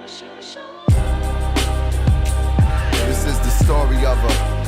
This is the story of a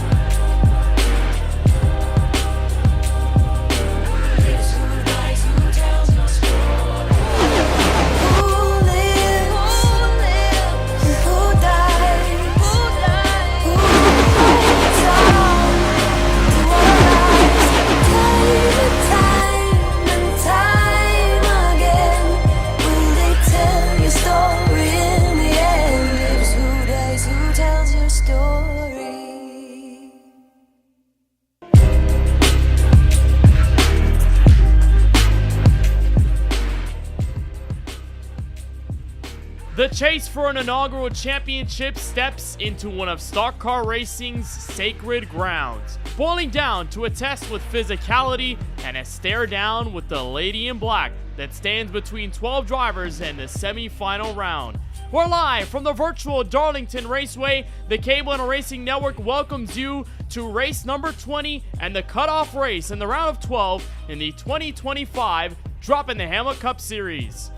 The chase for an inaugural championship steps into one of stock car racing's sacred grounds, boiling down to a test with physicality and a stare down with the lady in black that stands between 12 drivers and the semi-final round. We're live from the virtual Darlington Raceway. The KBueno Racing Network welcomes you to race number 20 and the cutoff race in the round of 12 in the 2025 Droppin the Hammah Cup Series.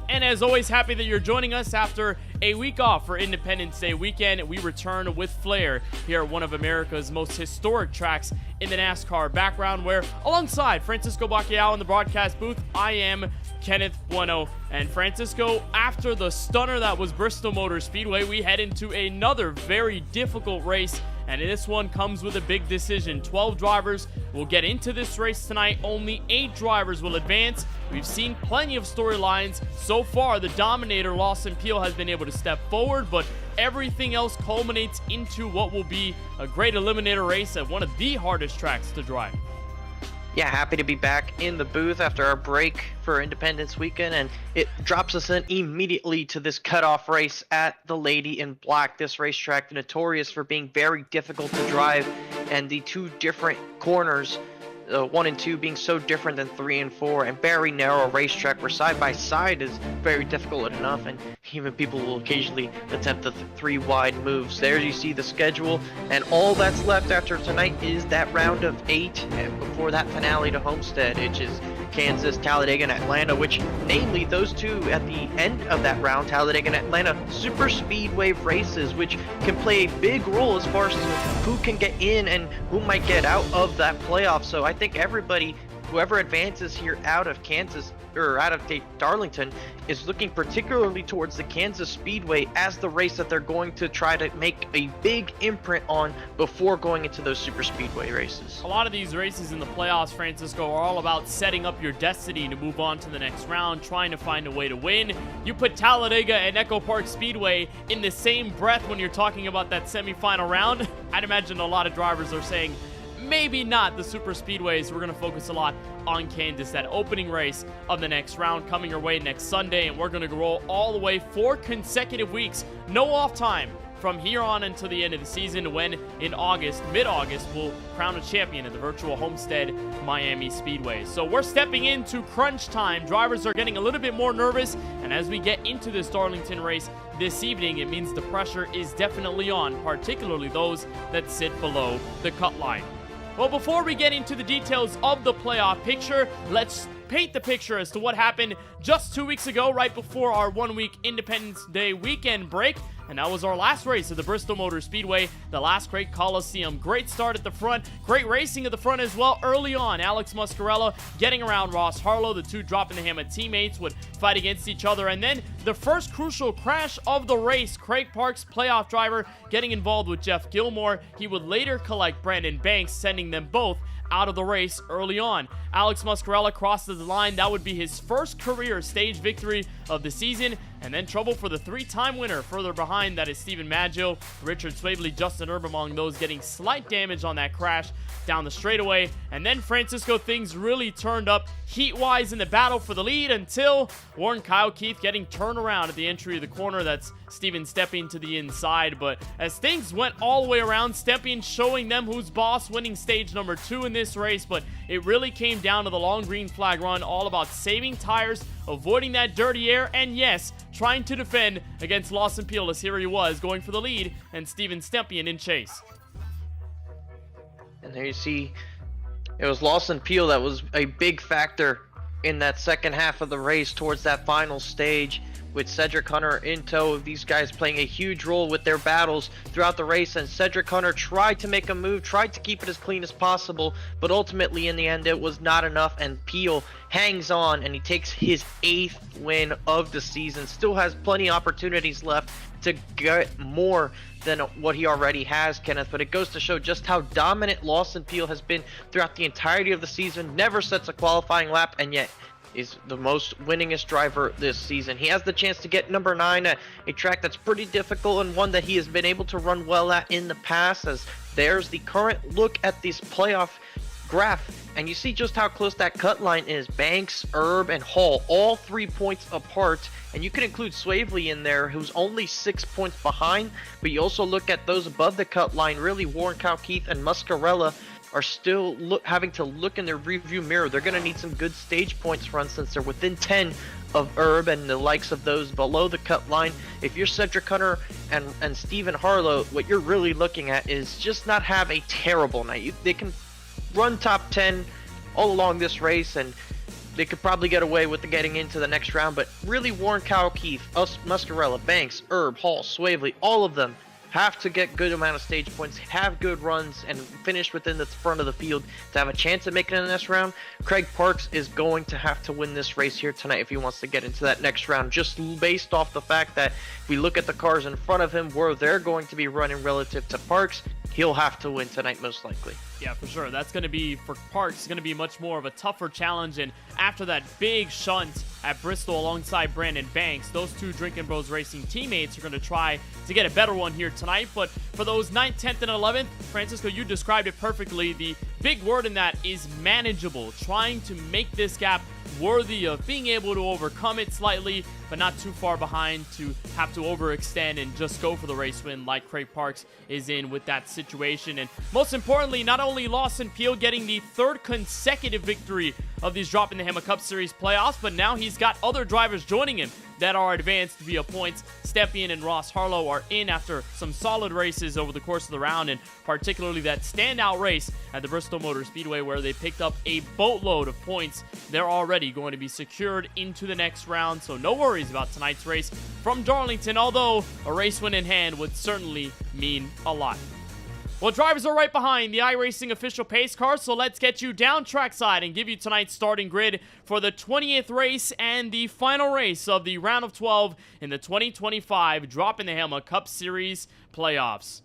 And as always, happy that you're joining us after a week off for Independence Day weekend. We return with flair here at one of America's most historic tracks in the NASCAR background, where alongside Francisco Bacchiao in the broadcast booth, I am Kenneth Bueno. And Francisco, after the stunner that was Bristol Motor Speedway, we head into another very difficult race. And this one comes with a big decision. 12 drivers will get into this race tonight. Only 8 drivers will advance. We've seen plenty of storylines. So far, the dominator, Lawson Peel, has been able to step forward, but everything else culminates into what will be a great eliminator race at one of the hardest tracks to drive. Yeah, happy to be back in the booth after our break for Independence Weekend, and it drops us in immediately to this cutoff race at the Lady in Black. This racetrack, notorious for being very difficult to drive, and the two different corners, 1 and 2 being so different than 3 and 4, and very narrow racetrack where side by side is very difficult enough, and even people will occasionally attempt the 3 wide moves. There you see the schedule, and all that's left after tonight is that round of 8, and before that finale to Homestead, which is Kansas, Talladega, and Atlanta, which namely those two at the end of that round, Talladega and Atlanta, super speedway races, which can play a big role as far as who can get in and who might get out of that playoff. So I think everybody, whoever advances here out of Kansas or out of Darlington, is looking particularly towards the Kansas Speedway as the race that they're going to try to make a big imprint on before going into those super speedway races. A lot of these races in the playoffs, Francisco, are all about setting up your destiny to move on to the next round, trying to find a way to win. You put Talladega and Echo Park Speedway in the same breath when you're talking about that semifinal round. I'd imagine a lot of drivers are saying, maybe not the super speedways. We're going to focus a lot on Kansas, that opening race of the next round coming your way next Sunday, and we're going to roll all the way 4 consecutive weeks, no off time from here on until the end of the season, when in August, mid-August, we'll crown a champion at the virtual Homestead Miami Speedway. So we're stepping into crunch time. Drivers are getting a little bit more nervous, and as we get into this Darlington race this evening, it means the pressure is definitely on, particularly those that sit below the cut line. Well, before we get into the details of the playoff picture, let's paint the picture as to what happened just 2 weeks ago, right before our 1-week Independence Day weekend break. And that was our last race at the Bristol Motor Speedway, the last great Coliseum. Great start at the front, great racing at the front as well early on. Alex Muscarella getting around Ross Harlow. The two Droppin the Hammah teammates would fight against each other. And then the first crucial crash of the race, Craig Parks, playoff driver, getting involved with Jeff Gilmore. He would later collect Brandon Banks, sending them both out of the race early on. Alex Muscarella crosses the line. That would be his first career stage victory of the season. And then trouble for the 3-time winner further behind. That is Stephen Maggio, Richard Swavely, Justin Erb among those getting slight damage on that crash down the straightaway. And then, Francisco, things really turned up heat-wise in the battle for the lead until Warren Kyle Keith getting turned around at the entry of the corner. That's Steven Stepien to the inside. But as things went all the way around, Stepien showing them who's boss, winning stage number 2 in this race. But it really came down to the long green flag run, all about saving tires, avoiding that dirty air, and yes, trying to defend against Lawson Peel, as here he was going for the lead, and Steven Stepien in chase. And there you see, it was Lawson Peel that was a big factor in that second half of the race towards that final stage. with Cedric Hunter in tow. These guys playing a huge role with their battles throughout the race, and Cedric Hunter tried to make a move, tried to keep it as clean as possible, but ultimately in the end it was not enough, and Peel hangs on and he takes his 8th win of the season. Still has plenty of opportunities left to get more than what he already has, Kenneth, but it goes to show just how dominant Lawson Peel has been throughout the entirety of the season. Never sets a qualifying lap, and yet is the most winningest driver this season. He has the chance to get number 9 at a track that's pretty difficult and one that he has been able to run well at in the past, as there's the current look at this playoff graph, and you see just how close that cut line is. Banks, Erb, and Hall all 3 points apart, and you can include Swavely in there, who's only 6 points behind, but you also look at those above the cut line. Really, Warren, Kyle Keith, and Muscarella are still having to look in their rearview mirror. They're going to need some good stage points runs since they're within 10 of Erb and the likes of those below the cut line. If you're Cedric Hunter and Stephen Harlow, what you're really looking at is just not have a terrible night. They can run top 10 all along this race, and they could probably get away with getting into the next round, but really Warren, Kyle Keith, Muscarella, Banks, Erb, Hall, Swavely, all of them have to get good amount of stage points, have good runs, and finish within the front of the field to have a chance at making it in this round. Craig Parks is going to have to win this race here tonight if he wants to get into that next round, just based off the fact that if we look at the cars in front of him, where they're going to be running relative to Parks, he'll have to win tonight most likely. Yeah, for sure. That's going to be, for Parks, going to be much more of a tougher challenge. And after that big shunt at Bristol alongside Brandon Banks, those two Drinking Bros Racing teammates are going to try to get a better one here tonight. But for those 9th, 10th, and 11th, Francisco, you described it perfectly. The big word in that is manageable. Trying to make this gap worthy of being able to overcome it slightly, but not too far behind to have to overextend and just go for the race win like Craig Parks is in with that situation. And most importantly, not only Lawson Peel getting the 3rd consecutive victory of these Droppin the Hammah Cup Series playoffs, but now he's got other drivers joining him that are advanced via points. Stepien and Ross Harlow are in after some solid races over the course of the round, and particularly that standout race at the Bristol Motor Speedway where they picked up a boatload of points. They're already going to be secured into the next round, so no worries about tonight's race from Darlington, although a race win in hand would certainly mean a lot. Well, drivers are right behind the iRacing official pace car, so let's get you down trackside and give you tonight's starting grid for the 20th race and the final race of the round of 12 in the 2025 Droppin the Hammah Cup Series playoffs.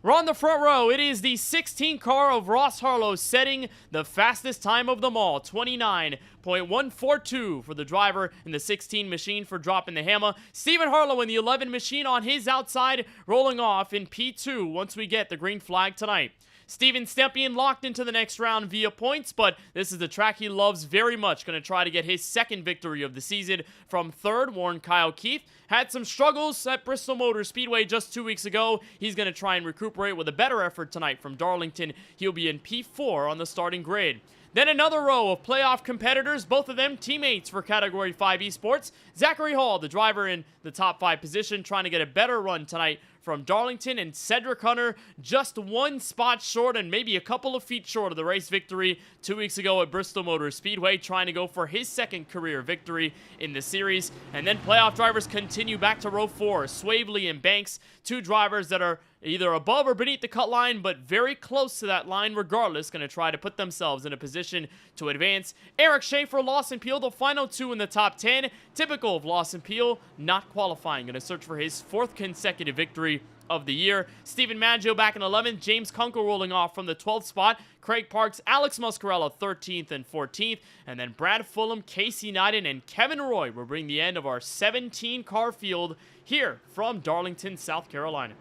We're on the front row. It is the 16 car of Ross Harlow setting the fastest time of them all, 29.142 for the driver in the 16 machine for Droppin the Hammah. Stephen Harlow in the 11 machine on his outside, rolling off in P2 once we get the green flag tonight. Steven Stepien locked into the next round via points, but this is the track he loves very much. Going to try to get his 2nd victory of the season from 3rd. Warren Kyle Keith had some struggles at Bristol Motor Speedway just 2 weeks ago. He's going to try and recuperate with a better effort tonight from Darlington. He'll be in P4 on the starting grid. Then another row of playoff competitors, both of them teammates for Category 5 Esports. Zachary Hall, the driver in the top 5 position, trying to get a better run tonight from Darlington, and Cedric Hunter just 1 spot short and maybe a couple of feet short of the race victory 2 weeks ago at Bristol Motor Speedway, trying to go for his 2nd career victory in the series. And then playoff drivers continue back to row 4. Swavely and Banks, 2 drivers that are either above or beneath the cut line, but very close to that line regardless, going to try to put themselves in a position to advance. Eric Schaefer, Lawson Peel, the final 2 in the top 10. Typical of Lawson Peel, not qualifying, going to search for his 4th consecutive victory of the year. Stephen Maggio back in 11th. James Kunkel rolling off from the 12th spot. Craig Parks, Alex Muscarella 13th and 14th. And then Brad Fulham, Casey Knighton, and Kevin Roy will bring the end of our 17 car field here from Darlington, South Carolina.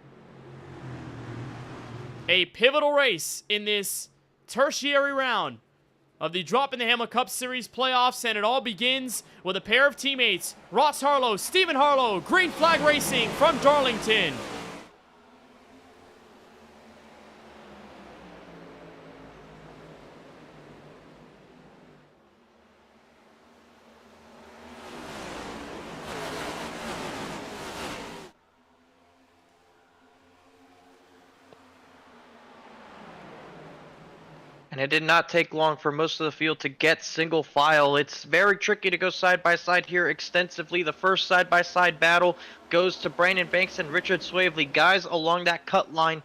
A pivotal race in this tertiary round of the Droppin the Hammah Cup Series playoffs, and it all begins with a pair of teammates, Ross Harlow, Stephen Harlow, Green Flag Racing from Darlington. And it did not take long for most of the field to get single file. It's very tricky to go side by side here extensively. The first side by side battle goes to Brandon Banks and Richard Swavely, guys along that cut line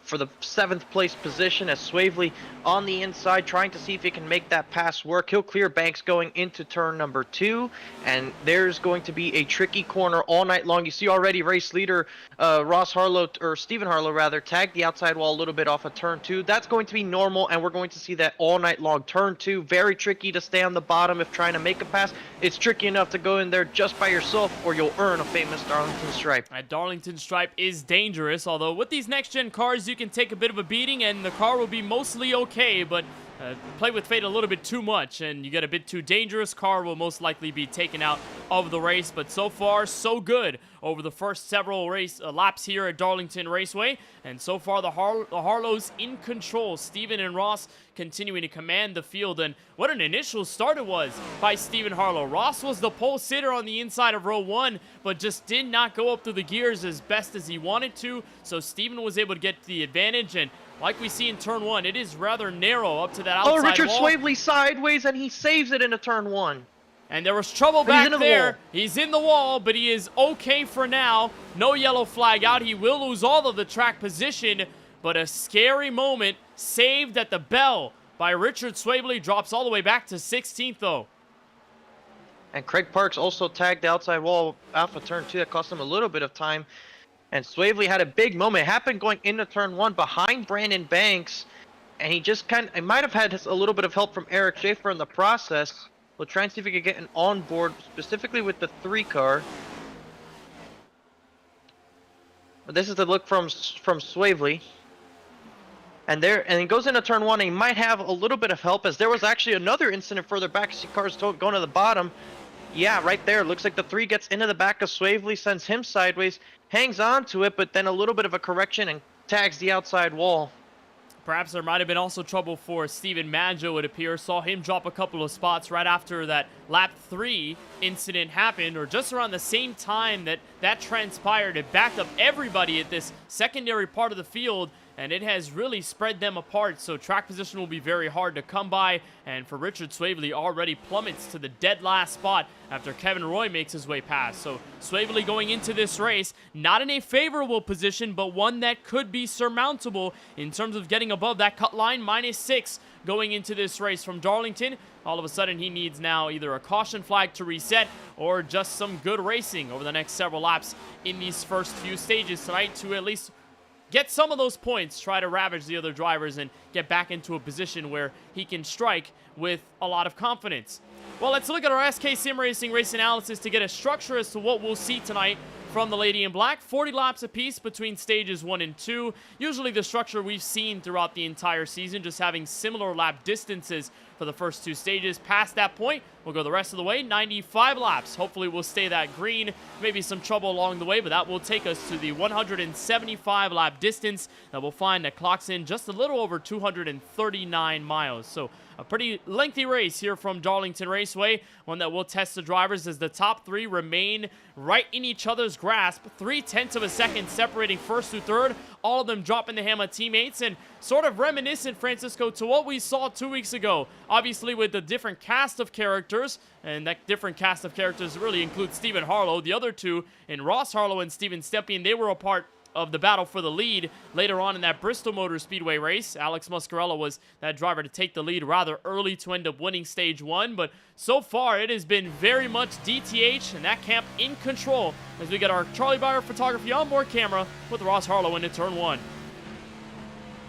for the 7th place position, as Swavely on the inside trying to see if he can make that pass work. He'll clear Banks going into turn number 2, and there's going to be a tricky corner all night long. You see already race leader Stephen Harlow rather, tagged the outside wall a little bit off of turn 2. That's going to be normal, and we're going to see that all night long. Turn 2, very tricky to stay on the bottom if trying to make a pass. It's tricky enough to go in there just by yourself, or you'll earn a famous Darlington stripe. That Darlington stripe is dangerous, although with these next-gen cars, you can take a bit of a beating and the car will be mostly okay, but play with fate a little bit too much and you get a bit too dangerous, car will most likely be taken out of the race. But so far, so good over the first several laps here at Darlington Raceway, and so far the Harlows in control. Steven and Ross continuing to command the field, and what an initial start it was by Steven Harlow. Ross was the pole sitter on the inside of row 1, but just did not go up through the gears as best as he wanted to, so Steven was able to get the advantage. And like we see in turn 1, it is rather narrow up to that outside wall. Oh, Richard Swavely sideways, and he saves it into turn 1. And there was trouble back there. He's in the wall, but he is okay for now. No yellow flag out. He will lose all of the track position, but a scary moment saved at the bell by Richard Swavely. Drops all the way back to 16th, though. And Craig Parks also tagged the outside wall off of turn 2. That cost him a little bit of time. And Swavely had a big moment. It happened going into turn 1 behind Brandon Banks. And he just it might have had a little bit of help from Eric Schaefer in the process. We'll try and see if we can get an onboard, specifically with the 3 car. But this is the look from Swavely. And he goes into turn 1, and he might have a little bit of help, as there was actually another incident further back. See cars going to the bottom. Yeah, right there. Looks like the 3 gets into the back of Swavely, sends him sideways, hangs on to it, but then a little bit of a correction and tags the outside wall. Perhaps there might have been also trouble for Steven Maggio, it appears. Saw him drop a couple of spots right after that lap 3 incident happened, or just around the same time that transpired. It backed up everybody at this secondary part of the field, and it has really spread them apart, so track position will be very hard to come by. And for Richard Swavely, already plummets to the dead last spot after Kevin Roy makes his way past. So Swavely going into this race, not in a favorable position, but one that could be surmountable in terms of getting above that cut line. -6 going into this race from Darlington. All of a sudden, he needs now either a caution flag to reset or just some good racing over the next several laps in these first few stages tonight to at least get some of those points, try to ravage the other drivers, and get back into a position where he can strike with a lot of confidence. Well, let's look at our SK Sim Racing race analysis to get a structure as to what we'll see tonight from the Lady in Black. 40 laps apiece between stages 1 and 2. Usually the structure we've seen throughout the entire season, just having similar lap distances for the first 2 stages. Past that point, we'll go the rest of the way, 95 laps. Hopefully we'll stay that green. Maybe some trouble along the way, but that will take us to the 175 lap distance that we'll find that clocks in just a little over 239 miles. So a pretty lengthy race here from Darlington Raceway, one that will test the drivers as the top 3 remain right in each other's grasp. 0.3 of a second separating first through third, all of them dropping the Hammah teammates, and sort of reminiscent, Francisco, to what we saw 2 weeks ago. Obviously with the different cast of characters, and that different cast of characters really includes Steven Harlow. The other 2, in Ross Harlow and Steven Stepien, they were a part of the battle for the lead later on in that Bristol Motor Speedway race. Alex Muscarella was that driver to take the lead rather early to end up winning stage 1, but so far it has been very much DTH and that camp in control as we get our Charlie Bauer photography on board camera with Ross Harlow into turn 1.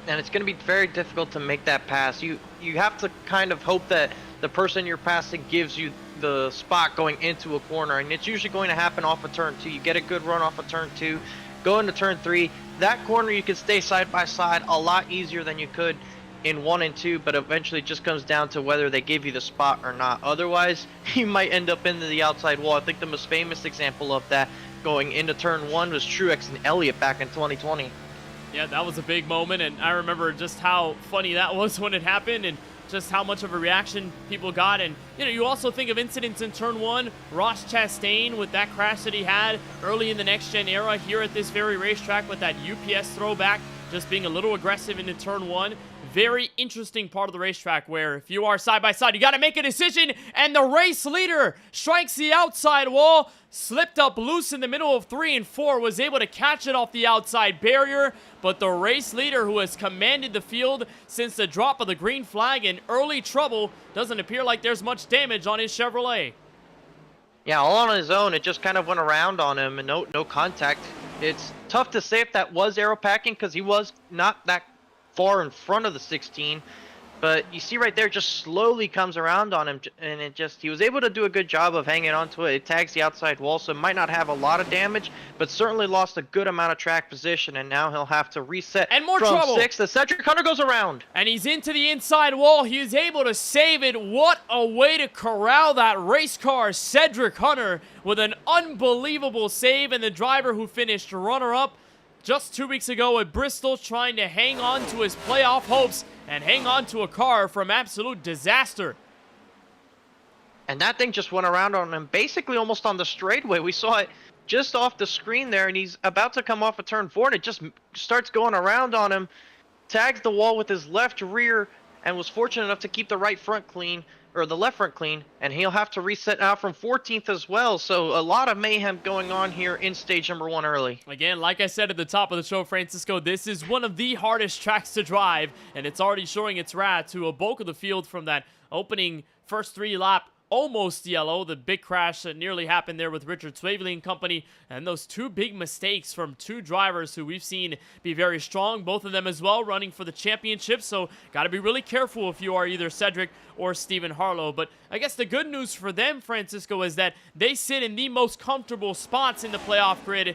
And it's going to be very difficult to make that pass. You have to kind of hope that the person you're passing gives you the spot going into a corner, and it's usually going to happen off of turn 2. You get a good run off of turn 2, go into turn 3. That corner you can stay side by side a lot easier than you could in 1 and 2, but eventually it just comes down to whether they give you the spot or not. Otherwise, you might end up into the outside wall. I think the most famous example of that going into turn 1 was Truex and Elliott back in 2020. Yeah, that was a big moment, and I remember just how funny that was when it happened, and just how much of a reaction people got. And you also think of incidents in turn 1, Ross Chastain with that crash that he had early in the next gen era here at this very racetrack with that UPS throwback, just being a little aggressive into turn 1. very interesting part of the racetrack where if you are side by side, you got to make a decision, and the race leader strikes the outside wall, slipped up loose in the middle of 3 and 4, was able to catch it off the outside barrier, but the race leader, who has commanded the field since the drop of the green flag, in early trouble. Doesn't appear like there's much damage on his Chevrolet. Yeah, all on his own. It just kind of went around on him and no contact. It's tough to say if that was aero packing because he was not that far in front of the 16. But you see right there, it just slowly comes around on him, and he was able to do a good job of hanging onto it. It tags the outside wall, so it might not have a lot of damage, but certainly lost a good amount of track position, and now he'll have to reset and more from trouble. 6th as Cedric Hunter goes around. And he's into the inside wall. He's able to save it. What a way to corral that race car. Cedric Hunter with an unbelievable save, and the driver who finished runner-up just 2 weeks ago at Bristol, trying to hang on to his playoff hopes and hang on to a car from absolute disaster. And that thing just went around on him, basically almost on the straightaway. We saw it just off the screen there, and he's about to come off a turn 4, and it just starts going around on him, tags the wall with his left rear, and was fortunate enough to keep the right front clean, or the left front clean, and he'll have to reset now from 14th as well. So a lot of mayhem going on here in stage number 1 early. Again, like I said at the top of the show, Francisco, this is one of the hardest tracks to drive, and it's already showing its wrath to a bulk of the field from that opening first 3 lap. Almost yellow. The big crash that nearly happened there with Richard Swavely and company, and those 2 big mistakes from 2 drivers who we've seen be very strong, both of them as well running for the championship, so got to be really careful if you are either Cedric or Stephen Harlow. But I guess the good news for them, Francisco, is that they sit in the most comfortable spots in the playoff grid,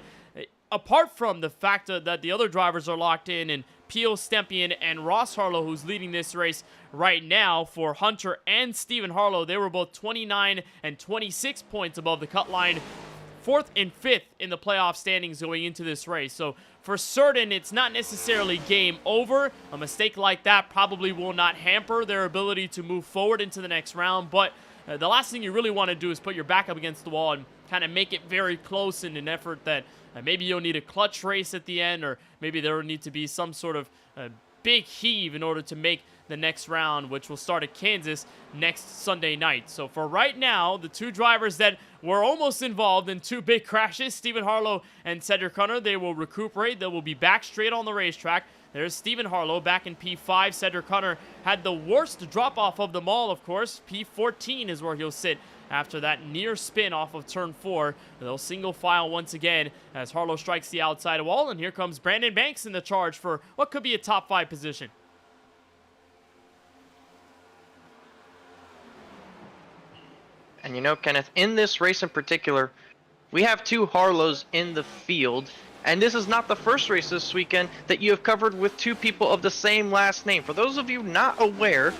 apart from the fact that the other drivers are locked in, and Pio Stempian and Ross Harlow, who's leading this race right now for Hunter and Stephen Harlow. They were both 29 and 26 points above the cut line, 4th and 5th in the playoff standings going into this race. So for certain, it's not necessarily game over. A mistake like that probably will not hamper their ability to move forward into the next round, but the last thing you really want to do is put your back up against the wall and kind of make it very close in an effort that maybe you'll need a clutch race at the end, or maybe there will need to be some sort of big heave in order to make the next round, which will start at Kansas next Sunday night. So for right now, the 2 drivers that were almost involved in 2 big crashes, Stephen Harlow and Cedric Hunter, they will recuperate. They will be back straight on the racetrack. There's Stephen Harlow back in P5. Cedric Hunter had the worst drop-off of them all, of course. P14 is where he'll sit after that near spin off of turn 4. They'll single file once again as Harlow strikes the outside wall, and here comes Brandon Banks in the charge for what could be a top 5 position. And you know, Kenneth, in this race in particular, we have 2 Harlows in the field, and this is not the first race this weekend that you have covered with 2 people of the same last name. For those of you not aware,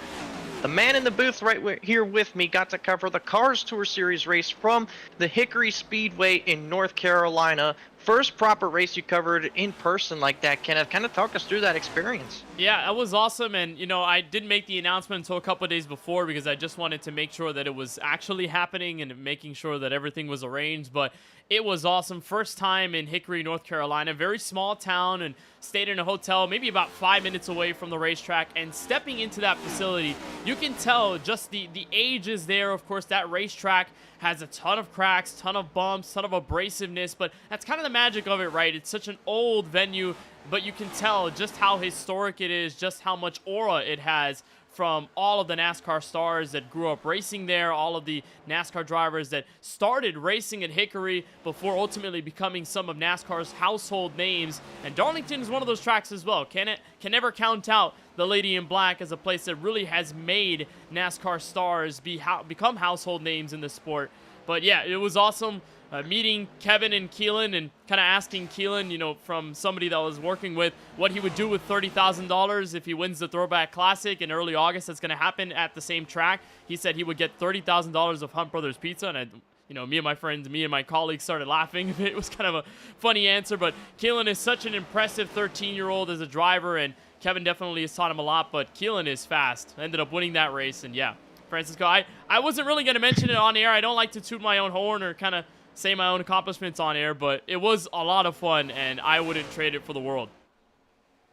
the man in the booth right here with me got to cover the Cars Tour Series race from the Hickory Speedway in North Carolina. First proper race you covered in person like that, Kenneth. Kind of talk us through that experience. Yeah, that was awesome, and you know, I didn't make the announcement until a couple of days before because I just wanted to make sure that it was actually happening and making sure that everything was arranged, but it was awesome. First time in Hickory, North Carolina, very small town, and stayed in a hotel maybe about 5 minutes away from the racetrack, and stepping into that facility, you can tell just the age is there. Of course, that racetrack has a ton of cracks, ton of bumps, ton of abrasiveness, but that's kind of the magic of it, right? It's such an old venue, but you can tell just how historic it is, just how much aura it has from all of the NASCAR stars that grew up racing there, all of the NASCAR drivers that started racing at Hickory before ultimately becoming some of NASCAR's household names. And Darlington is one of those tracks as well. Can never count out the Lady in Black as a place that really has made NASCAR stars become household names in the sport. But yeah, it was awesome meeting Kevin and Keelan and kind of asking Keelan, you know, from somebody that I was working with, what he would do with $30,000 if he wins the Throwback Classic in early August. That's going to happen at the same track. He said he would get $30,000 of Hunt Brothers Pizza, and me and my friends, me and my colleagues started laughing. It was kind of a funny answer, but Keelan is such an impressive 13-year-old as a driver, and Kevin definitely has taught him a lot, but Keelan is fast. Ended up winning that race, and yeah, Francisco, I wasn't really going to mention it on air. I don't like to toot my own horn or kind of say my own accomplishments on air, but it was a lot of fun, and I wouldn't trade it for the world.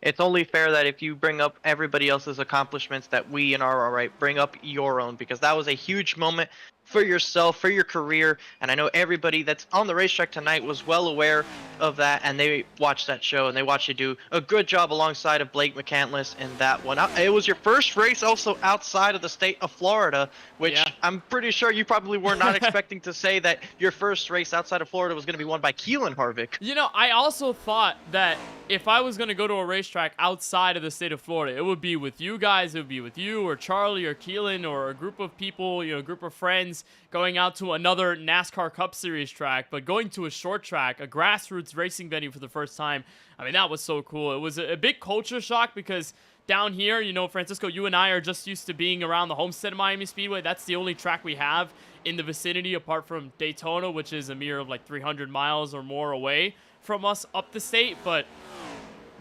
It's only fair that if you bring up everybody else's accomplishments that we in our all right bring up your own, because that was a huge moment for yourself, for your career, and I know everybody that's on the racetrack tonight was well aware of that, and they watched that show and they watched you do a good job alongside of Blake McCandless in that one. It was your first race also outside of the state of Florida, which Yeah. I'm pretty sure you probably were not expecting to say that your first race outside of Florida was going to be won by Keelan Harvick. You know, I also thought that if I was going to go to a racetrack outside of the state of Florida, it would be with you guys, it would be with you or Charlie or Keelan or a group of people, you know, a group of friends going out to another NASCAR Cup Series track, but going to a short track, a grassroots racing venue for the first time, I mean, that was so cool. It was a big culture shock because down here, you know, Francisco, you and I are just used to being around the Homestead Miami Speedway. That's the only track we have in the vicinity apart from Daytona, which is a mere of like 300 miles or more away from us up the state. But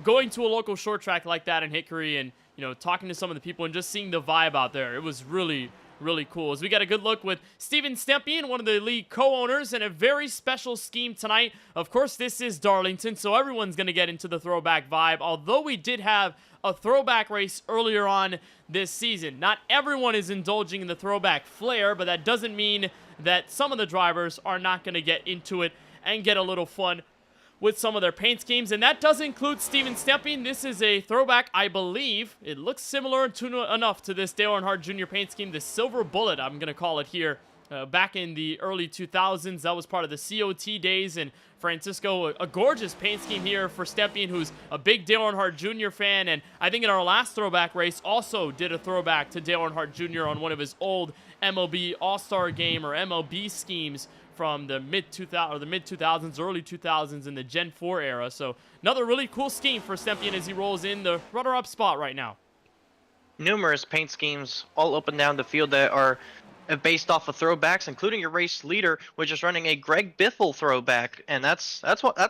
going to a local short track like that in Hickory and, you know, talking to some of the people and just seeing the vibe out there, it was really cool. As we got a good look with Steven Stempien, one of the league co-owners, and a very special scheme tonight. Of course, this is Darlington, so everyone's going to get into the throwback vibe, although we did have a throwback race earlier on this season. Not everyone is indulging in the throwback flair, but that doesn't mean that some of the drivers are not going to get into it and get a little fun with some of their paint schemes, and that does include Steven Stempien. This is a throwback, I believe. It looks similar enough to this Dale Earnhardt Jr. paint scheme, the Silver Bullet, I'm going to call it here. Back in the early 2000s, that was part of the COT days, and Francisco, a gorgeous paint scheme here for Stempien, who's a big Dale Earnhardt Jr. fan, and I think in our last throwback race also did a throwback to Dale Earnhardt Jr. on one of his old MLB All-Star Game or MLB schemes from the mid-2000s, early 2000s in the Gen 4 era. So another really cool scheme for Stempien as he rolls in the runner-up spot right now. Numerous paint schemes all up and down the field that are based off of throwbacks, including your race leader, which is running a Greg Biffle throwback, and that's I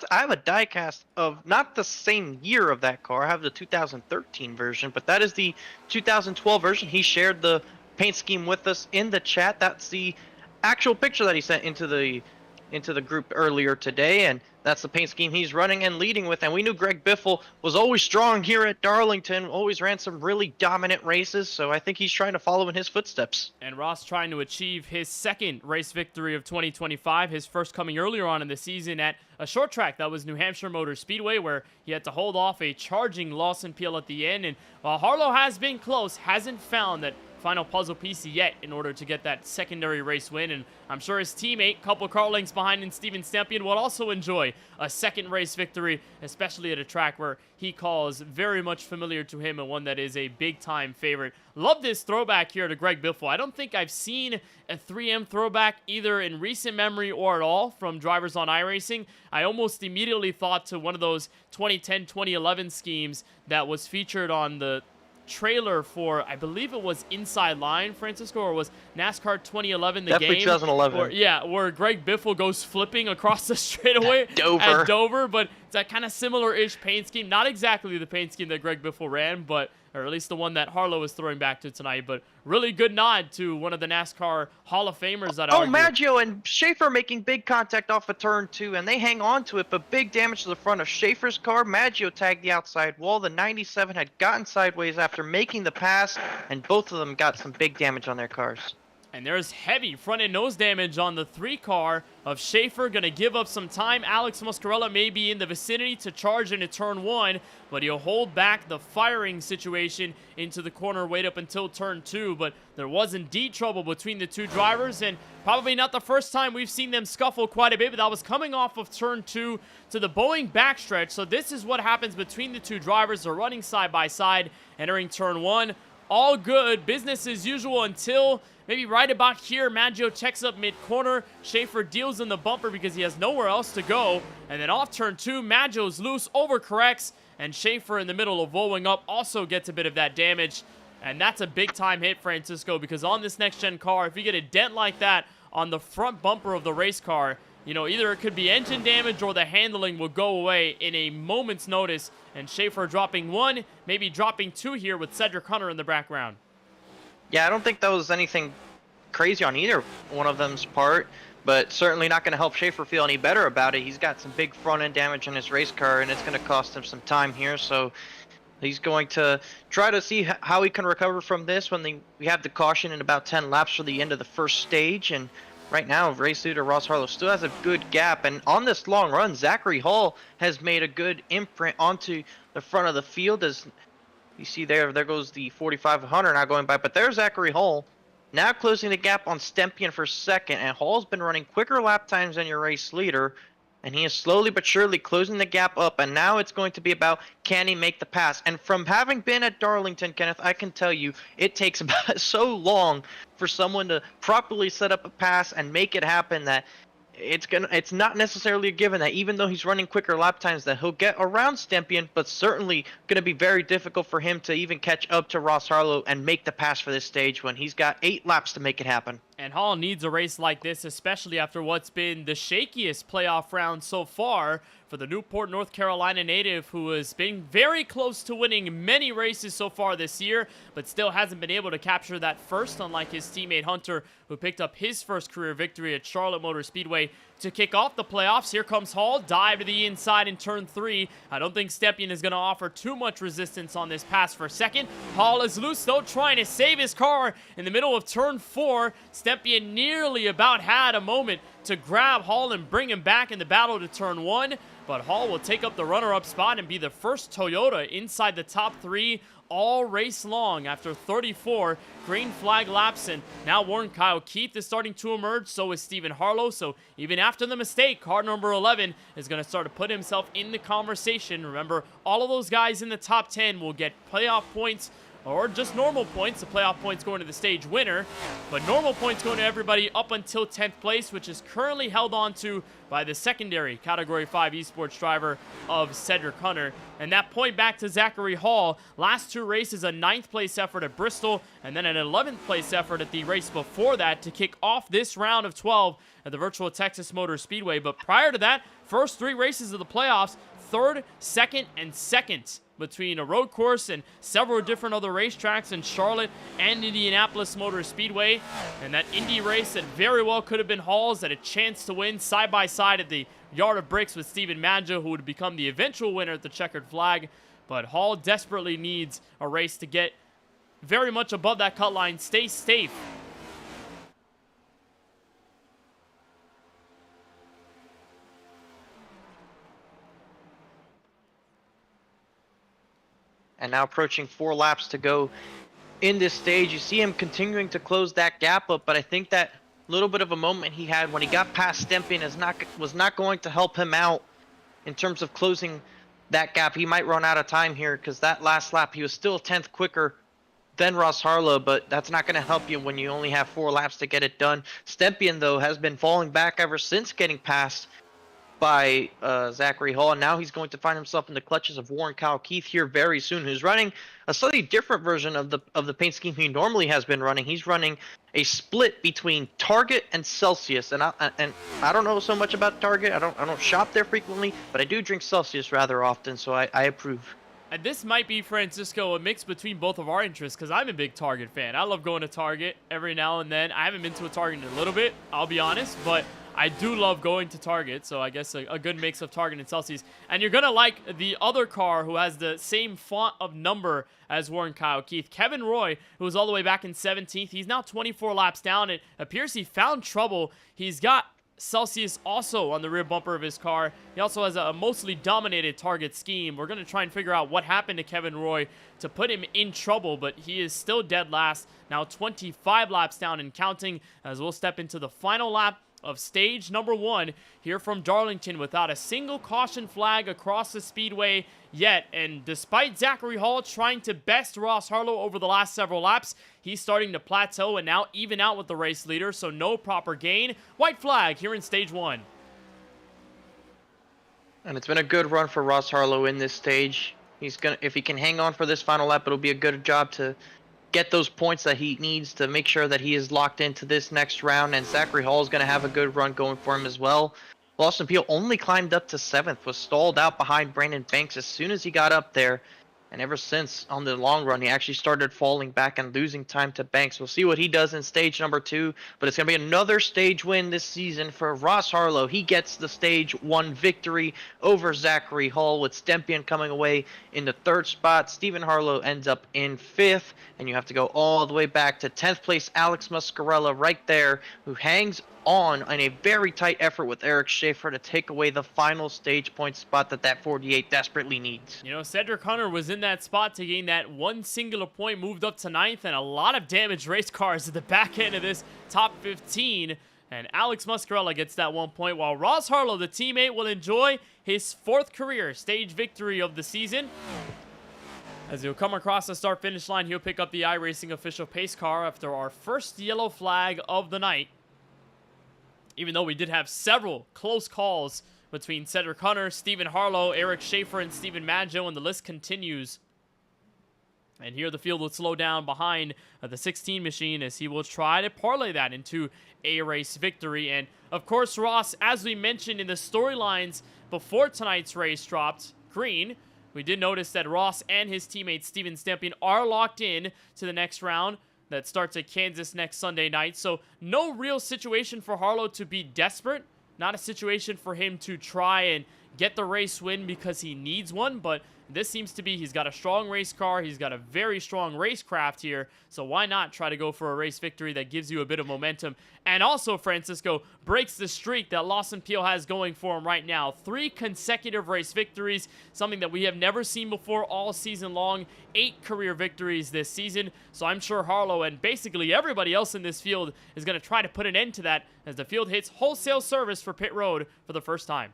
have a diecast of not the same year of that car. I have the 2013 version, but that is the 2012 version. He shared the paint scheme with us in the chat. That's the actual picture that he sent into the group earlier today, and that's the paint scheme he's running and leading with. And we knew Greg Biffle was always strong here at Darlington, always ran some really dominant races, so I think he's trying to follow in his footsteps. And Ross trying to achieve his second race victory of 2025, his first coming earlier on in the season at a short track that was New Hampshire Motor Speedway, where he had to hold off a charging Lawson Peel at the end. And while Harlow has been close, hasn't found that final puzzle piece yet in order to get that secondary race win, and I'm sure his teammate, couple car lengths behind in Steven Stempien, will also enjoy a second race victory, especially at a track where he calls very much familiar to him and one that is a big-time favorite. Love this throwback here to Greg Biffle. I don't think I've seen a 3M throwback either in recent memory or at all from drivers on iRacing. I almost immediately thought to one of those 2010-2011 schemes that was featured on the trailer for, I believe it was Inside Line, Francisco, or was NASCAR 2011 the Definitely game? 2011. Where Greg Biffle goes flipping across the straightaway Dover. at Dover, but it's that kind of similar-ish paint scheme. Not exactly the paint scheme that Greg Biffle ran, but or at least the one that Harlow is throwing back to tonight, but really good nod to one of the NASCAR Hall of Famers that Maggio and Schaefer making big contact off of turn 2, and they hang on to it, but big damage to the front of Schaefer's car. Maggio tagged the outside wall. The 97 had gotten sideways after making the pass, and both of them got some big damage on their cars. And there's heavy front and nose damage on the 3 car of Schaefer. Going to give up some time. Alex Muscarella may be in the vicinity to charge into turn 1, but he'll hold back the firing situation into the corner, wait up until turn 2. But there was indeed trouble between the two drivers, and probably not the first time we've seen them scuffle quite a bit, but that was coming off of turn 2 to the Boeing backstretch. So this is what happens between the two drivers. They're running side by side, entering turn 1. All good, business as usual until maybe right about here. Maggio checks up mid-corner. Schaefer deals in the bumper because he has nowhere else to go. And then off turn 2, Maggio's loose, overcorrects, and Schaefer in the middle of rolling up also gets a bit of that damage. And that's a big-time hit, Francisco, because on this next-gen car, if you get a dent like that on the front bumper of the race car, you know, either it could be engine damage or the handling will go away in a moment's notice. And Schaefer dropping 1, maybe dropping 2 here with Cedric Hunter in the background. Yeah, I don't think that was anything crazy on either one of them's part, but certainly not going to help Schaefer feel any better about it. He's got some big front-end damage on his race car, and it's going to cost him some time here. So He's going to try to see how he can recover from this when we have the caution in about 10 laps for the end of the first stage. And right now, race leader Ross Harlow still has a good gap. And on this long run, Zachary Hall has made a good imprint onto the front of the field. As you see there goes the 4500 now going by. But there's Zachary Hall now closing the gap on Stempien for second. And Hall's been running quicker lap times than your race leader. And he is slowly but surely closing the gap up, and now it's going to be about, can he make the pass? And from having been at Darlington, Kenneth, I can tell you it takes about so long for someone to properly set up a pass and make it happen that it's not necessarily a given that even though he's running quicker lap times that he'll get around Stempien, but certainly going to be very difficult for him to even catch up to Ross Harlow and make the pass for this stage when he's got 8 laps to make it happen. And Hall needs a race like this, especially after what's been the shakiest playoff round so far for the Newport, North Carolina native, who has been very close to winning many races so far this year, but still hasn't been able to capture that first, unlike his teammate Hunter, who picked up his first career victory at Charlotte Motor Speedway to kick off the playoffs. Here comes Hall, dive to the inside in turn 3. I don't think Stempien is going to offer too much resistance on this pass for second. Hall is loose, though, trying to save his car in the middle of turn 4. Stempien nearly about had a moment to grab Hall and bring him back in the battle to turn 1, but Hall will take up the runner-up spot and be the first Toyota inside the top 3 all race long after 34 green flag laps. And now Warren Kyle Keith is starting to emerge, so is Stephen Harlow. So even after the mistake, car number 11 is going to start to put himself in the conversation. Remember, all of those guys in the top 10 will get playoff points or just normal points. The playoff points going to the stage winner, but normal points going to everybody up until 10th place, which is currently held on to by the secondary Category 5 esports driver of Cedric Hunter. And that point back to Zachary Hall. Last 2 races, a 9th place effort at Bristol, and then an 11th place effort at the race before that to kick off this round of 12 at the virtual Texas Motor Speedway. But prior to that, first 3 races of the playoffs, 3rd, 2nd, and 2nd between a road course and several different other racetracks in Charlotte and Indianapolis Motor Speedway. And that Indy race that very well could have been Hall's had a chance to win side by side at the Yard of Bricks with Steven Maggio, who would become the eventual winner at the Checkered Flag. But Hall desperately needs a race to get very much above that cut line, stay safe. And now approaching 4 laps to go in this stage. You see him continuing to close that gap up, but I think that little bit of a moment he had when he got past Stempien was not going to help him out in terms of closing that gap. He might run out of time here because that last lap he was still 10th quicker than Ross Harlow, but that's not going to help you when you only have 4 laps to get it done. Stempien, though, has been falling back ever since getting passed by Zachary Hall, and now he's going to find himself in the clutches of Warren Kyle Keith here very soon, who's running a slightly different version of the paint scheme he normally has been running. He's running a split between Target and Celsius, and I don't know so much about Target. I don't shop there frequently, but I do drink Celsius rather often, so I approve. And this might be, Francisco, a mix between both of our interests, because I'm a big Target fan. I love going to Target every now and then. I haven't been to a Target in a little bit, I'll be honest, but I do love going to Target, so I guess a good mix of Target and Celsius. And you're going to like the other car who has the same font of number as Warren Kyle Keith. Kevin Roy, who was all the way back in 17th. He's now 24 laps down. It appears he found trouble. He's got Celsius also on the rear bumper of his car. He also has a mostly dominated Target scheme. We're going to try and figure out what happened to Kevin Roy to put him in trouble, but he is still dead last. Now 25 laps down and counting as we'll step into the final lap of stage number 1 here from Darlington without a single caution flag across the speedway yet. And despite Zachary Hall trying to best Ross Harlow over the last several laps, he's starting to plateau and now even out with the race leader, so no proper gain. White flag here in stage 1. And it's been a good run for Ross Harlow in this stage. If he can hang on for this final lap, it'll be a good job to get those points that he needs to make sure that he is locked into this next round. And Zachary Hall is going to have a good run going for him as well. Lawson Peel only climbed up to 7th, was stalled out behind Brandon Banks as soon as he got up there. And ever since, on the long run, he actually started falling back and losing time to Banks. We'll see what he does in stage number 2, but it's going to be another stage win this season for Ross Harlow. He gets the stage 1 victory over Zachary Hall, with Stempien coming away in the 3rd spot. Stephen Harlow ends up in 5th, and you have to go all the way back to 10th place Alex Muscarella right there, who hangs on in a very tight effort with Eric Schaefer to take away the final stage point spot that 48 desperately needs. You know, Cedric Hunter was in that spot to gain that one singular point, moved up to 9th, and a lot of damaged race cars at the back end of this top 15. And Alex Muscarella gets that 1 point, while Ross Harlow, the teammate, will enjoy his 4th career stage victory of the season. As he'll come across the start-finish line, he'll pick up the iRacing official pace car after our first yellow flag of the night. Even though we did have several close calls between Cedric Hunter, Stephen Harlow, Eric Schaefer, and Stephen Maggio, and the list continues. And here the field will slow down behind the 16 machine as he will try to parlay that into a race victory. And of course, Ross, as we mentioned in the storylines before tonight's race dropped green, we did notice that Ross and his teammate Steven Stempien are locked in to the next round that starts at Kansas next Sunday night. So no real situation for Harlow to be desperate. Not a situation for him to try and get the race win because he needs one. But this seems to be, he's got a strong race car. He's got a very strong racecraft here. So why not try to go for a race victory that gives you a bit of momentum? And also, Francisco breaks the streak that Lawson Peel has going for him right now. 3 consecutive race victories, something that we have never seen before all season long. 8 career victories this season. So I'm sure Harlow and basically everybody else in this field is going to try to put an end to that as the field hits wholesale service for pit road for the first time.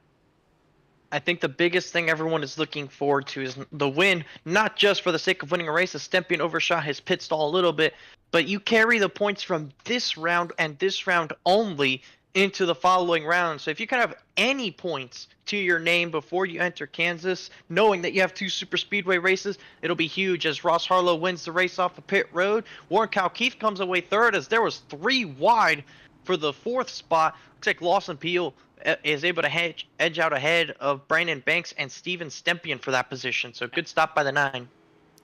I think the biggest thing everyone is looking forward to is the win, not just for the sake of winning a race, as Stempien overshot his pit stall a little bit, but you carry the points from this round and this round only into the following round. So if you can have any points to your name before you enter Kansas, knowing that you have 2 super speedway races, it'll be huge as Ross Harlow wins the race off of pit road. Warren Keith comes away 3rd as there was 3 wide for the 4th spot. Looks like Lawson Peel is able to edge out ahead of Brandon Banks and Steven Stempien for that position. So good stop by the 9.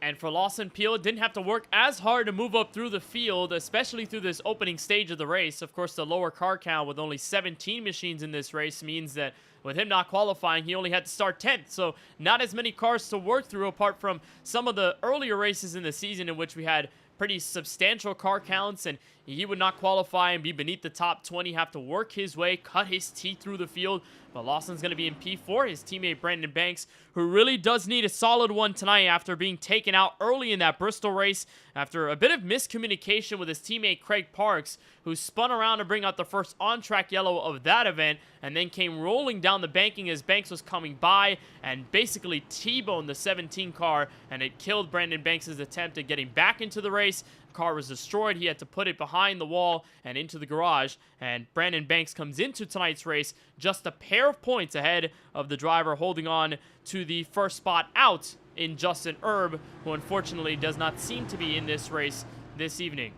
And for Lawson Peel, didn't have to work as hard to move up through the field, especially through this opening stage of the race. Of course, the lower car count with only 17 machines in this race means that with him not qualifying, he only had to start 10th. So not as many cars to work through apart from some of the earlier races in the season in which we had pretty substantial car counts, and he would not qualify and be beneath the top 20, have to work his way, cut his teeth through the field. But Lawson's going to be in P4. His teammate Brandon Banks, who really does need a solid one tonight after being taken out early in that Bristol race after a bit of miscommunication with his teammate Craig Parks, who spun around to bring out the first on-track yellow of that event and then came rolling down the banking as Banks was coming by and basically T-boned the 17 car, and it killed Brandon Banks' attempt at getting back into the race. Car was destroyed. He had to put it behind the wall and into the garage, and Brandon Banks comes into tonight's race just a pair of points ahead of the driver holding on to the first spot out in Justin Erb, who unfortunately does not seem to be in this race this evening.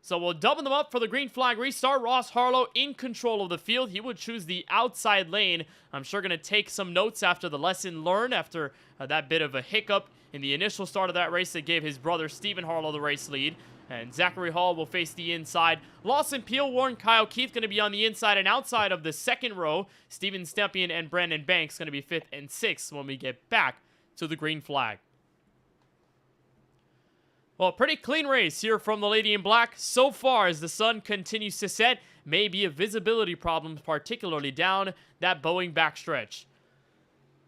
So we'll double them up for the green flag restart. Ross Harlow in control of the field. He would choose the outside lane. I'm sure going to take some notes after the lesson learned after that bit of a hiccup in the initial start of that race that gave his brother Stephen Harlow the race lead. And Zachary Hall will face the inside. Lawson Peel, Warren Keith going to be on the inside and outside of the second row. Steven Stempien and Brandon Banks going to be 5th and 6th when we get back to the green flag. Well, pretty clean race here from the Lady in Black so far as the sun continues to set. Maybe a visibility problem, particularly down that Boeing backstretch.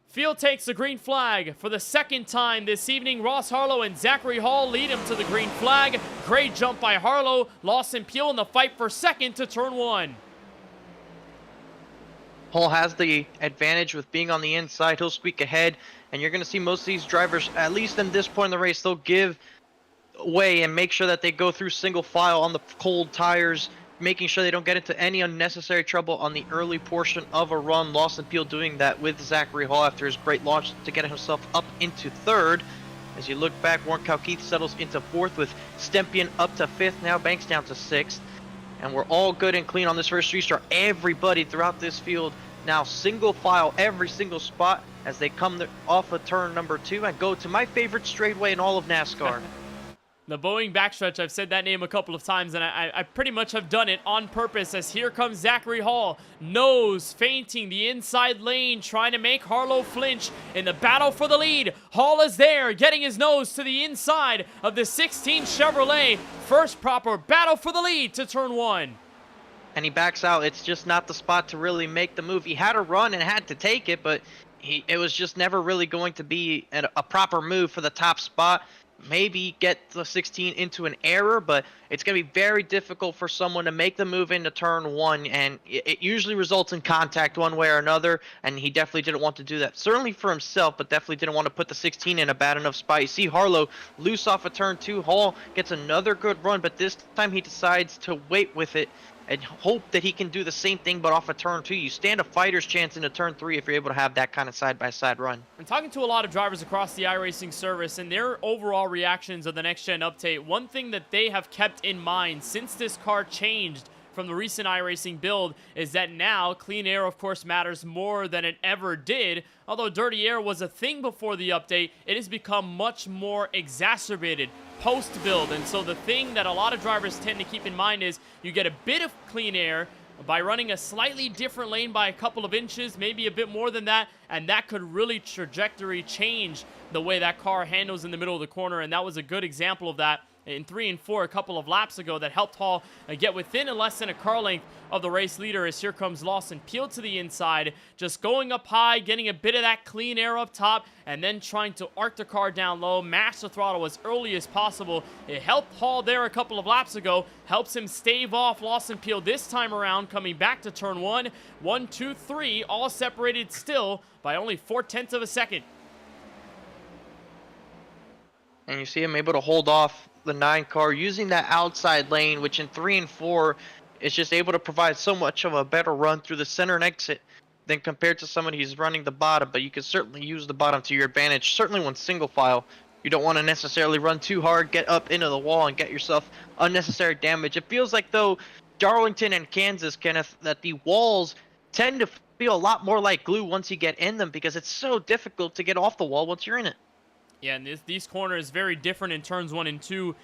Field takes the green flag for the second time this evening. Ross Harlow and Zachary Hall lead him to the green flag. Great jump by Harlow. Lawson Peel in the fight for second to turn 1. Hall has the advantage with being on the inside. He'll squeak ahead, and you're going to see most of these drivers, at least in this point in the race, they'll give way and make sure that they go through single file on the cold tires, making sure they don't get into any unnecessary trouble on the early portion of a run. Lawson Peel doing that with Zachary Hall after his great launch to get himself up into 3rd. As you look back, Warren Keith settles into 4th with Stempien up to 5th. Now Banks down to 6th. And we're all good and clean on this first restart. Everybody throughout this field now single file every single spot as they come off of turn number 2 and go to my favorite straightaway in all of NASCAR. The Boeing backstretch, I've said that name a couple of times, and I pretty much have done it on purpose, as here comes Zachary Hall. Nose feinting the inside lane, trying to make Harlow flinch in the battle for the lead. Hall is there, getting his nose to the inside of the 16 Chevrolet. First proper battle for the lead to turn 1. And he backs out. It's just not the spot to really make the move. He had a run and had to take it, but it was just never really going to be a proper move for the top spot. Maybe get the 16 into an error, but it's going to be very difficult for someone to make the move into turn 1, and it usually results in contact one way or another, and he definitely didn't want to do that. Certainly for himself, but definitely didn't want to put the 16 in a bad enough spot. You see Harlow loose off of turn 2. Hall gets another good run, but this time he decides to wait with it and hope that he can do the same thing but off of turn 2. You stand a fighter's chance into turn 3 if you're able to have that kind of side-by-side run. I'm talking to a lot of drivers across the iRacing service and their overall reactions of the next-gen update. One thing that they have kept in mind since this car changed from the recent iRacing build is that now clean air, of course, matters more than it ever did. Although dirty air was a thing before the update, it has become much more exacerbated post-build. And so the thing that a lot of drivers tend to keep in mind is you get a bit of clean air by running a slightly different lane by a couple of inches, maybe a bit more than that, and that could really trajectory change the way that car handles in the middle of the corner. And that was a good example of that in 3 and 4 a couple of laps ago that helped Hall get within a less than a car length of the race leader, as here comes Lawson Peele to the inside, just going up high, getting a bit of that clean air up top, and then trying to arc the car down low, mash the throttle as early as possible. It helped Hall there a couple of laps ago, helps him stave off Lawson Peele this time around, coming back to turn 1. 1, 2, 3, all separated still by only 0.4 of a second. And you see him able to hold off the 9 car using that outside lane, which in 3 and 4 is just able to provide so much of a better run through the center and exit than compared to somebody who's running the bottom. But you can certainly use the bottom to your advantage, certainly when single file. You don't want to necessarily run too hard, get up into the wall, and get yourself unnecessary damage. It feels like, though, Darlington and Kansas, Kenneth, that the walls tend to feel a lot more like glue once you get in them, because it's so difficult to get off the wall once you're in it. Yeah, and these corners very different in turns 1 and 2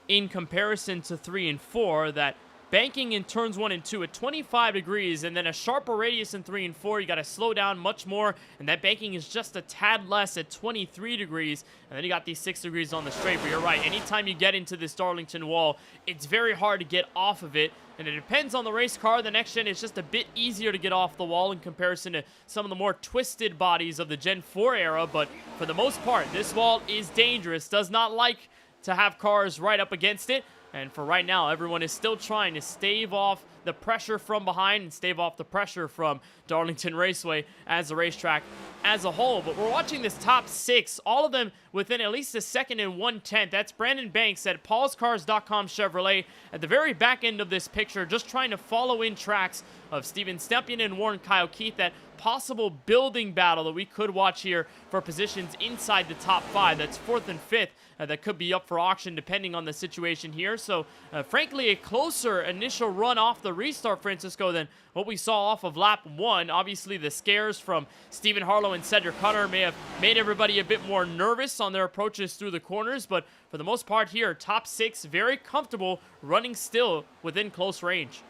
in comparison to 3 and 4. That banking in turns 1 and 2 at 25 degrees, and then a sharper radius in 3 and 4. You got to slow down much more, and that banking is just a tad less at 23 degrees. And then you got these 6 degrees on the straight. But you're right, anytime you get into this Darlington wall, it's very hard to get off of it. And it depends on the race car. The next gen is just a bit easier to get off the wall in comparison to some of the more twisted bodies of the Gen 4 era. But for the most part, this wall is dangerous. Does not like to have cars right up against it. And for right now, everyone is still trying to stave off the pressure from behind and stave off the pressure from Darlington Raceway as a racetrack as a whole. But we're watching this top 6, all of them within at least a second and 1/10. That's Brandon Banks at paulscars.com Chevrolet at the very back end of this picture, just trying to follow in tracks of Steven Stempien and Warren Kyle Keith, that possible building battle that we could watch here for positions inside the top 5. That's 4th and 5th. That could be up for auction depending on the situation here. So, frankly, a closer initial run off the restart, Francisco, than what we saw off of lap 1. Obviously, the scares from Stephen Harlow and Cedric Hunter may have made everybody a bit more nervous on their approaches through the corners, but for the most part here, top 6, very comfortable, running still within close range.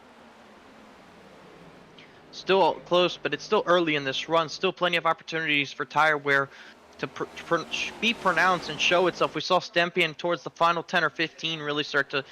Still close, but it's still early in this run. Still plenty of opportunities for tire wear to be pronounced and show itself. We saw Stempien towards the final 10 or 15 really start to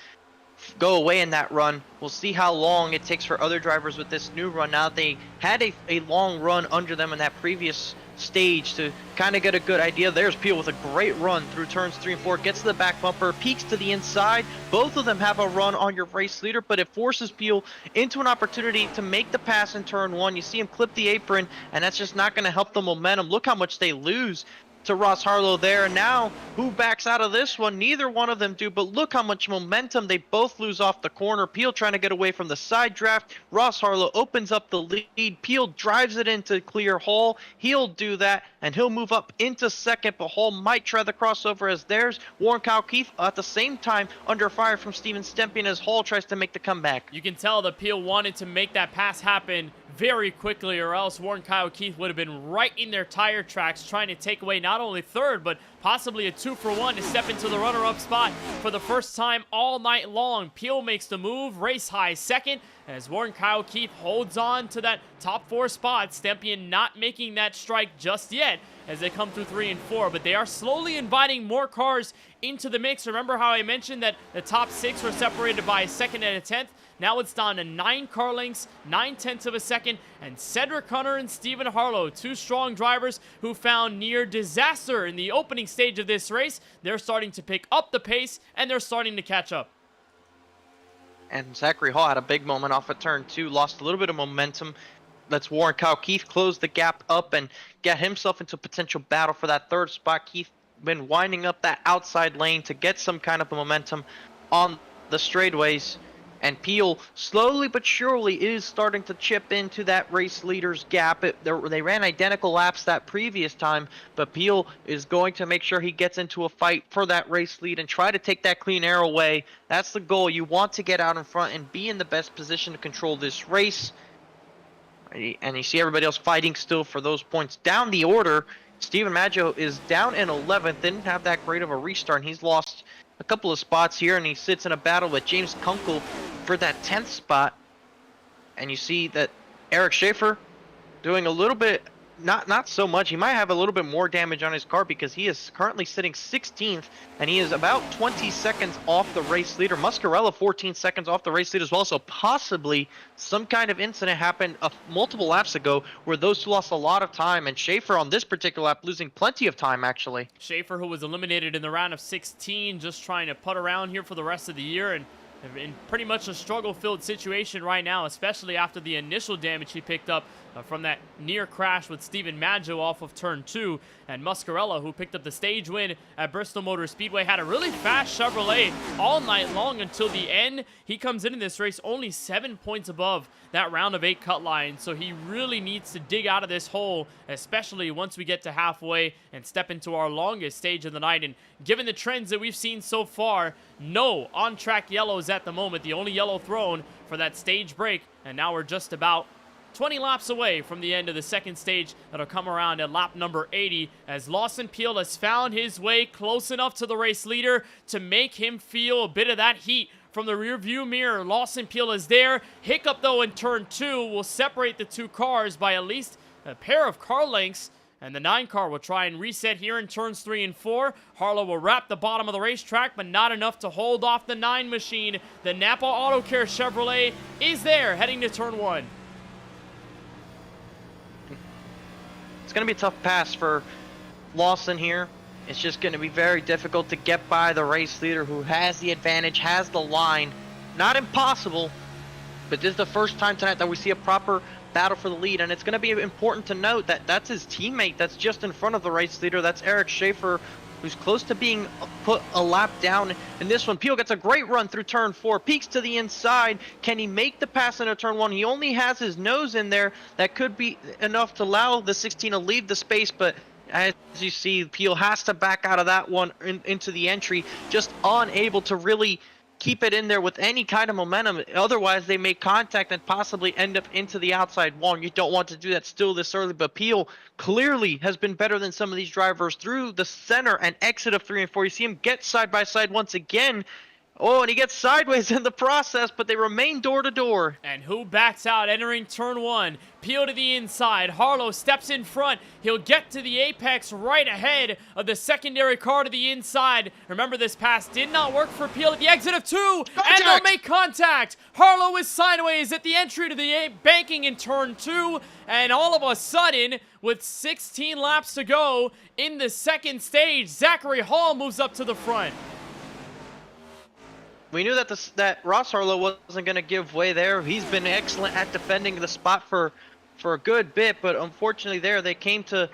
go away in that run. We'll see how long it takes for other drivers with this new run. Now they had a long run under them in that previous stage to kind of get a good idea. There's Peele with a great run through turns 3 and 4, gets to the back bumper, peaks to the inside. Both of them have a run on your race leader, but it forces Peele into an opportunity to make the pass in turn 1. You see him clip the apron, and that's just not going to help the momentum. Look how much they lose to Ross Harlow there. And now who backs out of this one? Neither one of them do, but look how much momentum they both lose off the corner. Peele trying to get away from the side draft. Ross Harlow opens up the lead. Peele drives it into clear. Hall, he'll do that, and he'll move up into second, but Hall might try the crossover as theirs. Warren Kyle Keith at the same time under fire from Steven Stempien as Hall tries to make the comeback. You can tell that Peele wanted to make that pass happen very quickly, or else Warren Kyle Keith would have been right in their tire tracks trying to take away not only third, but possibly a 2-for-1 to step into the runner-up spot for the first time all night long. Peel makes the move, race high second, as Warren Kyle Keith holds on to that top 4 spot. Stempien not making that strike just yet as they come through 3 and 4, but they are slowly inviting more cars into the mix. Remember how I mentioned that the top 6 were separated by a second and a tenth? Now it's down to 9 car lengths, 9/10 of a second, and Cedric Hunter and Stephen Harlow, 2 strong drivers who found near disaster in the opening stage of this race. They're starting to pick up the pace, and they're starting to catch up. And Zachary Hall had a big moment off of turn 2, lost a little bit of momentum. Lets Warren Kyle Keith close the gap up and get himself into a potential battle for that 3rd spot. Keith been winding up that outside lane to get some kind of momentum on the straightaways. And Peel, slowly but surely, is starting to chip into that race leader's gap. They ran identical laps that previous time, but Peel is going to make sure he gets into a fight for that race lead and try to take that clean air away. That's the goal. You want to get out in front and be in the best position to control this race. And you see everybody else fighting still for those points. Down the order, Steven Maggio is down in 11th. Didn't have that great of a restart, and he's lost a couple of spots here, and he sits in a battle with James Kunkel for that 10th spot. And you see that Eric Schaefer doing a little bit, not so much. He might have a little bit more damage on his car because he is currently sitting 16th, and he is about 20 seconds off the race leader. Muscarella 14 seconds off the race leader as well, so possibly some kind of incident happened multiple laps ago where those 2 lost a lot of time, and Schaefer on this particular lap losing plenty of time actually. Schaefer, who was eliminated in the round of 16, just trying to putt around here for the rest of the year, and in pretty much a struggle-filled situation right now, especially after the initial damage he picked up from that near crash with Steven Maggio off of turn 2. And Muscarella, who picked up the stage win at Bristol Motor Speedway, had a really fast Chevrolet all night long until the end. He comes in this race only 7 points above that round of 8 cut line, so he really needs to dig out of this hole, especially once we get to halfway and step into our longest stage of the night. And given the trends that we've seen so far, no on-track yellows at the moment. The only yellow thrown for that stage break, and now we're just about 20 laps away from the end of the second stage that'll come around at lap number 80, as Lawson Peel has found his way close enough to the race leader to make him feel a bit of that heat from the rear view mirror. Lawson Peel is there. Hiccup though in turn 2 will separate the 2 cars by at least a pair of car lengths, and the 9 car will try and reset here in turns 3 and 4. Harlow will wrap the bottom of the racetrack, but not enough to hold off the 9 machine. The Napa Auto Care Chevrolet is there heading to turn 1. It's going to be a tough pass for Lawson here. It's just going to be very difficult to get by the race leader who has the advantage, has the line. Not impossible, but this is the first time tonight that we see a proper battle for the lead, and it's going to be important to note that that's his teammate that's just in front of the race leader. That's Eric Schaefer, who's close to being put a lap down in this one. Peel gets a great run through turn 4, peeks to the inside. Can he make the pass into turn 1? He only has his nose in there. That could be enough to allow the 16 to leave the space, but as you see, Peel has to back out of that one into the entry, just unable to really keep it in there with any kind of momentum. Otherwise, they make contact and possibly end up into the outside wall. You don't want to do that still this early, but Peel clearly has been better than some of these drivers through the center and exit of 3 and 4. You see him get side by side once again. Oh, and he gets sideways in the process, but they remain door to door. And who backs out entering turn 1? Peel to the inside. Harlow steps in front. He'll get to the apex right ahead of the secondary car to the inside. Remember, this pass did not work for Peel at the exit of 2. Contact! And they'll make contact. Harlow is sideways at the entry to the banking in turn 2. And all of a sudden, with 16 laps to go in the second stage, Zachary Hall moves up to the front. We knew that Ross Harlow wasn't going to give way there. He's been excellent at defending the spot for a good bit, but unfortunately there they came to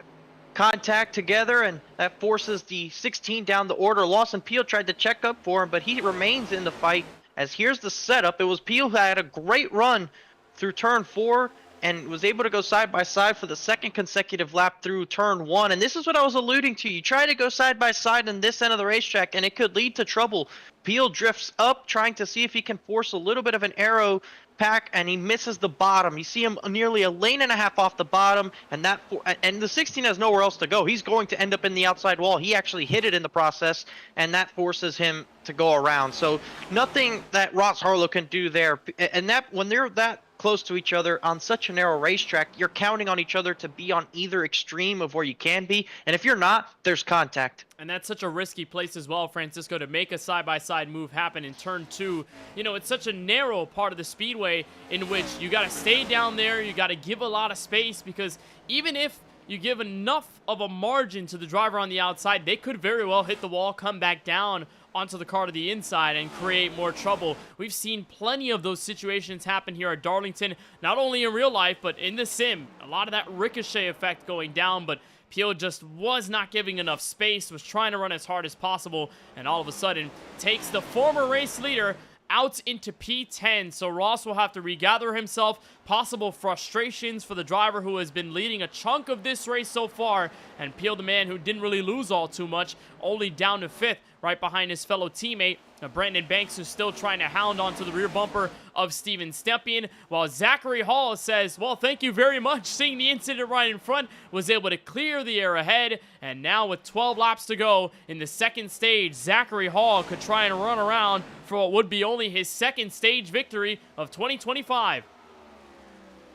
contact together, and that forces the 16 down the order. Lawson Peel tried to check up for him, but he remains in the fight. As here's the setup. It was Peel who had a great run through turn 4 and was able to go side by side for the second consecutive lap through turn 1. And this is what I was alluding to. You try to go side by side in this end of the racetrack, and it could lead to trouble. Peel drifts up, trying to see if he can force a little bit of an arrow pack and he misses the bottom. You see him nearly a lane and a half off the bottom, and the 16 has nowhere else to go. He's going to end up in the outside wall. He actually hit it in the process, and that forces him to go around. So nothing that Ross Harlow can do there. And that when they're that close to each other on such a narrow racetrack, you're counting on each other to be on either extreme of where you can be, and if you're not, there's contact. And that's such a risky place as well, Francisco, to make a side-by-side move happen in turn 2. You know, it's such a narrow part of the speedway in which you got to stay down there, you got to give a lot of space, because even if you give enough of a margin to the driver on the outside, they could very well hit the wall, come back down onto the car to the inside and create more trouble. We've seen plenty of those situations happen here at Darlington, not only in real life, but in the sim. A lot of that ricochet effect going down, but Pio just was not giving enough space, was trying to run as hard as possible, and all of a sudden takes the former race leader out into P10, so Ross will have to regather himself. Possible frustrations for the driver who has been leading a chunk of this race so far, and Pio, the man who didn't really lose all too much, only down to 5th, right behind his fellow teammate, Brandon Banks, who's still trying to hound onto the rear bumper of Steven Stepien, while Zachary Hall says, well, thank you very much, seeing the incident right in front, was able to clear the air ahead, and now with 12 laps to go in the second stage, Zachary Hall could try and run around for what would be only his second stage victory of 2025.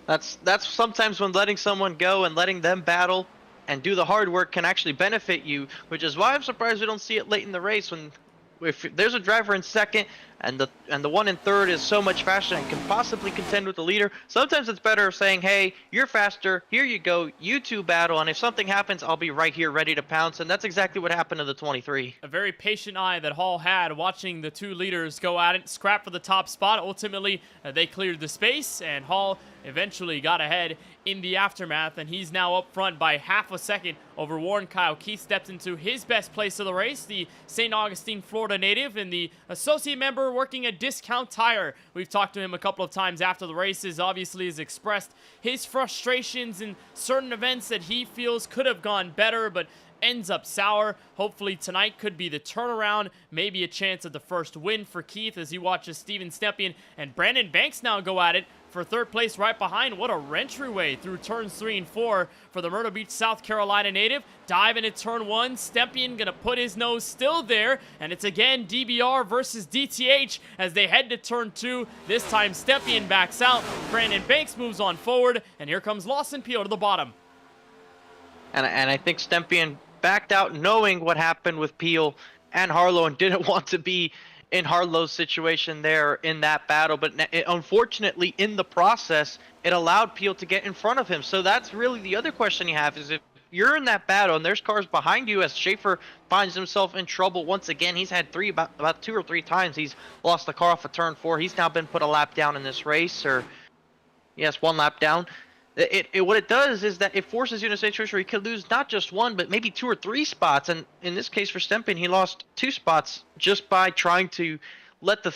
That's sometimes when letting someone go and letting them battle and do the hard work can actually benefit you, which is why I'm surprised we don't see it late in the race when if there's a driver in second and the one in third is so much faster and can possibly contend with the leader. Sometimes it's better saying, hey, you're faster, here you go, you two battle, and if something happens, I'll be right here ready to pounce, and that's exactly what happened to the 23. A very patient eye that Hall had watching the two leaders go at it, scrap for the top spot. Ultimately, they cleared the space, and Hall eventually got ahead in the aftermath, and he's now up front by half a second over Warren Kyle. Keith stepped into his best place of the race, the St. Augustine, Florida native, and the associate member working at Discount Tire. We've talked to him a couple of times after the races. Obviously has expressed his frustrations in certain events that he feels could have gone better, but ends up sour. Hopefully tonight could be the turnaround, maybe a chance at the first win for Keith as he watches Steven Stepien and Brandon Banks now go at it for third place right behind. What a entryway through turns 3 and 4 for the Myrtle Beach, South Carolina native. Dive into turn 1. Stepien gonna put his nose still there, and it's again DBR versus DTH as they head to turn 2. This time Stepien backs out. Brandon Banks moves on forward, and here comes Lawson Pio to the bottom. And I think Stepien backed out knowing what happened with Peel and Harlow and didn't want to be in Harlow's situation there in that battle, but unfortunately in the process it allowed Peel to get in front of him. So that's really the other question you have, is if you're in that battle and there's cars behind you, as Schaefer finds himself in trouble once again. He's had about 2 or 3 times he's lost the car off of turn 4. He's now been put a lap down in this race, or yes, 1 lap down. What it does is that it forces you in a situation where you could lose not just 1, but maybe 2 or 3 spots. And in this case for Stepien, he lost 2 spots just by trying to let the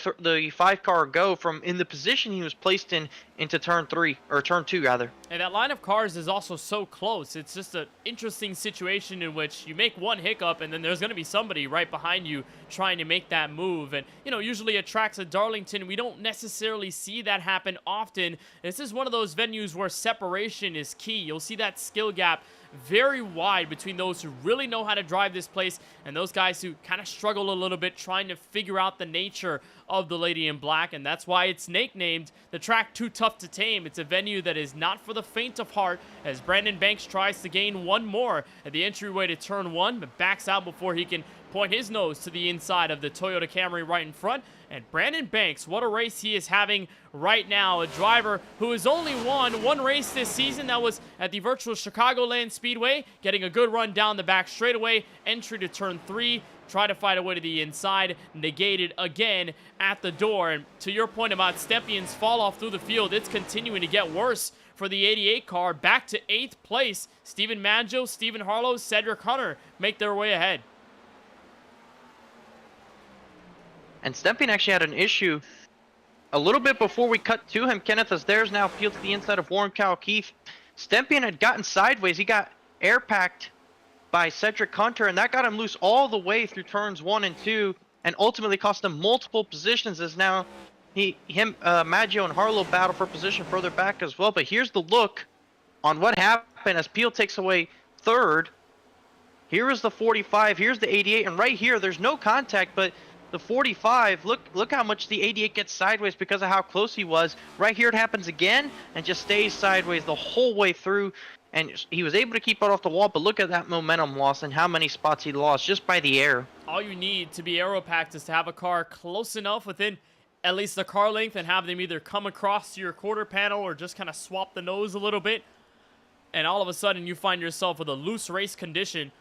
5 car go from in the position he was placed in into turn 3, or turn 2 rather. And that line of cars is also so close. It's just an interesting situation in which you make one hiccup and then there's going to be somebody right behind you trying to make that move. And, you know, usually at tracks at Darlington, we don't necessarily see that happen often. This is one of those venues where separation is key. You'll see that skill gap very wide between those who really know how to drive this place and those guys who kind of struggle a little bit trying to figure out the nature of the Lady in Black, and that's why it's nicknamed the track Too Tough to Tame. It's a venue that is not for the faint of heart, as Brandon Banks tries to gain 1 more at the entryway to turn 1, but backs out before he can point his nose to the inside of the Toyota Camry right in front. And Brandon Banks, what a race he is having right now. A driver who has only won 1 race this season. That was at the virtual Chicagoland Speedway, getting a good run down the back straightaway. Entry to turn 3. Try to fight away to the inside. Negated again at the door. And to your point about Stepien's fall off through the field, it's continuing to get worse for the 88 car. Back to 8th place. Stephen Maggio, Stephen Harlow, Cedric Hunter make their way ahead. And Stepien actually had an issue a little bit before we cut to him, Kenneth, as there's now peeled to the inside of Warren Kyle Keith. Stepien had gotten sideways. He got air packed by Cedric Hunter, and that got him loose all the way through turns 1 and 2, and ultimately cost him multiple positions, as now Maggio and Harlow battle for position further back as well. But here's the look on what happened as Peel takes away third. Here is the 45, here's the 88, and right here, there's no contact, but the 45, look how much the 88 gets sideways because of how close he was. Right here it happens again, and just stays sideways the whole way through, and he was able to keep it off the wall, but look at that momentum loss and how many spots he lost just by the air. All you need to be aero-packed is to have a car close enough within at least the car length and have them either come across to your quarter panel or just kind of swap the nose a little bit, and all of a sudden you find yourself with a loose race condition.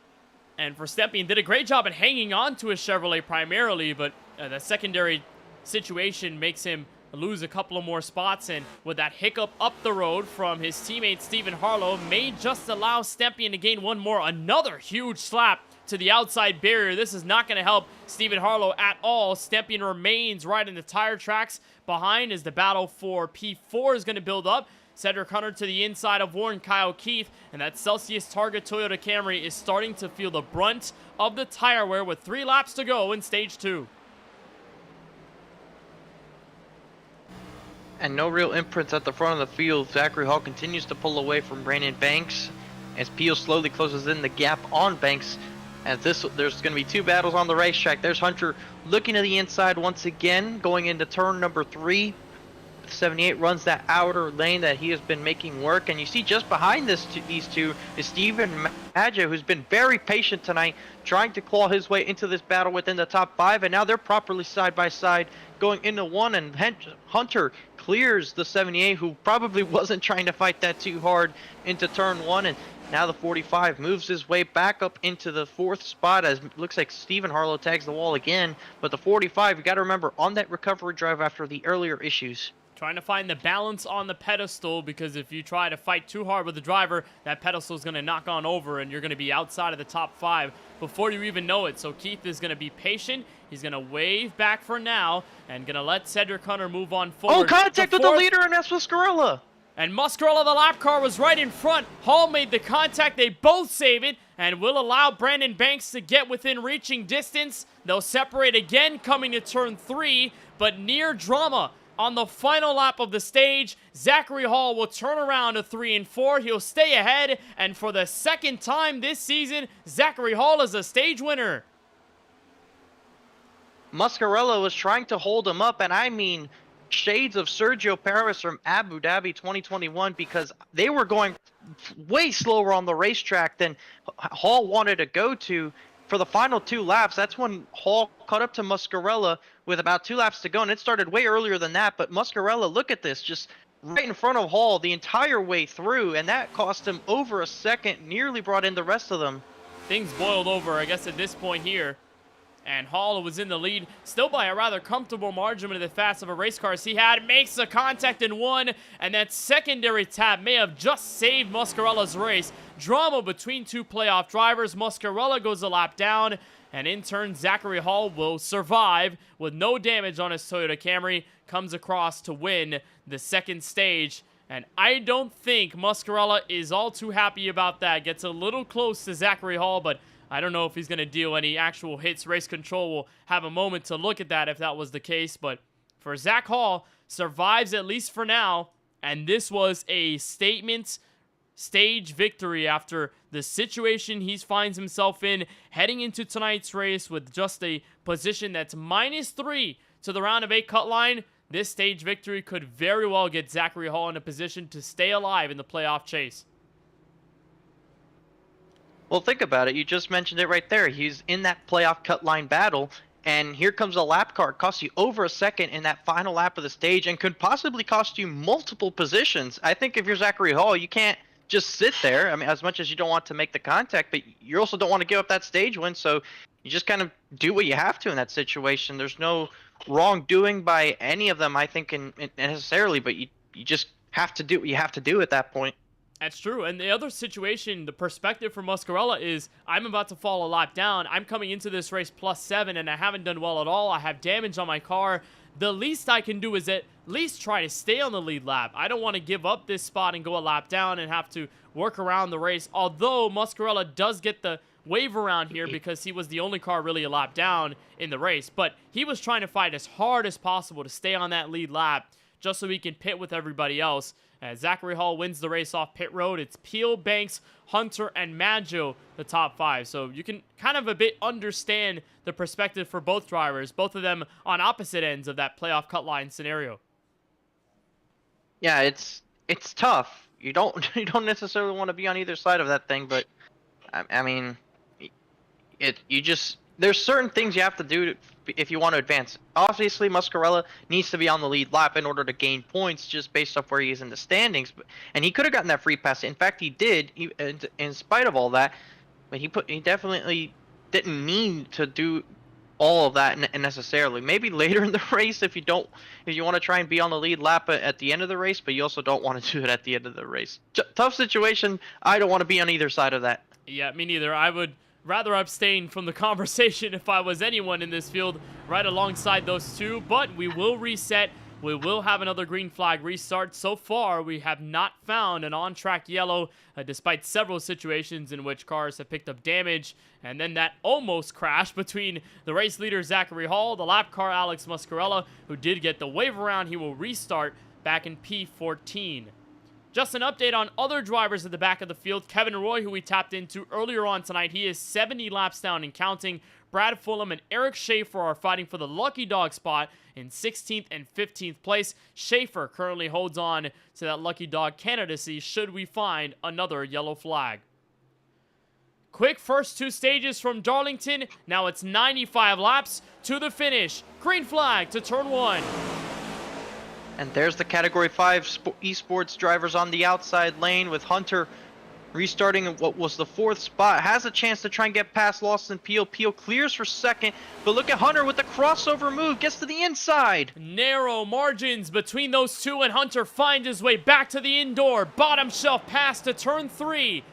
And Verstappen did a great job at hanging on to his Chevrolet primarily, but the secondary situation makes him lose a couple of more spots, and with that hiccup up the road from his teammate Stephen Harlow may just allow Stepien to gain one more. Another huge slap to the outside barrier. This is not going to help Stephen Harlow at all. Stepien remains right in the tire tracks behind as the battle for P4 is going to build up. Cedric Hunter to the inside of Warren Kyle Keith, and that Celsius Targa Toyota Camry is starting to feel the brunt of the tire wear with 3 laps to go in stage 2. And no real imprints at the front of the field. Zachary Hall continues to pull away from Brandon Banks as Peel slowly closes in the gap on Banks. As there's going to be 2 battles on the racetrack. There's Hunter looking to the inside once again, going into turn number 3. 78 runs that outer lane that he has been making work, and you see just behind these two is Stephen Maggio, who's been very patient tonight, trying to claw his way into this battle within the top 5, and now they're properly side by side going into 1, and Hunter clears the 78, who probably wasn't trying to fight that too hard, into turn 1, and now the 45 moves his way back up into the 4th spot as it looks like Stephen Harlow tags the wall again, but the 45, you got to remember, on that recovery drive after the earlier issues. Trying to find the balance on the pedestal, because if you try to fight too hard with the driver, that pedestal is going to knock on over and you're going to be outside of the top 5 before you even know it. So Keith is going to be patient. He's going to wave back for now and going to let Cedric Hunter move on forward. Oh, contact with the leader, and that's Muscarella. And Muscarella, the lap car, was right in front. Hall made the contact. They both save it and will allow Brandon Banks to get within reaching distance. They'll separate again coming to turn 3, but near drama. On the final lap of the stage, Zachary Hall will turn around to 3 and 4. He'll stay ahead, and for the 2nd time this season, Zachary Hall is a stage winner. Muscarella was trying to hold him up, and I mean shades of Sergio Perez from Abu Dhabi 2021, because they were going way slower on the racetrack than Hall wanted to go to. For the final 2 laps, that's when Hall caught up to Muscarella with about 2 laps to go, and it started way earlier than that, but Muscarella, look at this, just right in front of Hall the entire way through, and that cost him over a second, nearly brought in the rest of them. Things boiled over, I guess, at this point here. And Hall was in the lead, still by a rather comfortable margin with the fast of a race car as he had. Makes the contact in 1, and that secondary tap may have just saved Muscarella's race. Drama between 2 playoff drivers. Muscarella goes a lap down, and in turn, Zachary Hall will survive with no damage on his Toyota Camry. Comes across to win the 2nd stage. And I don't think Muscarella is all too happy about that. Gets a little close to Zachary Hall, but I don't know if he's going to deal any actual hits. Race control will have a moment to look at that if that was the case. But for Zach Hall, survives at least for now. And this was a statement stage victory after the situation he finds himself in heading into tonight's race with just a position that's -3 to the round of 8 cut line. This stage victory could very well get Zachary Hall in a position to stay alive in the playoff chase. Well, think about it. You just mentioned it right there. He's in that playoff cut line battle, and here comes a lap car. It costs you over a second in that final lap of the stage and could possibly cost you multiple positions. I think if you're Zachary Hall, you can't just sit there. I mean, as much as you don't want to make the contact, but you also don't want to give up that stage win, so you just kind of do what you have to in that situation. There's no wrongdoing by any of them, I think, necessarily, but you just have to do what you have to do at that point. That's true. And the other situation, the perspective for Muscarella is, I'm about to fall a lap down. I'm coming into this race +7, and I haven't done well at all. I have damage on my car. The least I can do is at least try to stay on the lead lap. I don't want to give up this spot and go a lap down and have to work around the race. Although Muscarella does get the wave around here because he was the only car really a lap down in the race. But he was trying to fight as hard as possible to stay on that lead lap just so he can pit with everybody else. As Zachary Hall wins the race off pit road, it's Peel, Banks, Hunter, and Maggio, the top 5. So you can kind of a bit understand the perspective for both drivers, both of them on opposite ends of that playoff cut line scenario. Yeah, it's tough. You don't necessarily want to be on either side of that thing, but I mean, there's certain things you have to do if you want to advance. Obviously, Muscarella needs to be on the lead lap in order to gain points just based off where he is in the standings. And he could have gotten that free pass. In fact, he did, in spite of all that. But he definitely didn't need to do all of that necessarily. Maybe later in the race if you want to try and be on the lead lap at the end of the race, but you also don't want to do it at the end of the race. Tough situation. I don't want to be on either side of that. Yeah, me neither. I would rather abstain from the conversation if I was anyone in this field right alongside those two, but we will reset. We will have another green flag restart. So far, we have not found an on-track yellow, despite several situations in which cars have picked up damage, and then that almost crash between the race leader, Zachary Hall, the lap car, Alex Muscarella, who did get the wave around. He will restart back in P14. Just an update on other drivers at the back of the field. Kevin Roy, who we tapped into earlier on tonight, he is 70 laps down and counting. Brad Fulham and Eric Schaefer are fighting for the lucky dog spot in 16th and 15th place. Schaefer currently holds on to that lucky dog candidacy should we find another yellow flag. Quick first 2 stages from Darlington. Now it's 95 laps to the finish. Green flag to turn 1. And there's the Category 5 esports drivers on the outside lane with Hunter restarting in what was the 4th spot. Has a chance to try and get past Lawson Peel. Peel clears for 2nd, but look at Hunter with the crossover move. Gets to the inside. Narrow margins between those two, and Hunter finds his way back to the indoor. Bottom shelf pass to turn 3.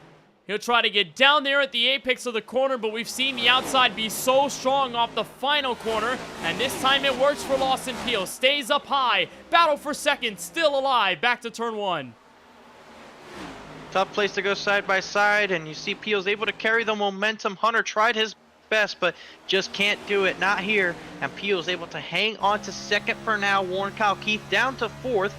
He'll try to get down there at the apex of the corner, but we've seen the outside be so strong off the final corner, and this time it works for Lawson Peel. Stays up high, battle for 2nd, still alive, back to turn 1. Tough place to go side by side, and you see Peel's able to carry the momentum. Hunter tried his best, but just can't do it, not here. And Peel's able to hang on to 2nd for now. Warren Kyle Keith down to 4th,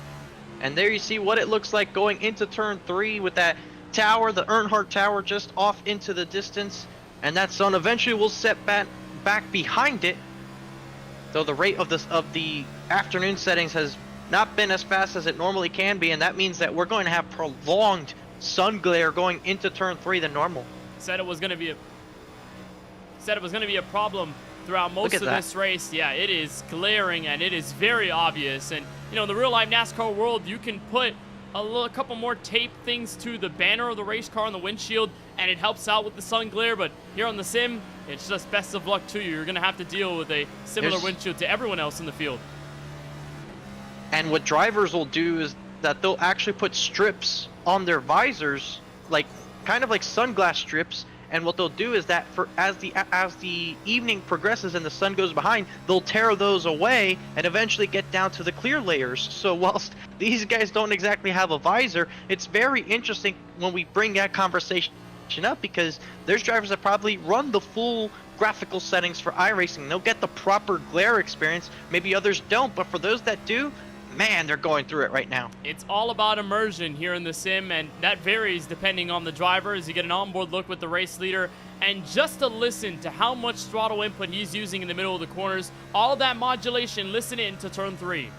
and there you see what it looks like going into turn 3 with that tower, the Earnhardt Tower, just off into the distance, and that sun eventually will set back behind it. Though the rate of the afternoon settings has not been as fast as it normally can be, and that means that we're going to have prolonged sun glare going into turn 3 than normal. Said it was going to be a problem throughout most of this race. Yeah, it is glaring and it is very obvious. And you know, in the real life NASCAR world, you can put a couple more tape things to the banner of the race car on the windshield, and it helps out with the sun glare. But here on the sim, it's just best of luck to you. You're going to have to deal with a similar windshield to everyone else in the field. And what drivers will do is that they'll actually put strips on their visors, like kind of like sunglass strips. And what they'll do is that as the evening progresses and the sun goes behind, they'll tear those away and eventually get down to the clear layers. So whilst these guys don't exactly have a visor, it's very interesting when we bring that conversation up, because there's drivers that probably run the full graphical settings for iRacing. They'll get the proper glare experience. Maybe others don't, but for those that do, man, they're going through it right now. It's all about immersion here in the sim, and that varies depending on the driver as you get an onboard look with the race leader. And just to listen to how much throttle input he's using in the middle of the corners, all that modulation, listen in to turn 3.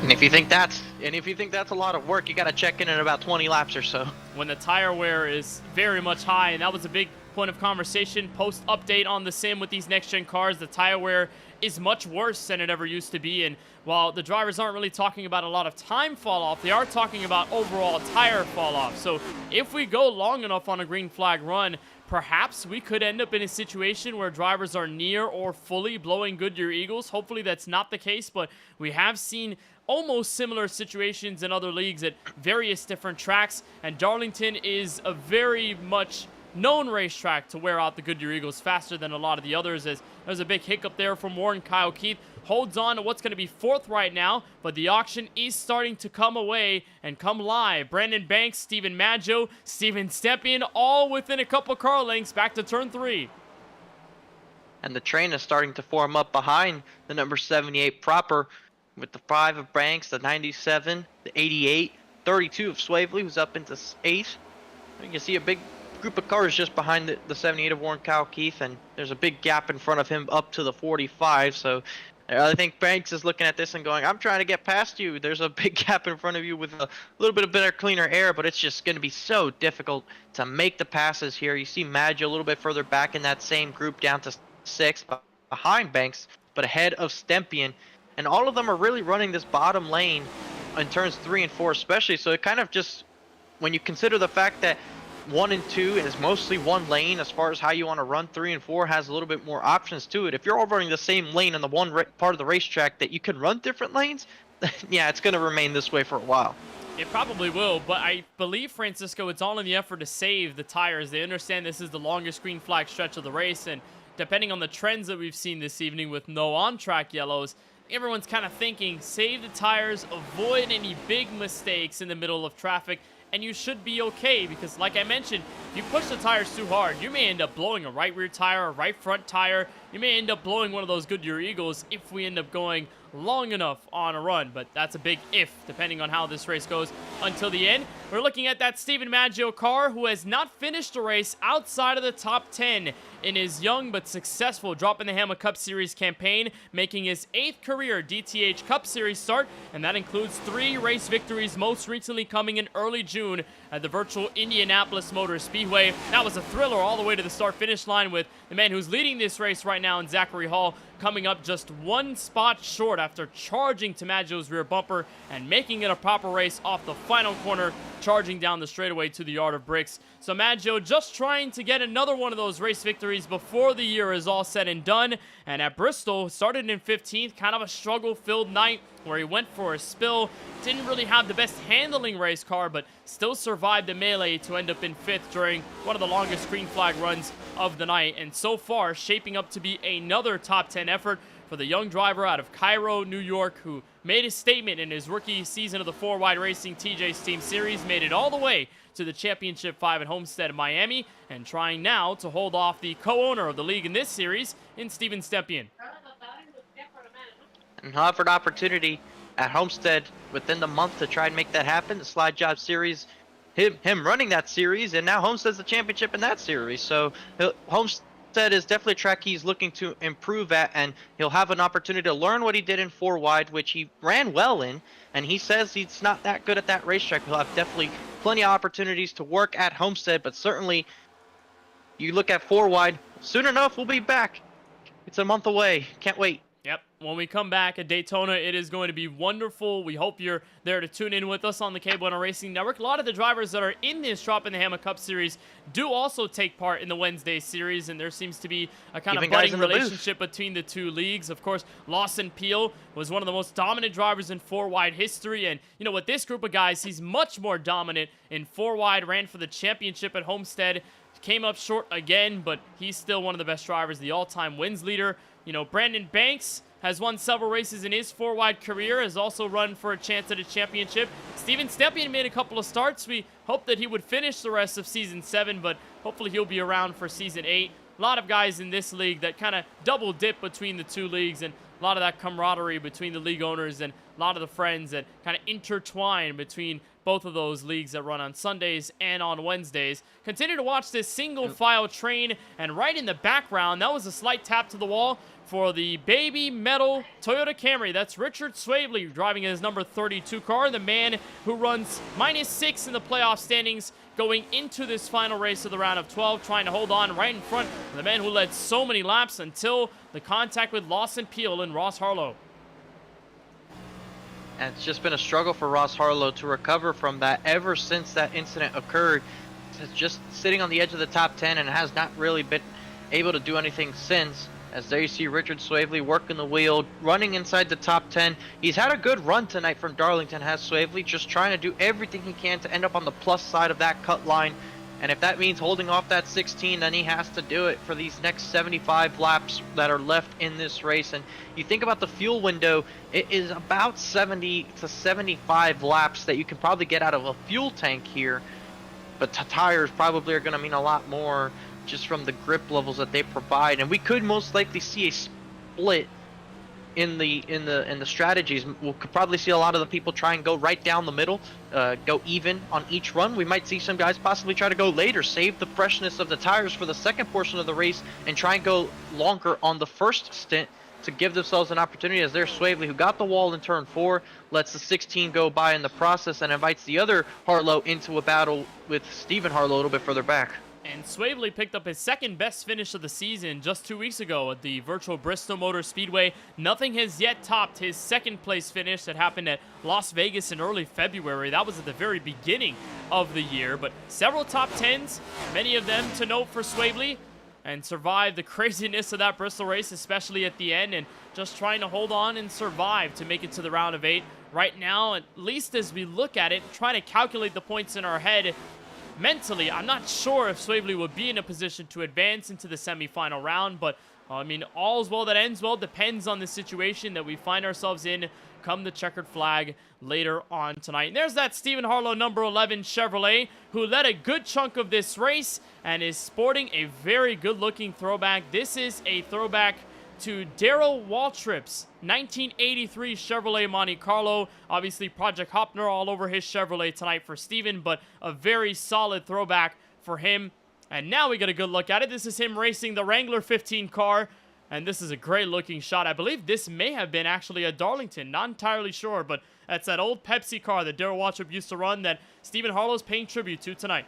And if you think that's a lot of work, you got to check in about 20 laps or so. When the tire wear is very much high, and that was a big point of conversation post update on the sim with these next gen cars. The tire wear is much worse than it ever used to be, and while the drivers aren't really talking about a lot of time fall off, they are talking about overall tire fall off. So if we go long enough on a green flag run, perhaps we could end up in a situation where drivers are near or fully blowing Goodyear Eagles. Hopefully that's not the case, but we have seen almost similar situations in other leagues at various different tracks, and Darlington is a very much known racetrack to wear out the Goodyear Eagles faster than a lot of the others, as there's a big hiccup there from Warren Kyle Keith. Holds on to what's going to be 4th right now, but the auction is starting to come away and come live. Brandon Banks, Steven Maggio, Steven Stepien, all within a couple car lengths back to turn 3. And the train is starting to form up behind the number 78 proper, with the 5 of Banks, the 97, the 88, 32 of Swavely, who's up into 8th. You can see a big group of cars just behind the 78 of Warren Kyle Keith, and there's a big gap in front of him up to the 45. So I think Banks is looking at this and going, I'm trying to get past you. There's a big gap in front of you with a little bit of better, cleaner air, but it's just going to be so difficult to make the passes here. You see Maggio a little bit further back in that same group, down to 6th behind Banks, but ahead of Stepien. And all of them are really running this bottom lane in turns 3 and 4 especially. So it kind of just, when you consider the fact that 1 and 2 is mostly one lane as far as how you want to run, 3 and 4 has a little bit more options to it. If you're all running the same lane on the one part of the racetrack that you can run different lanes, yeah, it's going to remain this way for a while. It probably will, but I believe, Francisco, it's all in the effort to save the tires. They understand this is the longest green flag stretch of the race, and depending on the trends that we've seen this evening with no on-track yellows, everyone's kind of thinking, save the tires, avoid any big mistakes in the middle of traffic, and you should be okay, because like I mentioned, if you push the tires too hard, you may end up blowing a right rear tire, a right front tire. You may end up blowing one of those Goodyear Eagles if we end up going long enough on a run, but that's a big if, depending on how this race goes until the end. We're looking at that Steven Maggio car, who has not finished a race outside of the top 10 in his young but successful Droppin the Hammah Cup Series campaign, making his 8th career DTH Cup Series start, and that includes 3 race victories, most recently coming in early June at the virtual Indianapolis Motor Speedway. That was a thriller all the way to the start-finish line, with the man who's leading this race right now in Zachary Hall coming up just 1 spot short after charging to Maggio's rear bumper and making it a proper race off the final corner, charging down the straightaway to the yard of bricks. So Maggio just trying to get another one of those race victories before the year is all said and done. And at Bristol, started in 15th, kind of a struggle-filled night where he went for a spill. Didn't really have the best handling race car, but still survived the melee to end up in 5th during one of the longest green flag runs of the night. And so far, shaping up to be another top 10 effort for the young driver out of Cairo, New York, who made a statement in his rookie season of the 4Wide Racing TJ's Team Series, made it all the way to the Championship 5 at Homestead in Miami, and trying now to hold off the co-owner of the league in this series in Steven Stepien. And he'll have an opportunity at Homestead within the month to try and make that happen. The Slide Job Series, him running that series, and now Homestead's the championship in that series. So Homestead is definitely a track he's looking to improve at, and he'll have an opportunity to learn what he did in 4Wide, which he ran well in, and he says he's not that good at that racetrack. He'll have definitely plenty of opportunities to work at Homestead, but certainly you look at 4Wide, soon enough we'll be back. It's a month away. Can't wait. Yep. When we come back at Daytona, it is going to be wonderful. We hope you're there to tune in with us on the KBueno Racing Network. A lot of the drivers that are in this Droppin the Hammah Cup Series do also take part in the Wednesday series, and there seems to be a kind of budding relationship between the two leagues. Of course, Lawson Peel was one of the most dominant drivers in 4Wide history, and you know, with this group of guys, he's much more dominant in 4Wide, ran for the championship at Homestead, came up short again, but he's still one of the best drivers, the all-time wins leader. You know, Brandon Banks has won several races in his 4Wide career, has also run for a chance at a championship. Steven Stepien made a couple of starts. We hope that he would finish the rest of Season 7, but hopefully he'll be around for Season 8. A lot of guys in this league that kind of double dip between the two leagues, and a lot of that camaraderie between the league owners and a lot of the friends that kind of intertwine between both of those leagues that run on Sundays and on Wednesdays. Continue to watch this single file train, and right in the background, that was a slight tap to the wall for the baby metal Toyota Camry. That's Richard Swavely driving his number 32 car, the man who runs -6 in the playoff standings going into this final race of the round of 12, trying to hold on right in front of the man who led so many laps until the contact with Lawson Peel and Ross Harlow. And it's just been a struggle for Ross Harlow to recover from that ever since that incident occurred. It's just sitting on the edge of the top 10 and has not really been able to do anything since. As there you see Richard Swavely working the wheel, running inside the top 10. He's had a good run tonight from Darlington, has Swavely, just trying to do everything he can to end up on the plus side of that cut line. And if that means holding off that 16, then he has to do it for these next 75 laps that are left in this race. And you think about the fuel window, it is about 70 to 75 laps that you can probably get out of a fuel tank here. But tires probably are going to mean a lot more just from the grip levels that they provide. And we could most likely see a split in the strategies. We could probably see a lot of the people try and go right down the middle, go even on each run. We might see some guys possibly try to go later, save the freshness of the tires for the second portion of the race, and try and go longer on the first stint to give themselves an opportunity, as there's Swavely, who got the wall in turn 4, lets the 16 go by in the process, and invites the other Harlow into a battle with Stephen Harlow a little bit further back. And Swavely picked up his second best finish of the season just 2 weeks ago at the virtual Bristol Motor Speedway. Nothing has yet topped his second place finish that happened at Las Vegas in early February. That was at the very beginning of the year, but several top 10s, many of them to note for Swavely, and survived the craziness of that Bristol race, especially at the end, and just trying to hold on and survive to make it to the round of 8. Right now, at least as we look at it, trying to calculate the points in our head, mentally, I'm not sure if Swavely would be in a position to advance into the semifinal round, but I mean, all's well that ends well depends on the situation that we find ourselves in come the checkered flag later on tonight. And there's that Stephen Harlow number 11 Chevrolet, who led a good chunk of this race and is sporting a very good-looking throwback. This is a throwback to Darrell Waltrip's 1983 Chevrolet Monte Carlo. Obviously, Project Hopner all over his Chevrolet tonight for Steven, but a very solid throwback for him. And now we get a good look at it. This is him racing the Wrangler 15 car, and this is a great-looking shot. I believe this may have been actually a Darlington. Not entirely sure, but that's that old Pepsi car that Darrell Waltrip used to run that Stephen Harlow's paying tribute to tonight.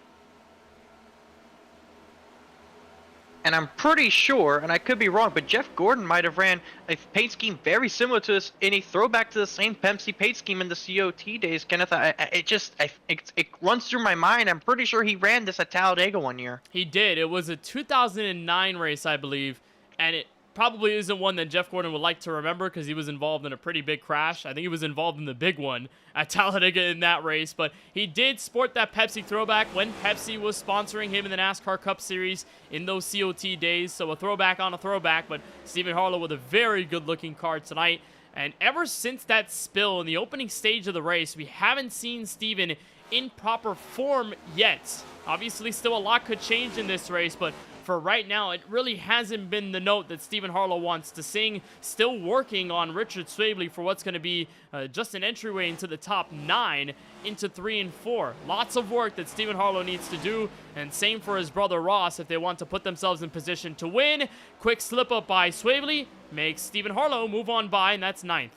And I'm pretty sure, and I could be wrong, but Jeff Gordon might have ran a paint scheme very similar to this in a throwback to the same Pepsi paint scheme in the COT days. Kenneth, it runs through my mind. I'm pretty sure he ran this at Talladega one year. He did. It was a 2009 race, I believe, and it probably isn't one that Jeff Gordon would like to remember because he was involved in a pretty big crash. I think he was involved in the big one at Talladega in that race, but he did sport that Pepsi throwback when Pepsi was sponsoring him in the NASCAR Cup Series in those COT days, so a throwback on a throwback, but Stephen Harlow with a very good-looking car tonight. And ever since that spill in the opening stage of the race, we haven't seen Stephen in proper form yet. Obviously, still a lot could change in this race, but for right now, it really hasn't been the note that Stephen Harlow wants to sing. Still working on Richard Swavely for what's going to be just an entryway into the top 9 into 3 and 4. Lots of work that Stephen Harlow needs to do, and same for his brother Ross if they want to put themselves in position to win. Quick slip up by Swavely makes Stephen Harlow move on by, and that's 9th.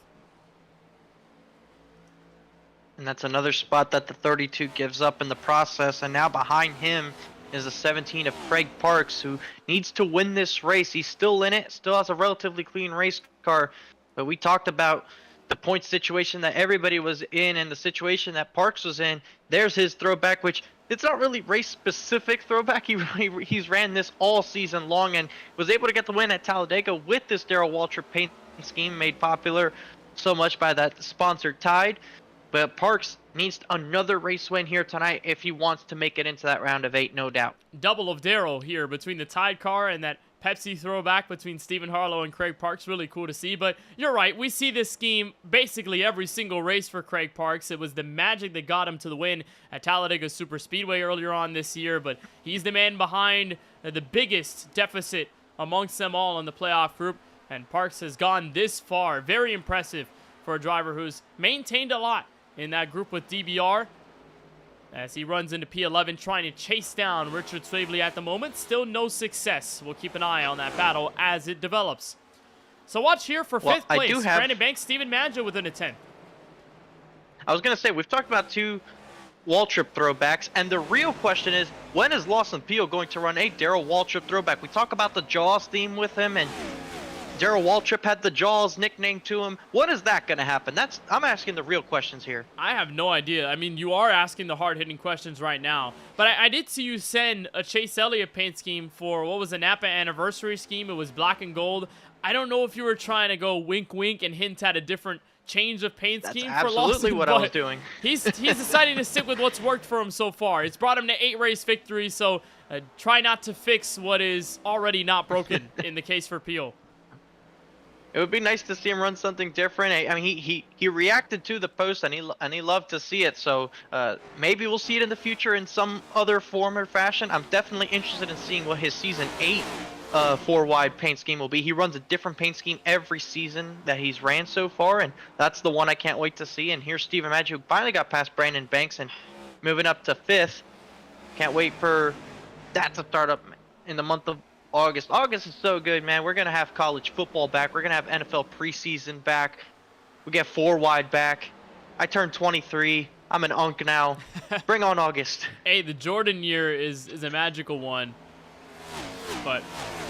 And that's another spot that the 32 gives up in the process, and now behind him is the 17 of Craig Parks, who needs to win this race. He's still in it, still has a relatively clean race car, but we talked about the point situation that everybody was in and the situation that Parks was in. There's his throwback, which it's not really race-specific throwback. He's ran this all season long and was able to get the win at Talladega with this Darrell Waltrip paint scheme made popular so much by that sponsored Tide. But Parks needs another race win here tonight if he wants to make it into that round of 8, no doubt. Double of Darrell here between the Tide car and that Pepsi throwback between Stephen Harlow and Craig Parks. Really cool to see. But you're right, we see this scheme basically every single race for Craig Parks. It was the magic that got him to the win at Talladega Super Speedway earlier on this year. But he's the man behind the biggest deficit amongst them all in the playoff group. And Parks has gone this far. Very impressive for a driver who's maintained a lot in that group with DBR as he runs into P11 trying to chase down Richard Swavely at the moment. Still no success. We'll keep an eye on that battle as it develops. So watch here for 5th place. Brandon Banks, Steven Maggio within a 10. I was going to say, we've talked about 2 Waltrip throwbacks, and the real question is, when is Lawson Peel going to run a Darrell Waltrip throwback? We talk about the Jaws theme with him, and Darrell Waltrip had the Jaws nickname to him. What is that going to happen? I'm asking the real questions here. I have no idea. I mean, you are asking the hard-hitting questions right now. But I did see you send a Chase Elliott paint scheme for what was a Napa anniversary scheme. It was black and gold. I don't know if you were trying to go wink, wink and hint at a different change of paint That's scheme for absolutely Lawson. what I was doing. He's deciding to stick with what's worked for him so far. It's brought him to 8 race victories, so try not to fix what is already not broken in the case for Peel. It would be nice to see him run something different. I mean, he reacted to the post and he loved to see it. So maybe we'll see it in the future in some other form or fashion. I'm definitely interested in seeing what his season 8 4-wide paint scheme will be. He runs a different paint scheme every season that he's ran so far, and that's the one I can't wait to see. And here's Steven Madge, who finally got past Brandon Banks and moving up to 5th. Can't wait for that to start up in the month of August. August is so good, man. We're going to have college football back. We're going to have NFL preseason back. We get 4-wide back. I turned 23. I'm an unk now. Bring on August. Hey, the Jordan year is a magical one. But,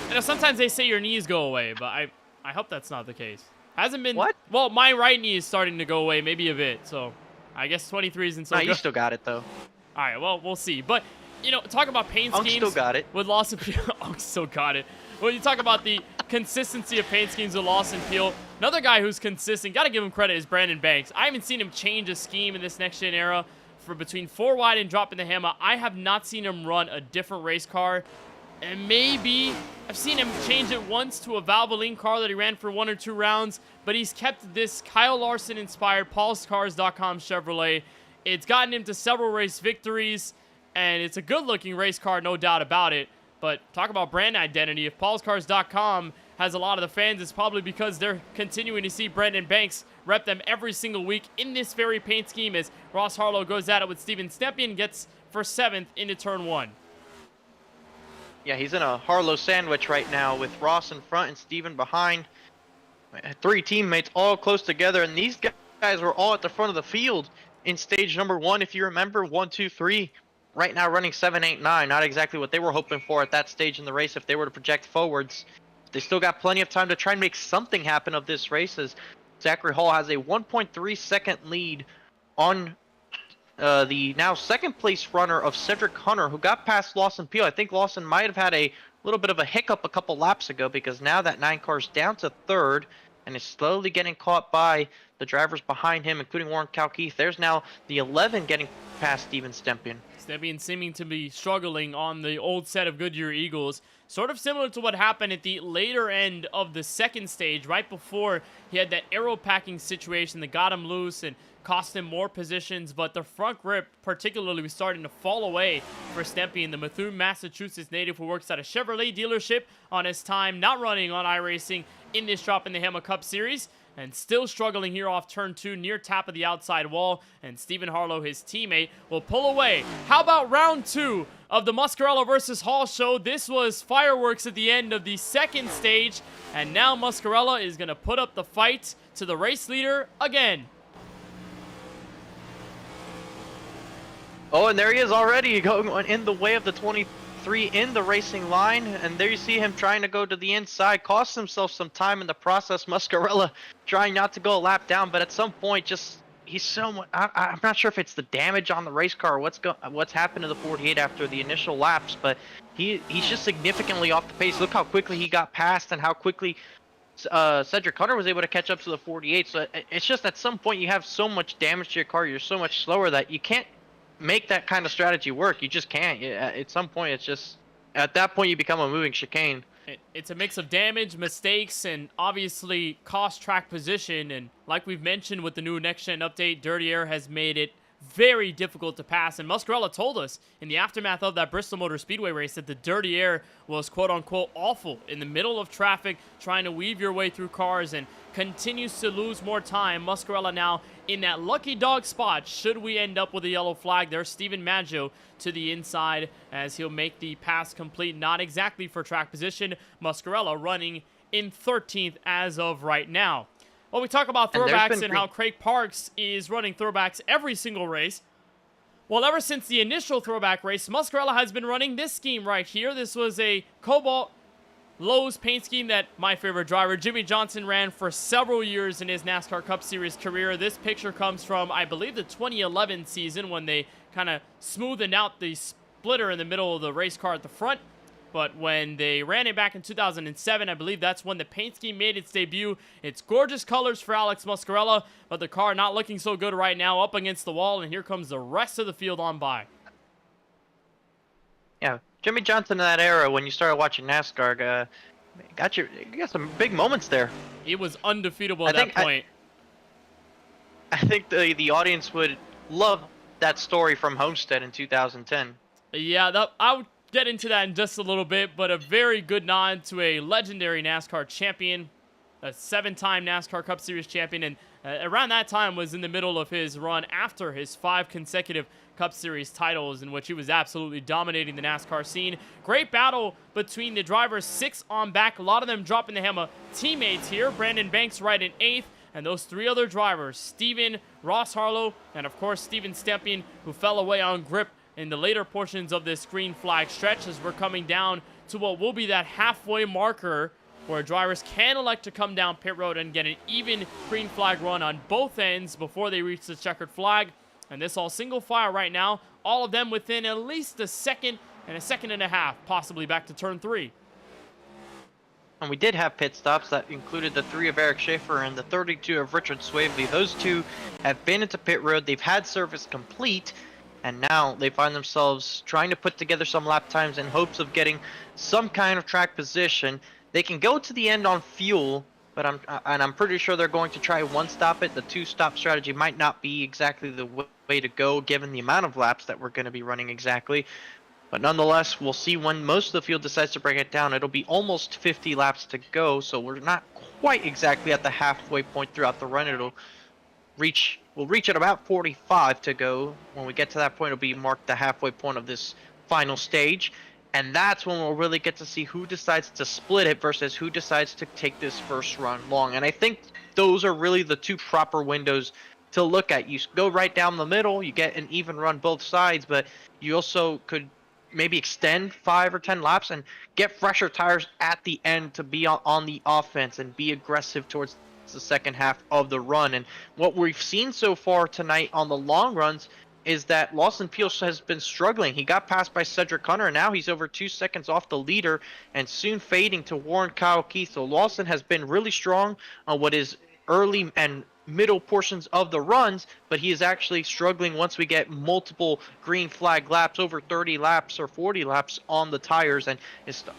you know, sometimes they say your knees go away, but I hope that's not the case. Hasn't been... What? Well, my right knee is starting to go away, maybe a bit. So, I guess 23 isn't so good. You still got it, though. All right, well, we'll see. But... You know, talk about paint schemes. Still got it. With Lawson Peel. Still got it. When you talk about the consistency of paint schemes with Lawson Peel, another guy who's consistent, got to give him credit, is Brandon Banks. I haven't seen him change a scheme in this next-gen era for between 4-wide and dropping the Hammah. I have not seen him run a different race car. And maybe I've seen him change it once to a Valvoline car that he ran for 1 or 2 rounds, but he's kept this Kyle Larson-inspired PaulsCars.com Chevrolet. It's gotten him to several race victories. And it's a good-looking race car, no doubt about it. But talk about brand identity. If PaulsCars.com has a lot of the fans, it's probably because they're continuing to see Brandon Banks rep them every single week in this very paint scheme as Ross Harlow goes at it with Steven Stepien, gets for 7th into turn 1. Yeah, he's in a Harlow sandwich right now with Ross in front and Steven behind. 3 teammates all close together, and these guys were all at the front of the field in stage number 1, if you remember, 1, 2, 3. Right now running 7, 8, 9. Not exactly what they were hoping for at that stage in the race if they were to project forwards. They still got plenty of time to try and make something happen of this race, as Zachary Hall has a 1.3 second lead on the now second place runner of Cedric Hunter, who got past Lawson Peel. I think Lawson might have had a little bit of a hiccup a couple laps ago, because now that 9 car's down to 3rd and is slowly getting caught by the drivers behind him, including Warren Kalkeith. There's now the 11 getting past Steven Stepien. Stepien seeming to be struggling on the old set of Goodyear Eagles. Sort of similar to what happened at the later end of the second stage, right before he had that aero packing situation that got him loose and cost him more positions. But the front grip particularly was starting to fall away for Stepien, the Methuen, Massachusetts native who works at a Chevrolet dealership on his time, not running on iRacing in this Droppin' the Hammah Cup Series. And still struggling here off turn 2 near tap of the outside wall. And Stephen Harlow, his teammate, will pull away. How about round 2 of the Muscarella versus Hall show? This was fireworks at the end of the second stage. And now Muscarella is going to put up the fight to the race leader again. Oh, and there he is already going in the way of the 23 in the racing line, and there you see him trying to go to the inside, cost himself some time in the process. Muscarella trying not to go a lap down, but at some point he's so I'm not sure if it's the damage on the race car or what's happened to the 48 after the initial laps, but he's just significantly off the pace. Look how quickly he got past and how quickly Cedric Hunter was able to catch up to the 48. So it's just at some point you have so much damage to your car, you're so much slower that you can't make that kind of strategy work. You just can't. At some point, it's just, at that point, you become a moving chicane. It's a mix of damage, mistakes, and obviously cost track position. And like we've mentioned with the new next-gen update, Dirty Air has made it very difficult to pass. And Muscarella told us in the aftermath of that Bristol Motor Speedway race that the Dirty Air was quote-unquote awful in the middle of traffic, trying to weave your way through cars, and continues to lose more time. Muscarella now in that lucky dog spot should we end up with a yellow flag. There's Steven Maggio to the inside as he'll make the pass complete, not exactly for track position. Muscarella running in 13th as of right now. Well, we talk about throwbacks and how Craig Parks is running throwbacks every single race. Well, ever since the initial throwback race, Muscarella has been running this scheme right here. This was a Cobalt Lowe's paint scheme that my favorite driver, Jimmy Johnson, ran for several years in his NASCAR Cup Series career. This picture comes from, I believe, the 2011 season when they kind of smoothed out the splitter in the middle of the race car at the front. but when they ran it back in 2007, I believe that's when the paint scheme made its debut. It's gorgeous colors for Alex Muscarella, but the car not looking so good right now, up against the wall, and here comes the rest of the field on by. Yeah, Jimmy Johnson in that era, when you started watching NASCAR, you got some big moments there. He was undefeatable at that point. I think the audience would love that story from Homestead in 2010. Yeah, I'll get into that in just a little bit, but a very good nod to a legendary NASCAR champion, a 7-time NASCAR Cup Series champion, and around that time was in the middle of his run after his 5 consecutive Cup Series titles, in which he was absolutely dominating the NASCAR scene. Great battle between the drivers, 6 on back, a lot of them dropping the Hammah teammates here. Brandon Banks right in 8th, and those 3 other drivers, Steven, Ross Harlow, and of course Steven Stempien, who fell away on grip in the later portions of this green flag stretch, as we're coming down to what will be that halfway marker where drivers can elect to come down pit road and get an even green flag run on both ends before they reach the checkered flag. And this all single file right now, all of them within at least a second and a second and a half, possibly back to turn 3. And we did have pit stops that included the 3 of Eric Schaefer and the 32 of Richard Swavely. Those 2 have been into pit road. They've had service complete, and now they find themselves trying to put together some lap times in hopes of getting some kind of track position. They can go to the end on fuel, but I'm pretty sure they're going to try 1-stop it. The 2-stop strategy might not be exactly the way to go, given the amount of laps that we're going to be running exactly. But nonetheless, we'll see when most of the field decides to break it down. It'll be almost 50 laps to go, so we're not quite exactly at the halfway point throughout the run. We'll reach at about 45 to go. When we get to that point, it'll be marked the halfway point of this final stage. And that's when we'll really get to see who decides to split it versus who decides to take this first run long. And I think those are really the 2 proper windows to look at. You go right down the middle, you get an even run both sides, but you also could maybe extend 5 or 10 laps and get fresher tires at the end to be on the offense and be aggressive towards the second half of the run. And what we've seen so far tonight on the long runs is that Lawson Peele has been struggling. He got passed by Cedric Hunter, and now he's over 2 seconds off the leader and soon fading to Warren Kyle Keith. So Lawson has been really strong on what is early and middle portions of the runs, but he is actually struggling once we get multiple green flag laps, over 30 laps or 40 laps on the tires, and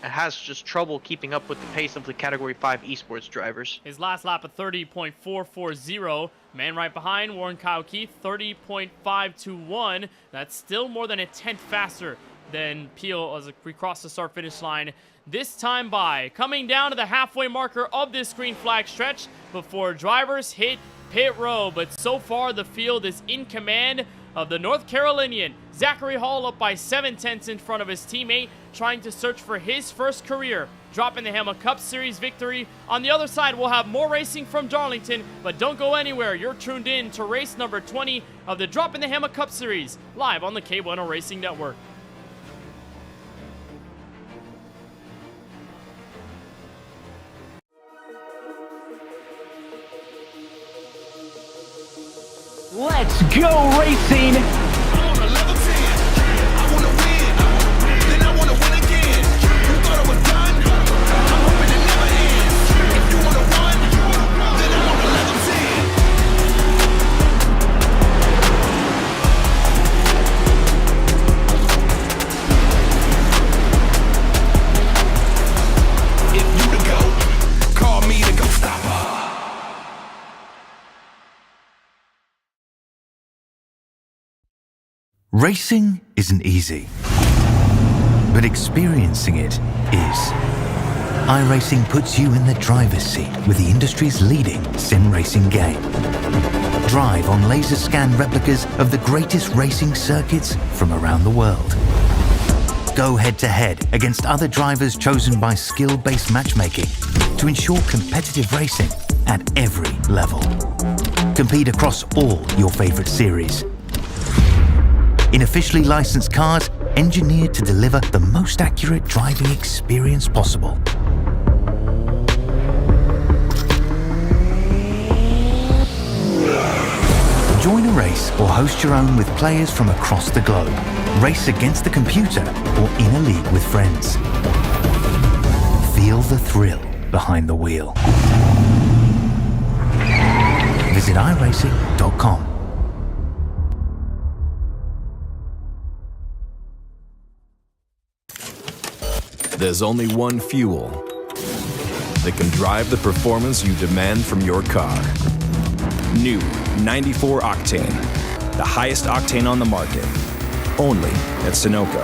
has just trouble keeping up with the pace of the Category 5 esports drivers. His last lap of 30.440. Man right behind, Warren Kyle Keith, 30.521. That's still more than a tenth faster than Peel as we cross the start-finish line. This time by coming down to the halfway marker of this green flag stretch before drivers hit pit road. But so far the field is in command of the North Carolinian. Zachary Hall up by 7/10 in front of his teammate, trying to search for his first career Droppin the Hammah Cup Series victory. On the other side, we'll have more racing from Darlington, but don't go anywhere. You're tuned in to race number 20 of the Droppin the Hammah Cup Series, live on the KBueno Racing Network. Let's go racing! Racing isn't easy, but experiencing it is. iRacing puts you in the driver's seat with the industry's leading sim racing game. Drive on laser scan replicas of the greatest racing circuits from around the world. Go head to head against other drivers chosen by skill-based matchmaking to ensure competitive racing at every level. Compete across all your favorite series in officially licensed cars engineered to deliver the most accurate driving experience possible. Join a race or host your own with players from across the globe. Race against the computer or in a league with friends. the thrill behind the wheel. Visit iRacing.com. There's only one fuel that can drive the performance you demand from your car. New 94 Octane, the highest octane on the market, only at Sunoco.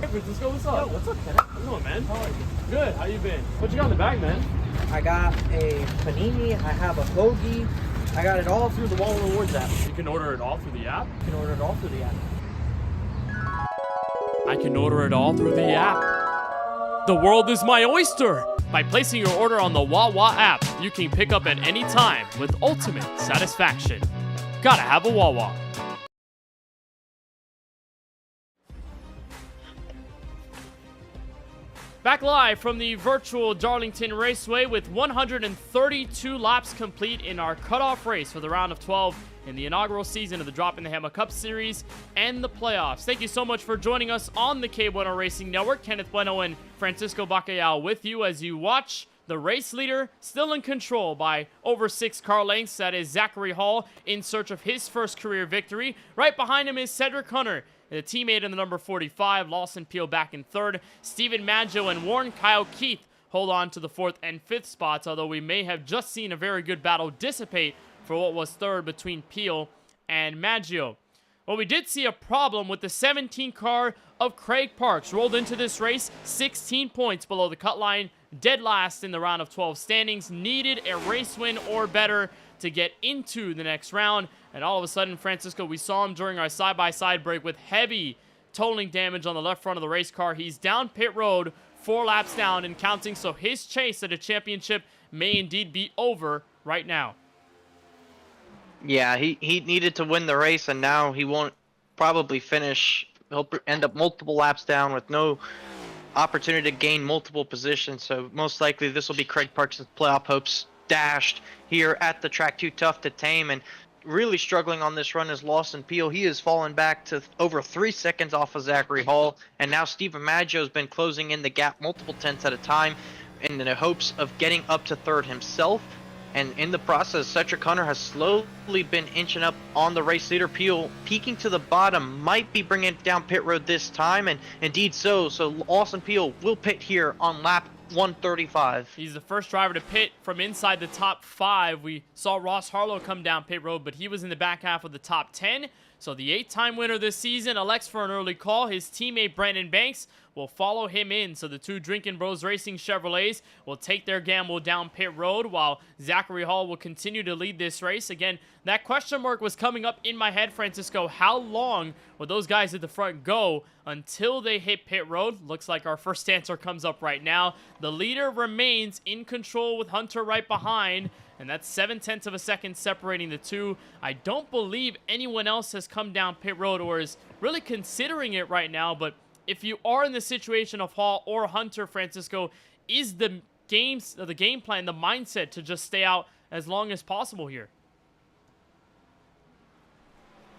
Hey, Francisco, what's up? Yo, what's up, Kenneth? How's it going, man? How are you? Good, how you been? What you got in the bag, man? I got a panini, I have a hoagie, I got it all through the Wall Rewards app. You can order it all through the app? You can order it all through the app. I can order it all through the app. The world is my oyster! By placing your order on the Wawa app, you can pick up at any time with ultimate satisfaction. Gotta have a Wawa. Back live from the virtual Darlington Raceway with 132 laps complete in our cutoff race for the round of 12 in the inaugural season of the Droppin' the Hammah Cup Series and the playoffs. Thank you so much for joining us on the KBueno Racing Network. Kenneth Bueno and Francisco Bacallao with you as you watch the race leader still in control by over 6 car lengths. That is Zachary Hall in search of his first career victory. Right behind him is Cedric Hunter, the teammate in the number 45, Lawson Peel back in third. Stephen Maggio and Warren Kyle Keith hold on to the 4th and 5th spots, although we may have just seen a very good battle dissipate for what was third between Peel and Maggio. Well, we did see a problem with the 17 car of Craig Parks. Rolled into this race 16 points below the cut line, dead last in the round of 12 standings, needed a race win or better to get into the next round. And all of a sudden, Francisco, we saw him during our side-by-side break with heavy tolling damage on the left front of the race car. He's down pit road, 4 laps down and counting, so his chase at a championship may indeed be over right now. Yeah, he needed to win the race, and now he won't probably finish. He'll end up multiple laps down with no opportunity to gain multiple positions. So most likely this will be Craig Parks' playoff hopes dashed here at the track. Too tough to tame, and really struggling on this run is Lawson Peel. He has fallen back to over 3 seconds off of Zachary Hall, and now Stephen Maggio has been closing in the gap multiple tenths at a time in the hopes of getting up to third himself. And in the process, Cedric Hunter has slowly been inching up on the race leader. Peel peeking to the bottom, might be bringing it down pit road this time, and indeed so. So Lawson Peel will pit here on lap 135. He's the first driver to pit from inside the top 5. We saw Ross Harlow come down pit road, but he was in the back half of the top 10. So the 8-time winner this season elects for an early call. His teammate Brandon Banks will follow him in. So the 2 Drinkin' Bros Racing Chevrolets will take their gamble down pit road, while Zachary Hall will continue to lead this race. Again, that question mark was coming up in my head, Francisco. How long will those guys at the front go until they hit pit road? Looks like our first answer comes up right now. The leader remains in control with Hunter right behind, and that's 0.7 of a second separating the two. I don't believe anyone else has come down pit road or is really considering it right now, but if you are in the situation of Hall or Hunter, Francisco, is the game plan, the mindset to just stay out as long as possible here?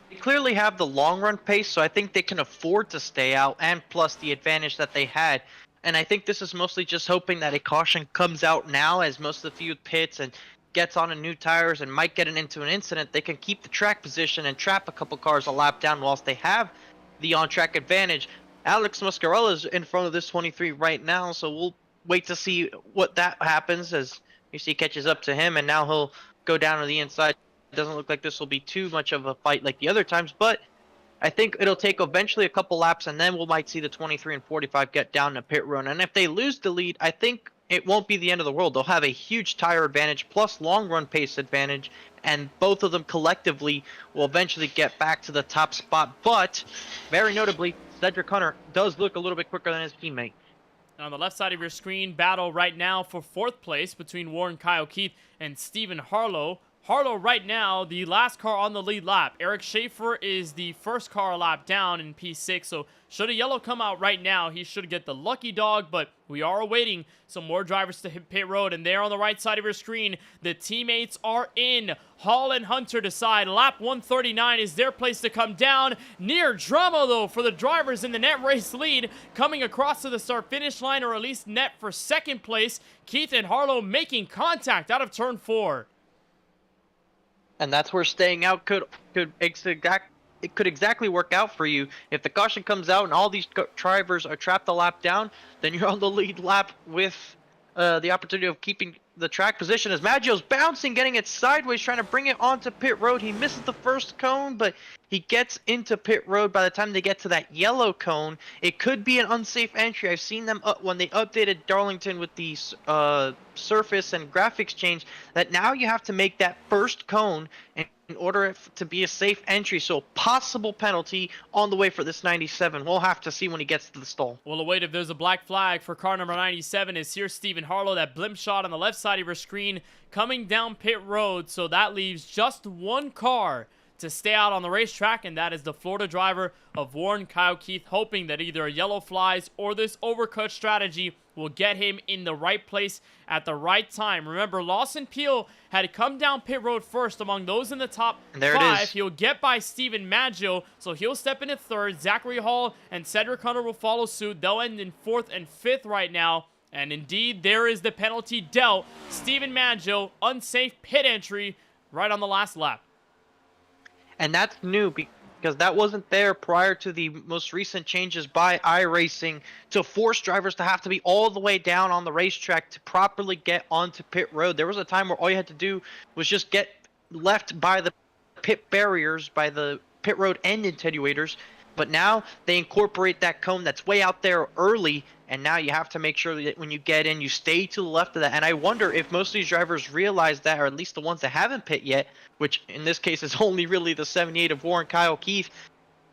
They clearly have the long run pace, so I think they can afford to stay out, and plus the advantage that they had. And I think this is mostly just hoping that a caution comes out now, as most of the field pits and gets on a new tires and might get into an incident. They can keep the track position and trap a couple cars a lap down whilst they have the on-track advantage. Alex Muscarella is in front of this 23 right now, so we'll wait to see what that happens as you see catches up to him, and now he'll go down to the inside. It doesn't look like this will be too much of a fight like the other times, but I think it'll take eventually a couple laps, and then we might see the 23 and 45 get down to pit road. And if they lose the lead, I think it won't be the end of the world. They'll have a huge tire advantage plus long run pace advantage, and both of them collectively will eventually get back to the top spot. But very notably, Cedric Hunter does look a little bit quicker than his teammate. On the left side of your screen, battle right now for 4th place between Warren Kyle Keith and Stephen Harlow. Harlow right now, the last car on the lead lap. Eric Schaefer is the first car a lap down in P6, so should a yellow come out right now, he should get the lucky dog, but we are awaiting some more drivers to hit pit road, and there on the right side of your screen, the teammates are in. Hall and Hunter decide lap 139 is their place to come down. Near drama, though, for the drivers in the net race lead, coming across to the start-finish line, or at least net for second place. Keith and Harlow making contact out of turn 4. And that's where staying out could exactly work out for you. If the caution comes out and all these drivers are trapped a lap down, then you're on the lead lap with the opportunity of keeping the track position. As Maggio's bouncing, getting it sideways, trying to bring it onto pit road. He misses the first cone, but he gets into pit road. By the time they get to that yellow cone, it could be an unsafe entry. I've seen them when they updated Darlington with the surface and graphics change, that now you have to make that first cone in order to be a safe entry. So possible penalty on the way for this 97. We'll have to see when he gets to the stall. We'll await if there's a black flag for car number 97. Is here Stephen Harlow, that blimp shot on the left side of your screen, coming down pit road. So that leaves just one car to stay out on the racetrack, and that is the Florida driver of Warren Kyle Keith, hoping that either a yellow flies or this overcut strategy will get him in the right place at the right time. Remember, Lawson Peel had come down pit road first among those in the top 5. He'll get by Steven Maggio, so he'll step into third. Zachary Hall and Cedric Hunter will follow suit. They'll end in 4th and 5th right now. And indeed, there is the penalty dealt. Steven Maggio, unsafe pit entry right on the last lap. And that's new because that wasn't there prior to the most recent changes by iRacing to force drivers to have to be all the way down on the racetrack to properly get onto pit road. There was a time where all you had to do was just get left by the pit barriers, by the pit road end attenuators. But now they incorporate that cone that's way out there early, and now you have to make sure that when you get in, you stay to the left of that. And I wonder if most of these drivers realize that, or at least the ones that haven't pit yet, which in this case is only really the 78 of Warren Kyle Keith.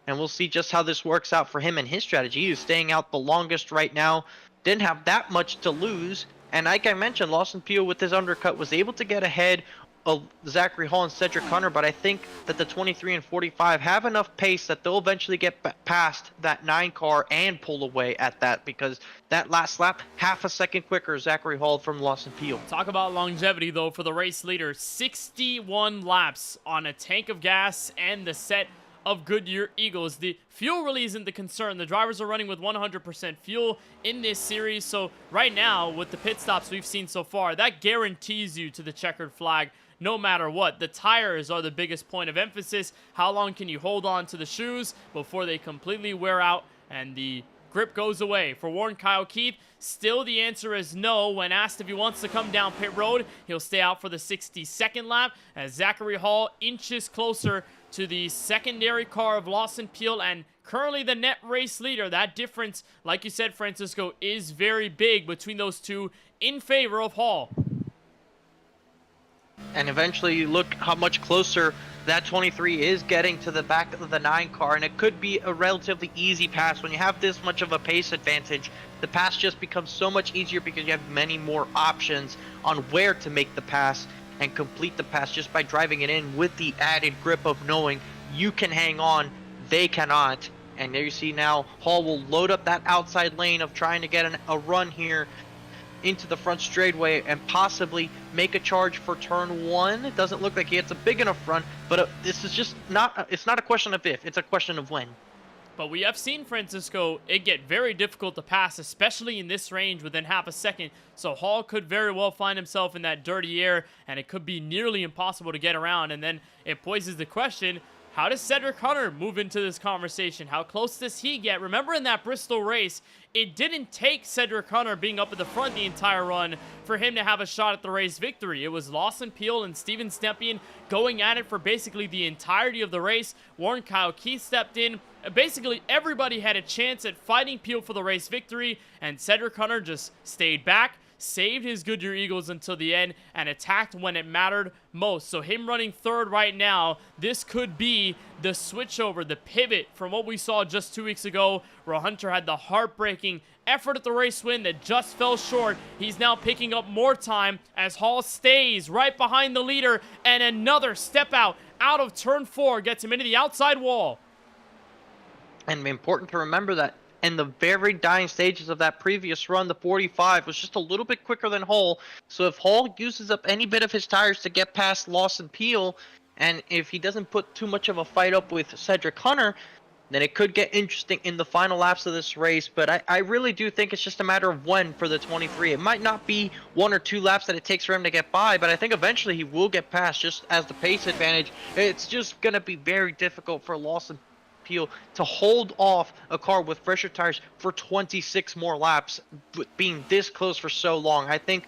And we'll see just how this works out for him and his strategy. He's staying out the longest right now. Didn't have that much to lose. And like I mentioned, Lawson Peel with his undercut was able to get ahead of Zachary Hall and Cedric Hunter, but I think that the 23 and 45 have enough pace that they'll eventually get past that 9 car and pull away at that, because that last lap, half a second quicker, Zachary Hall from Lawson Peel. Talk about longevity, though, for the race leader. 61 laps on a tank of gas and the set of Goodyear Eagles. The fuel really isn't the concern. The drivers are running with 100% fuel in this series, so right now, with the pit stops we've seen so far, that guarantees you to the checkered flag no matter what. The tires are the biggest point of emphasis. How long can you hold on to the shoes before they completely wear out and the grip goes away? For Warren Kyle Keith, still the answer is no. When asked if he wants to come down pit road, he'll stay out for the 62nd lap as Zachary Hall inches closer to the secondary car of Lawson Peel and currently the net race leader. That difference, like you said, Francisco, is very big between those two in favor of Hall. And eventually you look how much closer that 23 is getting to the back of the 9 car, and it could be a relatively easy pass. When you have this much of a pace advantage, the pass just becomes so much easier because you have many more options on where to make the pass and complete the pass just by driving it in with the added grip of knowing you can hang on, they cannot. And there you see now Hall will load up that outside lane of trying to get a run here into the front straightaway and possibly make a charge for turn 1. It doesn't look like he hits a big enough run, but this is just it's not a question of if, it's a question of when. But we have seen, Francisco, it get very difficult to pass, especially in this range within half a second. So Hall could very well find himself in that dirty air, and it could be nearly impossible to get around. And then it poses the question, how does Cedric Hunter move into this conversation? How close does he get? Remember in that Bristol race, it didn't take Cedric Hunter being up at the front the entire run for him to have a shot at the race victory. It was Lawson Peel and Steven Stepien going at it for basically the entirety of the race. Warren Kyle Keith stepped in. Basically, everybody had a chance at fighting Peel for the race victory, and Cedric Hunter just stayed back, saved his Goodyear Eagles until the end and attacked when it mattered most. So him running third right now, this could be the switchover, the pivot from what we saw just 2 weeks ago, where Hunter had the heartbreaking effort at the race win that just fell short. He's now picking up more time as Hall stays right behind the leader, and another step out of turn 4 gets him into the outside wall. And important to remember that in the very dying stages of that previous run, the 45 was just a little bit quicker than Hall. So if Hall uses up any bit of his tires to get past Lawson Peel, and if he doesn't put too much of a fight up with Cedric Hunter, then it could get interesting in the final laps of this race. But I really do think it's just a matter of when for the 23. It might not be 1 or 2 laps that it takes for him to get by, but I think eventually he will get past just as the pace advantage. It's just going to be very difficult for Lawson Peel to hold off a car with fresher tires for 26 more laps, being this close for so long. I think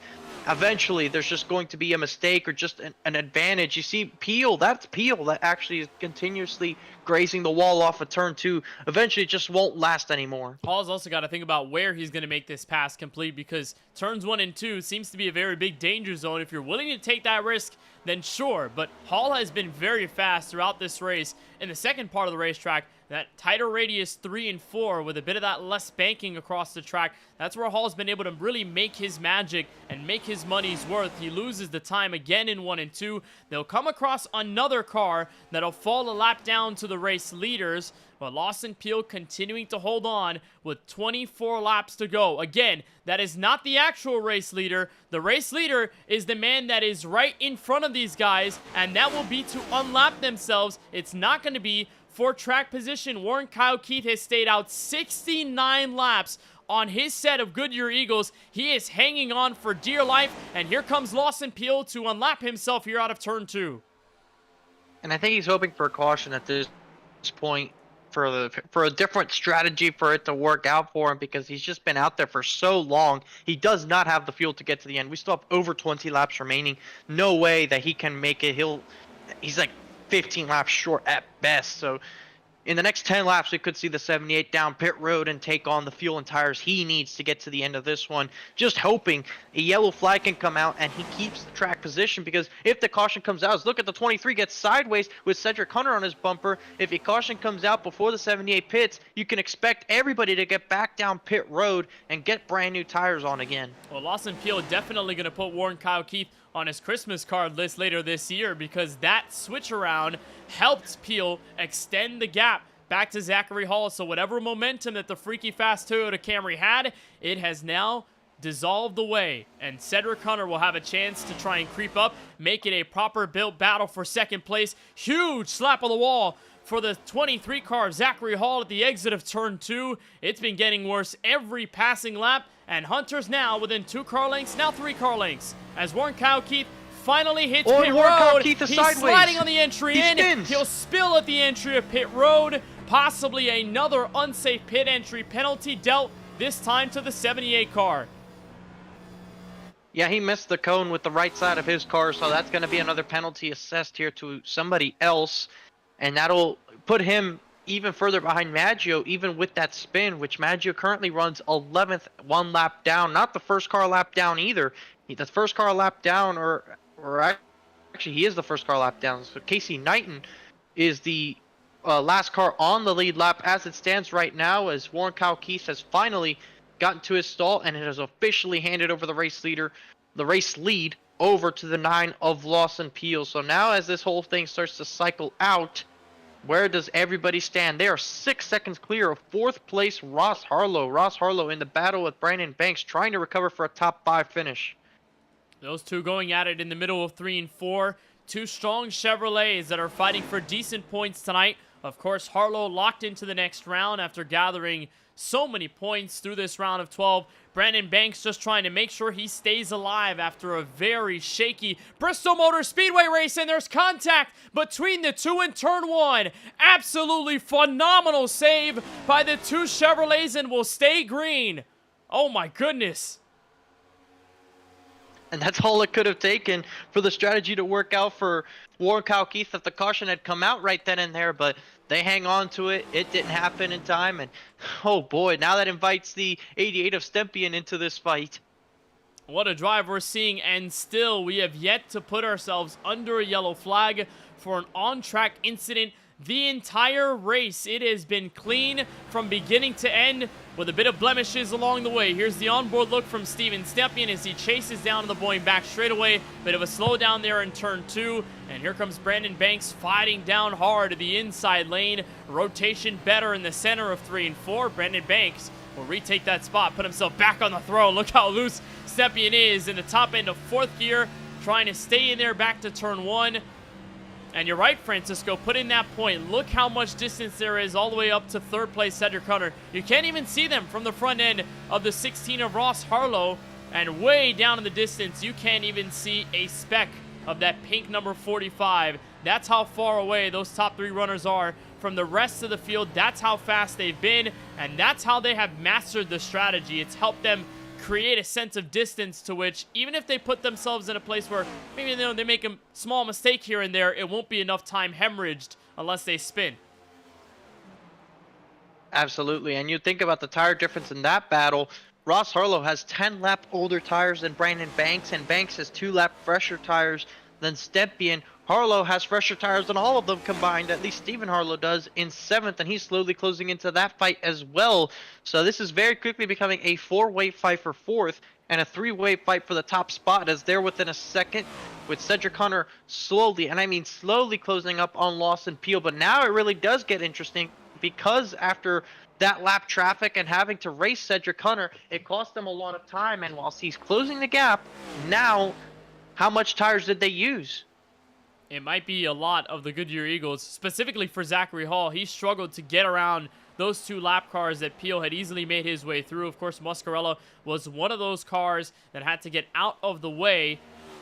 eventually there's just going to be a mistake or just an advantage. You see Peel, that's Peel that actually is continuously grazing the wall off of turn 2. Eventually it just won't last anymore. Hall's also got to think about where he's going to make this pass complete, because turns 1 and 2 seems to be a very big danger zone. If you're willing to take that risk, then sure. But Hall has been very fast throughout this race. In the second part of the racetrack, that tighter radius 3 and 4 with a bit of that less banking across the track, that's where Hall's been able to really make his magic and make his money's worth. He loses the time again in 1 and 2. They'll come across another car that'll fall a lap down to the race leaders, but Lawson Peel continuing to hold on with 24 laps to go. Again, that is not the actual race leader. The race leader is the man that is right in front of these guys, and that will be to unlap themselves. It's not going to be for track position. Warren Kyle Keith has stayed out 69 laps on his set of Goodyear Eagles. He is hanging on for dear life, and here comes Lawson Peel to unlap himself here out of turn 2. And I think he's hoping for a caution at this point for a different strategy for it to work out for him, because he's just been out there for so long. He does not have the fuel to get to the end. We still have over 20 laps remaining. No way that he can make it. He's like 15 laps short at best. So in the next 10 laps, we could see the 78 down pit road and take on the fuel and tires he needs to get to the end of this one. Just hoping a yellow flag can come out and he keeps the track position, because if the caution comes out, look at the 23 gets sideways with Cedric Hunter on his bumper. If a caution comes out before the 78 pits, you can expect everybody to get back down pit road and get brand new tires on again. Well, Lawson Peel definitely going to put Warren Kyle Keith on his Christmas card list later this year, because that switch around helped Peel extend the gap back to Zachary Hall. So whatever momentum that the freaky fast Toyota Camry had, it has now dissolved away, and Cedric Hunter will have a chance to try and creep up, make it a proper built battle for second place. Huge slap on the wall for the 23 car Zachary Hall at the exit of turn 2. It's been getting worse every passing lap, and Hunter's now within 2 car lengths, now 3 car lengths, as Warren Kyle Keith finally hits pit road. He's sideways. Sliding on the entry He in. spins. He'll spill at the entry of pit road. Possibly another unsafe pit entry penalty dealt, this time to the 78 car. Yeah, he missed the cone with the right side of his car, so that's going to be another penalty assessed here to somebody else, and that'll put him even further behind Maggio, even with that spin, which Maggio currently runs 11th, 1 lap down. Not the first car lap down either. The first car lap down, or actually he is the first car lap down. So Casey Knighton is the last car on the lead lap as it stands right now, as Warren Kyle Keith has finally gotten to his stall and it has officially handed over the race lead over to the 9 of Lawson Peel. So now as this whole thing starts to cycle out, where does everybody stand? They are 6 seconds clear of 4th place Ross Harlow. Ross Harlow in the battle with Brandon Banks, trying to recover for a top 5 finish. Those two going at it in the middle of 3 and 4. 2 strong Chevrolets that are fighting for decent points tonight. Of course, Harlow locked into the next round after gathering so many points through this round of 12. Brandon Banks just trying to make sure he stays alive after a very shaky Bristol Motor Speedway race, and there's contact between the 2 in turn 1. Absolutely phenomenal save by the 2 Chevrolets, and will stay green. Oh my goodness. And that's all it could have taken for the strategy to work out for Warren Kyle Keith if the caution had come out right then and there, but they hang on to it. It didn't happen in time, and oh boy, now that invites the 88 of Stempian into this fight. What a drive we're seeing, and still we have yet to put ourselves under a yellow flag for an on-track incident. The entire race, it has been clean from beginning to end with a bit of blemishes along the way. Here's the onboard look from Steven Stepien as he chases down the Boeing back straightaway. Bit of a slowdown there in turn 2. And here comes Brandon Banks fighting down hard to the inside lane. Rotation better in the center of 3 and 4. Brandon Banks will retake that spot, put himself back on the throw. Look how loose Stepien is in the top end of 4th gear, trying to stay in there back to turn 1. And you're right, Francisco, put in that point. Look how much distance there is all the way up to 3rd place Cedric Hunter. You can't even see them from the front end of the 16 of Ross Harlow. And way down in the distance, you can't even see a speck of that pink number 45. That's how far away those top 3 runners are from the rest of the field. That's how fast they've been, and that's how they have mastered the strategy. It's helped them create a sense of distance to which, even if they put themselves in a place where maybe they make a small mistake here and there, it won't be enough time hemorrhaged unless they spin. Absolutely, and you think about the tire difference in that battle. Ross Harlow has 10 lap older tires than Brandon Banks, and Banks has 2 lap fresher tires than Stepien. Harlow has fresher tires than all of them combined, at least Stephen Harlow does, in 7th, and he's slowly closing into that fight as well. So this is very quickly becoming a 4-way fight for 4th and a 3-way fight for the top spot, as they're within a second with Cedric Hunter slowly, and I mean slowly, closing up on Lawson Peel. But now it really does get interesting, because after that lap traffic and having to race Cedric Hunter, it cost them a lot of time, and whilst he's closing the gap, now how much tires did they use? It might be a lot of the Goodyear Eagles, specifically for Zachary Hall. He struggled to get around those 2 lap cars that Peel had easily made his way through. Of course, Muscarella was one of those cars that had to get out of the way.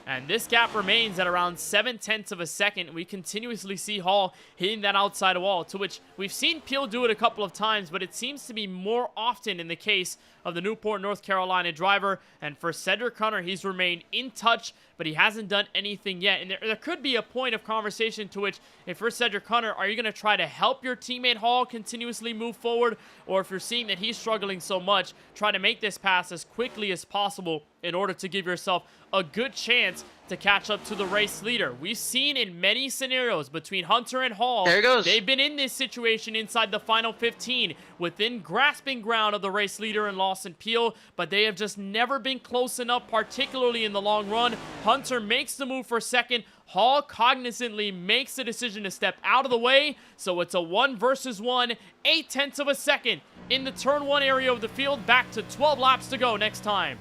And this gap remains at around 0.7 of a second. We continuously see Hall hitting that outside wall, to which we've seen Peel do it a couple of times, but it seems to be more often in the case of the Newport, North Carolina driver. And for Cedric Hunter, he's remained in touch, but he hasn't done anything yet. And there could be a point of conversation to which, if you're Cedric Hunter, are you going to try to help your teammate Hall continuously move forward? Or if you're seeing that he's struggling so much, try to make this pass as quickly as possible in order to give yourself a good chance to catch up to the race leader. We've seen in many scenarios between Hunter and Hall, there it goes. They've been in this situation inside the final 15, within grasping ground of the race leader in Lawson Peel, but they have just never been close enough, particularly in the long run. Hunter makes the move for second. Hall cognizantly makes the decision to step out of the way, so it's a 1 versus 1, 0.8 of a second in the turn 1 area of the field. Back to 12 laps to go next time.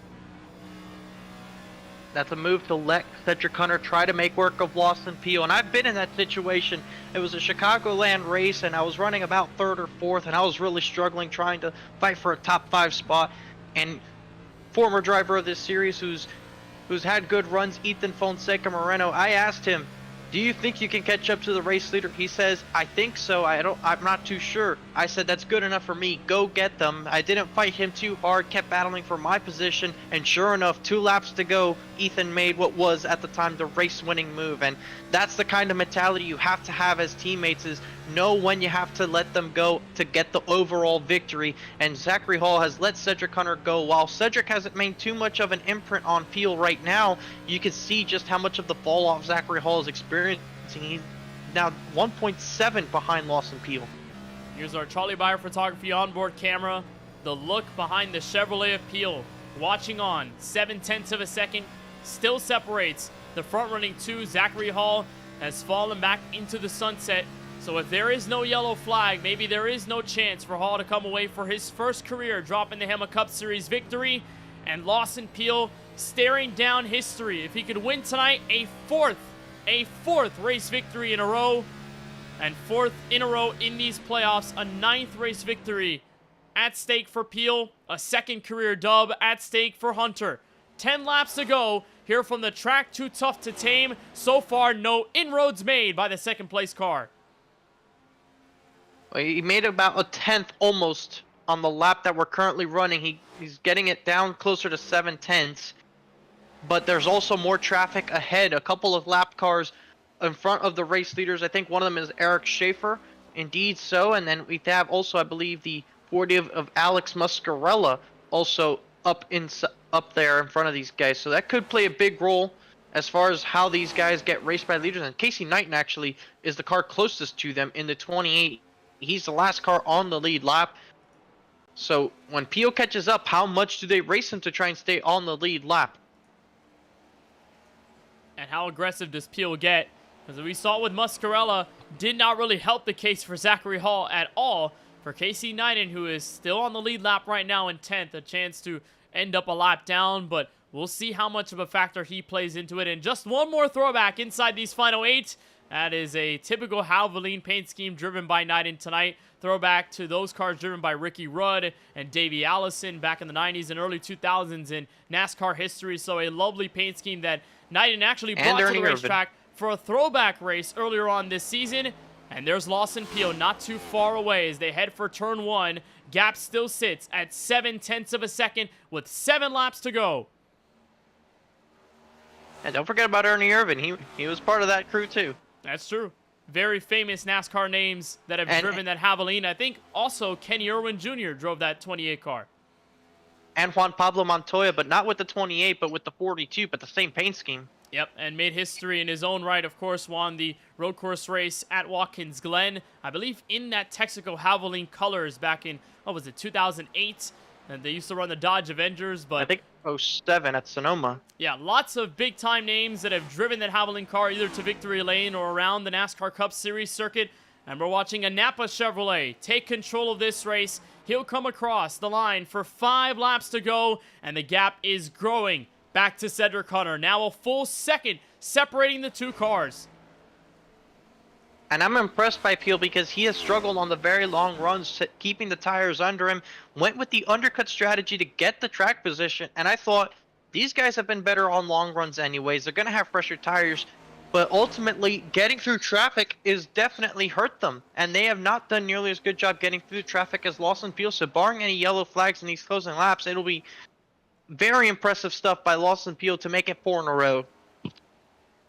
That's a move to let Cedric Hunter try to make work of Lawson Peel, and I've been in that situation. It was a Chicagoland race, and I was running about 3rd or 4th, and I was really struggling trying to fight for a top 5 spot. And former driver of this series, who's had good runs, Ethan Fonseca Moreno, I asked him, do you think you can catch up to the race leader? He says, I think so. I'm not too sure. I said, that's good enough for me. Go get them. I didn't fight him too hard, kept battling for my position, and sure enough, 2 laps to go, Ethan made what was at the time the race-winning move. And that's the kind of mentality you have to have as teammates, is know when you have to let them go to get the overall victory. And Zachary Hall has let Cedric Hunter go. While Cedric hasn't made too much of an imprint on Peel right now, you can see just how much of the fall off Zachary Hall is experiencing. He's now 1.7 behind Lawson Peel. Here's our Charlie Byer photography onboard camera. The look behind the Chevrolet of Peel. Watching on, 0.7 of a second. Still separates the front-running 2. Zachary Hall has fallen back into the sunset. So if there is no yellow flag, maybe there is no chance for Hall to come away for his first career drop in the Hammah Cup Series victory. And Lawson Peel staring down history. If he could win tonight, a fourth race victory in a row, and 4th in a row in these playoffs, a 9th race victory at stake for Peel, a 2nd career dub at stake for Hunter. 10 laps to go here from the track too tough to tame. So far, no inroads made by the 2nd place car. Well, he made about a 10th almost on the lap that we're currently running. He's getting it down closer to 7/10. But there's also more traffic ahead. A couple of lap cars in front of the race leaders. I think one of them is Eric Schaefer. Indeed so. And then we have also, I believe, the 40 of Alex Muscarella also up there in front of these guys. So that could play a big role as far as how these guys get raced by leaders. And Casey Knighton actually is the car closest to them in the 28. He's the last car on the lead lap. So when Pio catches up, how much do they race him to try and stay on the lead lap? And how aggressive does Pio get? Because we saw with Muscarella, did not really help the case for Zachary Hall at all. For Casey Knighton, who is still on the lead lap right now in 10th, a chance to end up a lap down, but we'll see how much of a factor he plays into it. And just one more throwback inside these final 8. That is a typical Havoline paint scheme driven by Knighton tonight. Throwback to those cars driven by Ricky Rudd and Davey Allison back in the 90s and early 2000s in NASCAR history. So a lovely paint scheme that Knighton actually brought to the racetrack for a throwback race earlier on this season. And there's Lawson Pio not too far away as they head for turn 1. Gap still sits at 0.7 of a second with 7 laps to go. And don't forget about Ernie Irvin. He was part of that crew too. That's true. Very famous NASCAR names that have driven that Havoline. I think also Kenny Irwin Jr. drove that 28 car. And Juan Pablo Montoya, but not with the 28, but with the 42, but the same paint scheme. Yep, and made history in his own right, of course, won the road course race at Watkins Glen. I believe in that Texaco Havoline colors back in, 2008? And they used to run the Dodge Avengers, but... I think 07 at Sonoma. Yeah, lots of big-time names that have driven that Havoline car either to victory lane or around the NASCAR Cup Series circuit. And we're watching a Napa Chevrolet take control of this race. He'll come across the line for 5 laps to go, and the gap is growing. Back to Cedric Hunter. Now a full second separating the 2 cars. And I'm impressed by Pio because he has struggled on the very long runs, keeping the tires under him. Went with the undercut strategy to get the track position. And I thought, these guys have been better on long runs anyways. They're going to have fresher tires. But ultimately, getting through traffic is definitely hurt them. And they have not done nearly as good job getting through traffic as Lawson Pio. So barring any yellow flags in these closing laps, it'll be very impressive stuff by Lawson Pio to make it 4 in a row.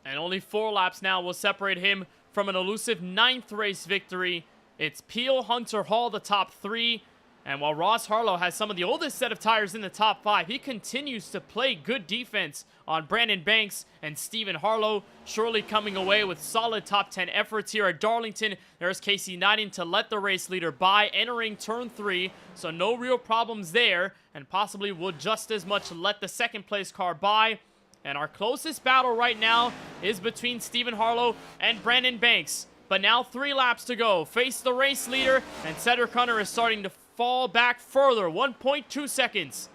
And only 4 laps now will separate him from an elusive 9th race victory. It's Pio, Hunter, Hall, the top 3. And while Ross Harlow has some of the oldest set of tires in the top 5, he continues to play good defense on Brandon Banks and Stephen Harlow. Surely coming away with solid top 10 efforts here at Darlington. There's Casey Knighton to let the race leader by, entering turn 3. So no real problems there, and possibly will just as much let the second place car by. And our closest battle right now is between Stephen Harlow and Brandon Banks. But now 3 laps to go. Face the race leader, and Cedric Hunter is starting to fall back further. 1.2 seconds.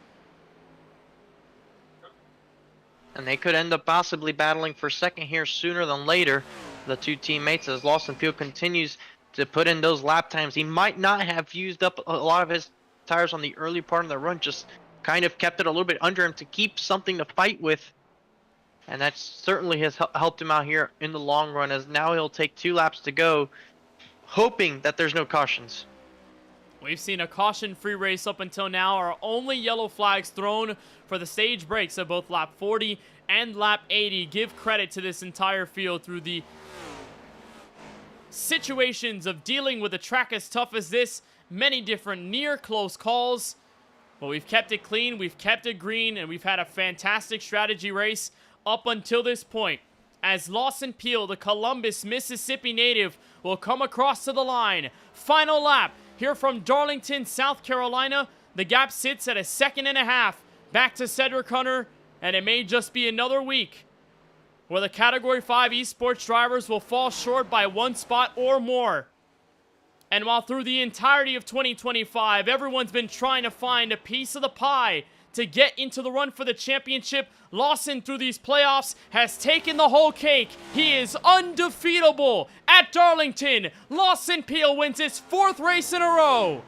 And they could end up possibly battling for second here sooner than later, the 2 teammates, as Lawson Pio continues to put in those lap times. He might not have used up a lot of his tires on the early part of the run, just kind of kept it a little bit under him to keep something to fight with. And that certainly has helped him out here in the long run, as now he'll take 2 laps to go, hoping that there's no cautions. We've seen a caution-free race up until now. Our only yellow flags thrown for the stage breaks of both lap 40 and lap 80. Give credit to this entire field through the situations of dealing with a track as tough as this. Many different near-close calls. But we've kept it clean, we've kept it green, and we've had a fantastic strategy race up until this point, as Lawson Pio, the Columbus, Mississippi native, will come across to the line. Final lap here from Darlington, South Carolina. The gap sits at 1.5 seconds. Back to Cedric Hunter, and it may just be another week where the Category 5 esports drivers will fall short by 1 spot or more. And while through the entirety of 2025, everyone's been trying to find a piece of the pie to get into the run for the championship, Lawson, through these playoffs, has taken the whole cake. He is undefeatable at Darlington. Lawson Pio wins his 4th race in a row.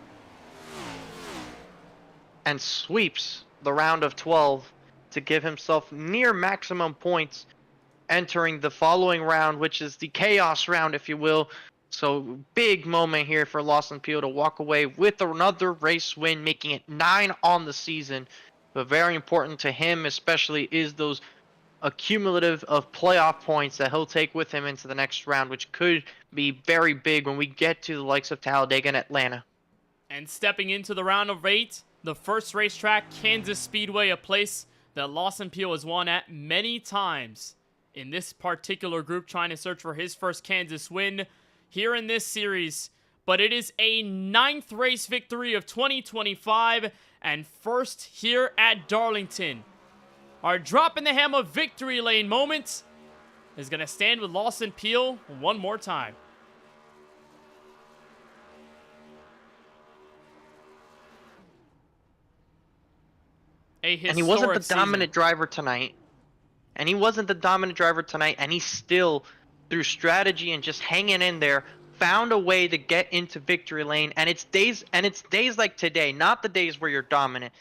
And sweeps the round of 12 to give himself near maximum points entering the following round, which is the chaos round, if you will. So big moment here for Lawson Pio to walk away with another race win, making it 9 on the season. But very important to him especially is those accumulative of playoff points that he'll take with him into the next round, which could be very big when we get to the likes of Talladega and Atlanta. And stepping into the round of 8, the first racetrack, Kansas Speedway, a place that Lawson Peel has won at many times in this particular group, trying to search for his first Kansas win here in this series. But it is a 9th race victory of 2025 and first here at Darlington. Our drop in the Hammah victory lane moment is going to stand with Lawson Peel one more time. And he wasn't the dominant driver tonight. And he still, through strategy and just hanging in there, found a way to get into victory lane. And it's days like today, not the days where you're dominant,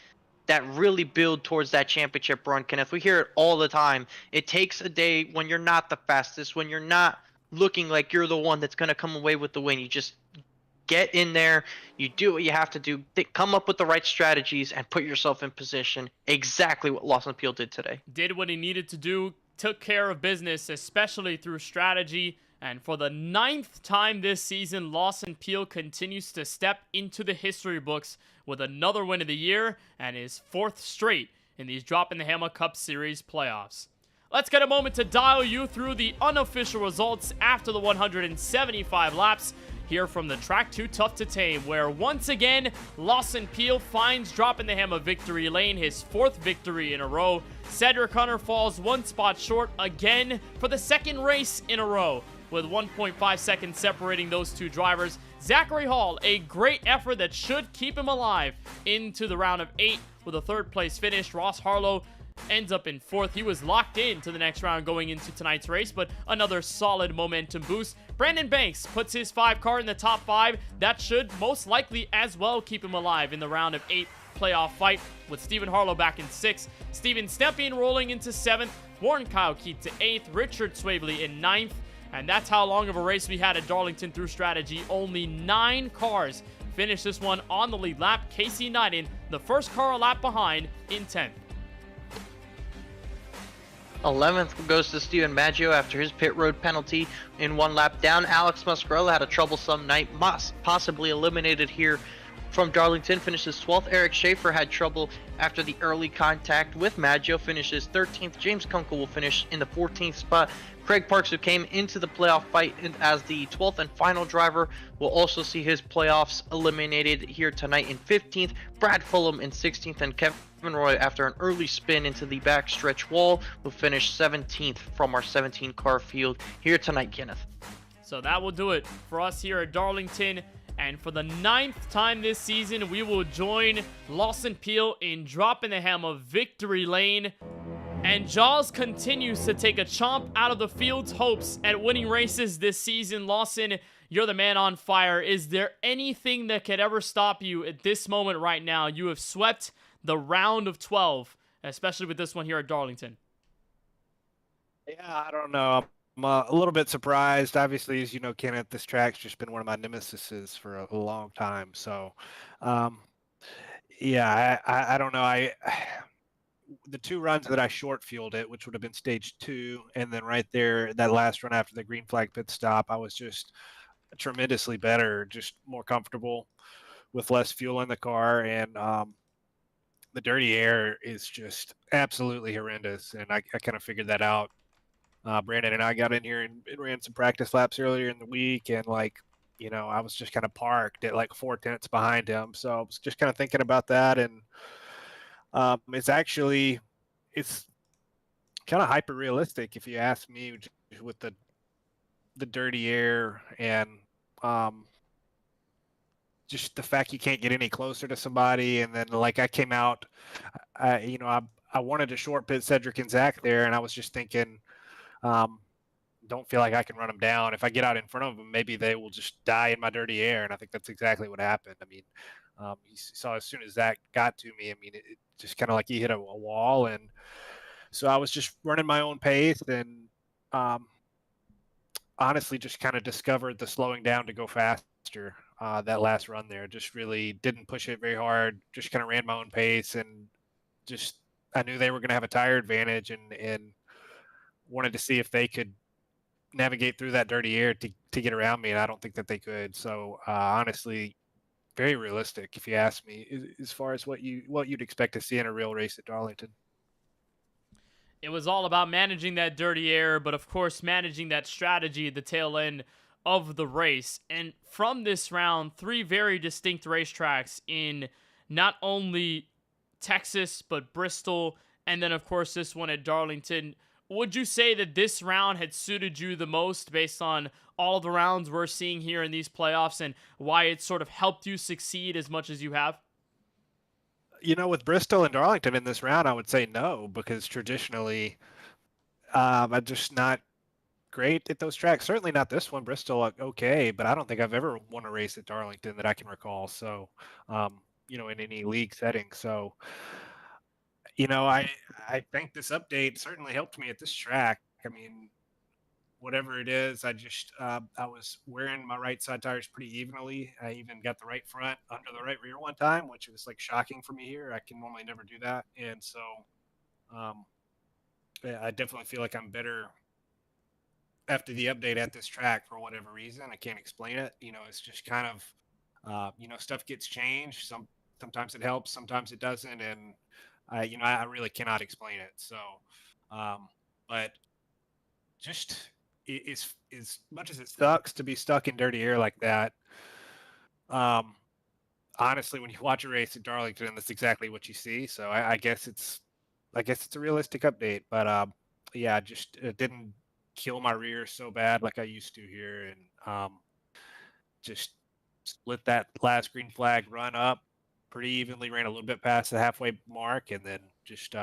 that really build towards that championship run, Kenneth. We hear it all the time. It takes a day when you're not the fastest, when you're not looking like you're the one that's going to come away with the win. You just get in there, you do what you have to do, come up with the right strategies, and put yourself in position. Exactly what Lawson Peel did today. Did what he needed to do, took care of business, especially through strategy. And for the 9th time this season, Lawson Peel continues to step into the history books with another win of the year and his 4th straight in these Drop in the Hammah Cup Series playoffs. Let's get a moment to dial you through the unofficial results after the 175 laps here from the track Too Tough to Tame, where once again, Lawson Peel finds Drop in the Hammah victory lane, his 4th victory in a row. Cedric Hunter falls 1 spot short again for the 2nd race in a row, with 1.5 seconds separating those two drivers. Zachary Hall, a great effort that should keep him alive into the round of 8 with a 3rd place finish. Ross Harlow ends up in 4th. He was locked in to the next round going into tonight's race, but another solid momentum boost. Brandon Banks puts his 5 car in the top 5. That should most likely as well keep him alive in the round of 8 playoff fight, with Stephen Harlow back in 6th. Steven Stepien rolling into 7th. Warren Kyle Keat to 8th. Richard Swavely in 9th. And that's how long of a race we had at Darlington through strategy. Only 9 cars finished this one on the lead lap. Casey Knighton, the first car a lap behind, in 10th. 11th goes to Steven Maggio after his pit road penalty in 1 lap down. Alex Muscarella had a troublesome night, possibly eliminated here from Darlington, finishes 12th. Eric Schaefer had trouble after the early contact with Maggio, finishes 13th. James Kunkel will finish in the 14th spot. Craig Parks, who came into the playoff fight as the 12th and final driver, will also see his playoffs eliminated here tonight in 15th. Brad Fulham in 16th, and Kevin Roy, after an early spin into the backstretch wall, will finish 17th from our 17-car field here tonight, Kenneth. So that will do it for us here at Darlington. And for the 9th time this season, we will join Lawson Peel in Drop in the Hammah victory lane. And Jaws continues to take a chomp out of the field's hopes at winning races this season. Lawson, you're the man on fire. Is there anything that could ever stop you at this moment right now? You have swept the round of 12, especially with this one here at Darlington. Yeah, I don't know. I'm a little bit surprised. Obviously, as you know, Kenneth, this track's just been one of my nemesises for a long time. So, yeah, I don't know. The 2 runs that I short fueled it, which would have been stage 2, and then right there, that last run after the green flag pit stop, I was just tremendously better, just more comfortable with less fuel in the car, and the dirty air is just absolutely horrendous, and I kind of figured that out. Brandon and I got in here and ran some practice laps earlier in the week, and I was just kind of parked at like 4/10 behind him, so I was just kind of thinking about that, and it's kind of hyper realistic if you ask me, with the dirty air and just the fact you can't get any closer to somebody. And then I came out, I wanted to short pit Cedric and Zach there, and I was just thinking, don't feel like I can run them down. If I get out in front of them, maybe they will just die in my dirty air. And I think that's exactly what happened. I mean, you saw as soon as Zach got to me, I mean, it just kind of like he hit a wall. And so I was just running my own pace, and honestly just kind of discovered the slowing down to go faster. That last run there, just really didn't push it very hard, just kind of ran my own pace, and just I knew they were going to have a tire advantage, and wanted to see if they could navigate through that dirty air to get around me, and I don't think that they could. So honestly, very realistic, if you ask me, as far as what you'd expect to see in a real race at Darlington. It was all about managing that dirty air, but of course, managing that strategy at the tail end of the race. And from this round, 3 very distinct racetracks in not only Texas, but Bristol, and then, of course, this one at Darlington. Would you say that this round had suited you the most based on all the rounds we're seeing here in these playoffs and why it sort of helped you succeed as much as you have? With Bristol and Darlington in this round, I would say no, because traditionally, I'm just not great at those tracks. Certainly not this one. Bristol, okay, but I don't think I've ever won a race at Darlington that I can recall. So, in any league setting. So, I think this update certainly helped me at this track. I mean, whatever it is, I was wearing my right side tires pretty evenly. I even got the right front under the right rear one time, which was like shocking for me here. I can normally never do that, and so yeah, I definitely feel like I'm better after the update at this track for whatever reason. I can't explain it. It's just kind of stuff gets changed. Sometimes it helps, sometimes it doesn't, and I really cannot explain it. So, but just as much as it sucks to be stuck in dirty air like that, honestly, when you watch a race at Darlington, that's exactly what you see. So I guess it's a realistic update, but yeah, just it didn't kill my rear so bad like I used to here, and just split that last green flag run up pretty evenly, ran a little bit past the halfway mark, and then just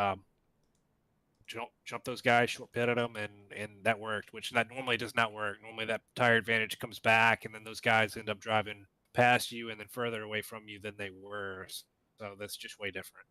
jump those guys, short pitted them, and that worked, which that normally does not work. Normally that tire advantage comes back, and then those guys end up driving past you and then further away from you than they were. So that's just way different.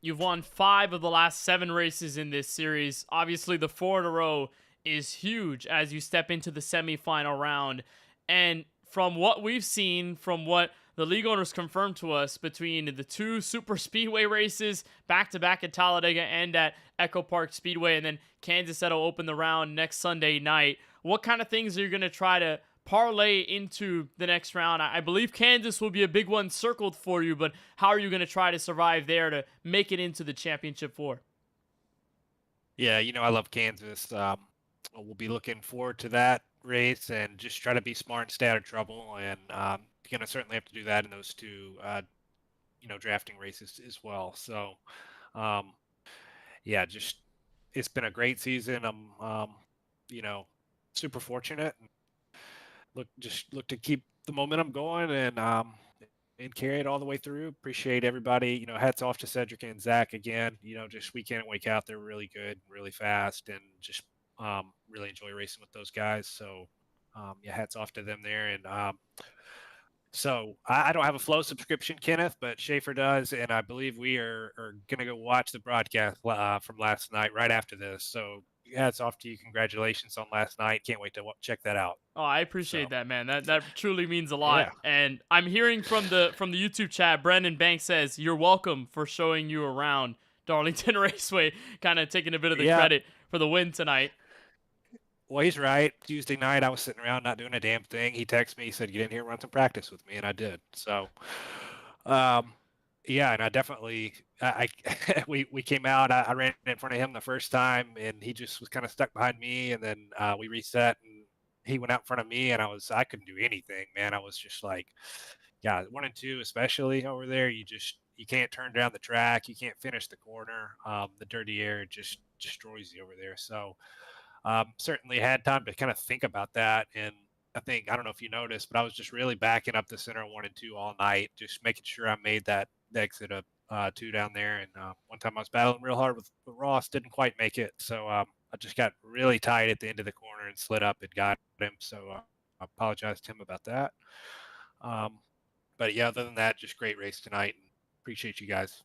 You've won 5 of the last 7 races in this series. Obviously, the 4 in a row is huge as you step into the semifinal round. And from what we've seen, from what the league owners confirmed to us, between the 2 super speedway races back-to-back at Talladega and at Echo Park Speedway, and then Kansas that'll open the round next Sunday night, what kind of things are you going to try to parlay into the next round? I believe Kansas will be a big one circled for you, but how are you going to try to survive there to make it into the championship 4? Yeah, I love Kansas. We'll be looking forward to that race and just try to be smart and stay out of trouble. And going to certainly have to do that in those 2, drafting races as well. So, yeah, just it's been a great season. I'm, super fortunate. Look to keep the momentum going and carry it all the way through. Appreciate everybody. Hats off to Cedric and Zach again. Just week in and week out, they're really good, really fast, and just really enjoy racing with those guys. So yeah, hats off to them there. And so I don't have a Flow subscription, Kenneth, but Schaefer does, and I believe we are going to go watch the broadcast from last night right after this. So hats off to you. Congratulations on last night. Can't wait to check that out. Oh, I appreciate that, man. That truly means a lot. Yeah. And I'm hearing from the YouTube chat, Brendan Banks says, "You're welcome for showing you around Darlington Raceway," kind of taking a bit of the credit for the win tonight. Well, he's right. Tuesday night, I was sitting around not doing a damn thing. He texted me. He said, "Get in here and run some practice with me," and I did. So, yeah, and I definitely, we came out. I ran in front of him the first time, and he just was kind of stuck behind me. And then we reset, and he went out in front of me, and I couldn't do anything, man. I was just like, yeah, 1 and 2, especially over there, you can't turn down the track. You can't finish the corner. The dirty air just destroys you over there. So. Certainly had time to kind of think about that. And I don't know if you noticed, but I was just really backing up the center 1 and 2 all night, just making sure I made that exit of 2 down there. And one time I was battling real hard with Ross, didn't quite make it. So I just got really tight at the end of the corner and slid up and got him. So I apologize to him about that. But yeah, other than that, just great race tonight. And appreciate you guys.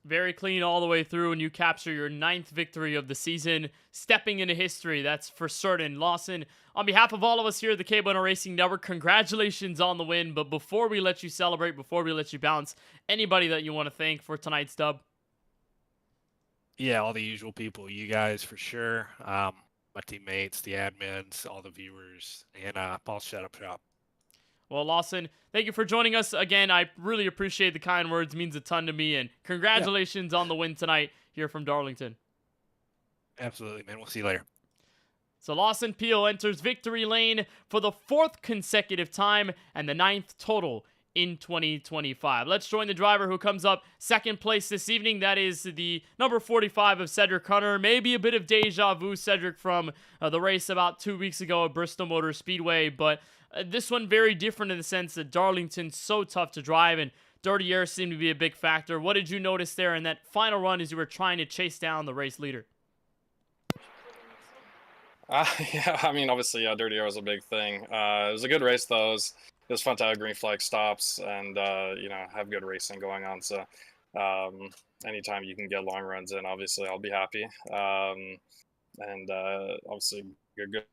Very clean all the way through, and you capture your 9th victory of the season, stepping into history, that's for certain. Lawson, on behalf of all of us here at the KBueno Racing Network, congratulations on the win. But before we let you celebrate, before we let you bounce, anybody that you want to thank for tonight's dub? Yeah, all the usual people, you guys for sure, my teammates, the admins, all the viewers, and Paul's Shut Up Shop. Well, Lawson, thank you for joining us again. I really appreciate the kind words. It means a ton to me. And congratulations on the win tonight here from Darlington. Absolutely, man. We'll see you later. So Lawson Peel enters victory lane for the 4th consecutive time and the 9th total in 2025. Let's join the driver who comes up second place this evening. That is the number 45 of Cedric Hunter. Maybe a bit of deja vu, Cedric, from the race about 2 weeks ago at Bristol Motor Speedway, but this one very different in the sense that Darlington's so tough to drive and dirty air seemed to be a big factor. What did you notice there in that final run as you were trying to chase down the race leader? Yeah, I mean, obviously, dirty air was a big thing. It was a good race, though. It was fun to have green flag stops and, have good racing going on. So anytime you can get long runs in, obviously, I'll be happy. Obviously, good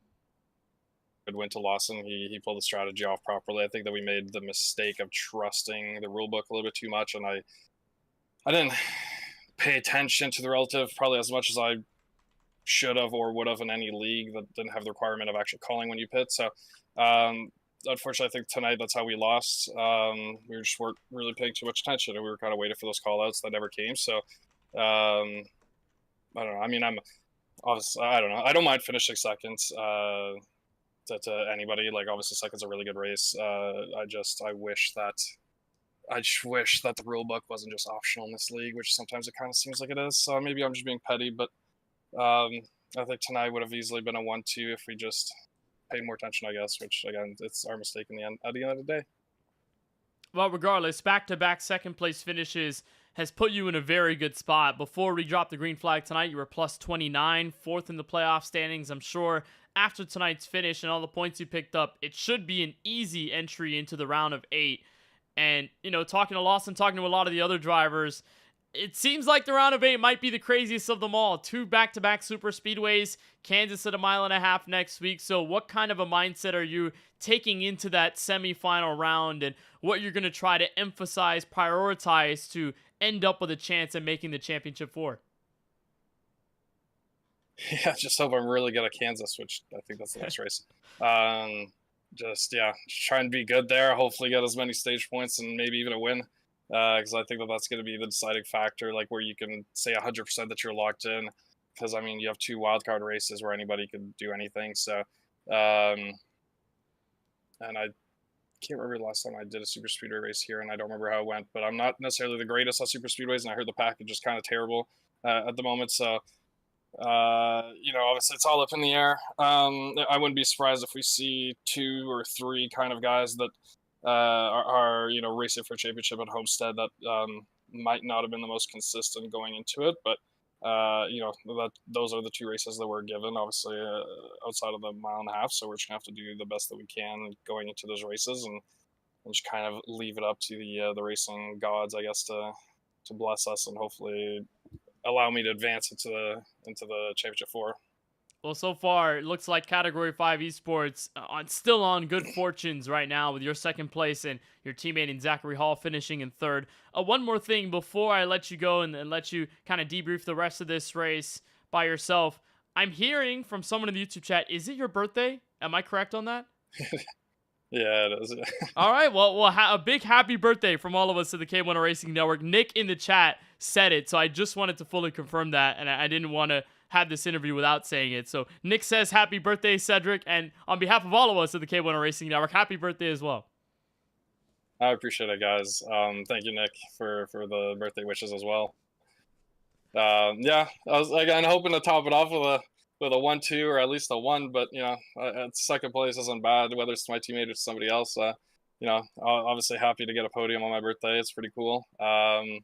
win to Lawson. He pulled the strategy off properly. I think that we made the mistake of trusting the rule book a little bit too much, and I didn't pay attention to the relative probably as much as I should have or would have in any league that didn't have the requirement of actually calling when you pit. So unfortunately, I think tonight that's how we lost. We just weren't really paying too much attention, and we were kind of waiting for those call outs that never came. So I don't know. I mean, I don't know. I don't mind finishing second to anybody. Like, obviously second's a really good race. I wish that the rule book wasn't just optional in this league, which sometimes it kind of seems like it is. So maybe I'm just being petty, but I think tonight would have easily been a 1-2 if we just paid more attention, I guess, which, again, it's our mistake at the end of the day. Well, regardless, back-to-back second-place finishes has put you in a very good spot. Before we dropped the green flag tonight, you were plus 29, 4th in the playoff standings. I'm sure after tonight's finish and all the points you picked up, it should be an easy entry into the round of 8. And, talking to Lawson, talking to a lot of the other drivers, it seems like the round of 8 might be the craziest of them all. 2 back-to-back super speedways, Kansas at 1.5 miles next week. So what kind of a mindset are you taking into that semifinal round, and what you're going to try to emphasize, prioritize to end up with a chance at making the championship 4? Yeah, just hope I'm really good at Kansas, which I think that's the next race. Just trying to be good there. Hopefully get as many stage points and maybe even a win. Because I think that's going to be the deciding factor, like where you can say 100% that you're locked in. Because, I mean, you have 2 wildcard races where anybody could do anything. So, and I can't remember the last time I did a super speedway race here, and I don't remember how it went. But I'm not necessarily the greatest at super speedways, and I heard the package is kind of terrible at the moment. So, obviously it's all up in the air. I wouldn't be surprised if we see 2 or 3 kind of guys that are racing for a championship at Homestead that might not have been the most consistent going into it, but those are the 2 races that we're given, obviously outside of the 1.5 miles. So we're just gonna have to do the best that we can going into those races and just kind of leave it up to the racing gods, I guess, to bless us and hopefully allow me to advance into the championship 4. Well, so far, it looks like Category 5 Esports still on good fortunes right now with your second place and your teammate in Zachary Hall finishing in 3rd. One more thing before I let you go and let you kind of debrief the rest of this race by yourself. I'm hearing from someone in the YouTube chat, is it your birthday? Am I correct on that? Yeah, it is. All right, well, a big happy birthday from all of us at the KBueno Racing Network. Nick in the chat said it, so I just wanted to fully confirm that, and I didn't want to have this interview without saying it. So Nick says happy birthday, Cedric, and on behalf of all of us at the KBueno Racing Network, happy birthday as well. I appreciate it, guys. Thank you, Nick, for the birthday wishes as well. I was again hoping to top it off with a 1-2 or at least a 1, but second place isn't bad, whether it's my teammate or somebody else. Obviously happy to get a podium on my birthday. It's pretty cool. I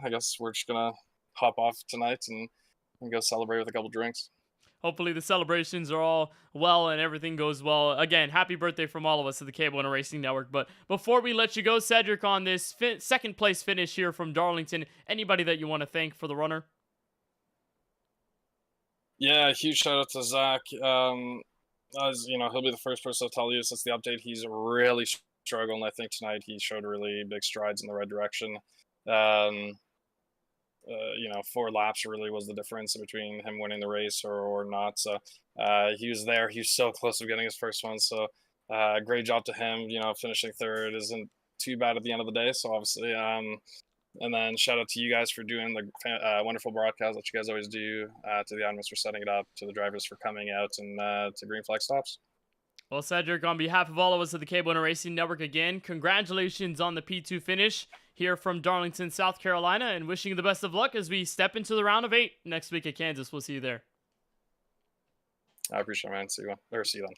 guess we're just gonna hop off tonight and go celebrate with a couple drinks. Hopefully the celebrations are all well and everything goes well. Again, happy birthday from all of us at the KBueno Racing Network. But before we let you go, Cedric, on this second place finish here from Darlington, anybody that you want to thank for the runner? Yeah, huge shout out to Zach. As he'll be the first person to tell you since the update. He's really struggling. I think tonight he showed really big strides in the right direction. 4 laps really was the difference between him winning the race or not. So he was there. He was so close to getting his first one. So great job to him. Finishing third isn't too bad at the end of the day. So obviously, and then shout out to you guys for doing the wonderful broadcast that you guys always do, to the admins for setting it up, to the drivers for coming out, and to green flag stops. Well, Cedric, on behalf of all of us at the KBueno Racing Network, again, congratulations on the P2 finish here from Darlington, South Carolina, and wishing you the best of luck as we step into the round of 8 next week at Kansas. We'll see you there. I appreciate it, man. See you then.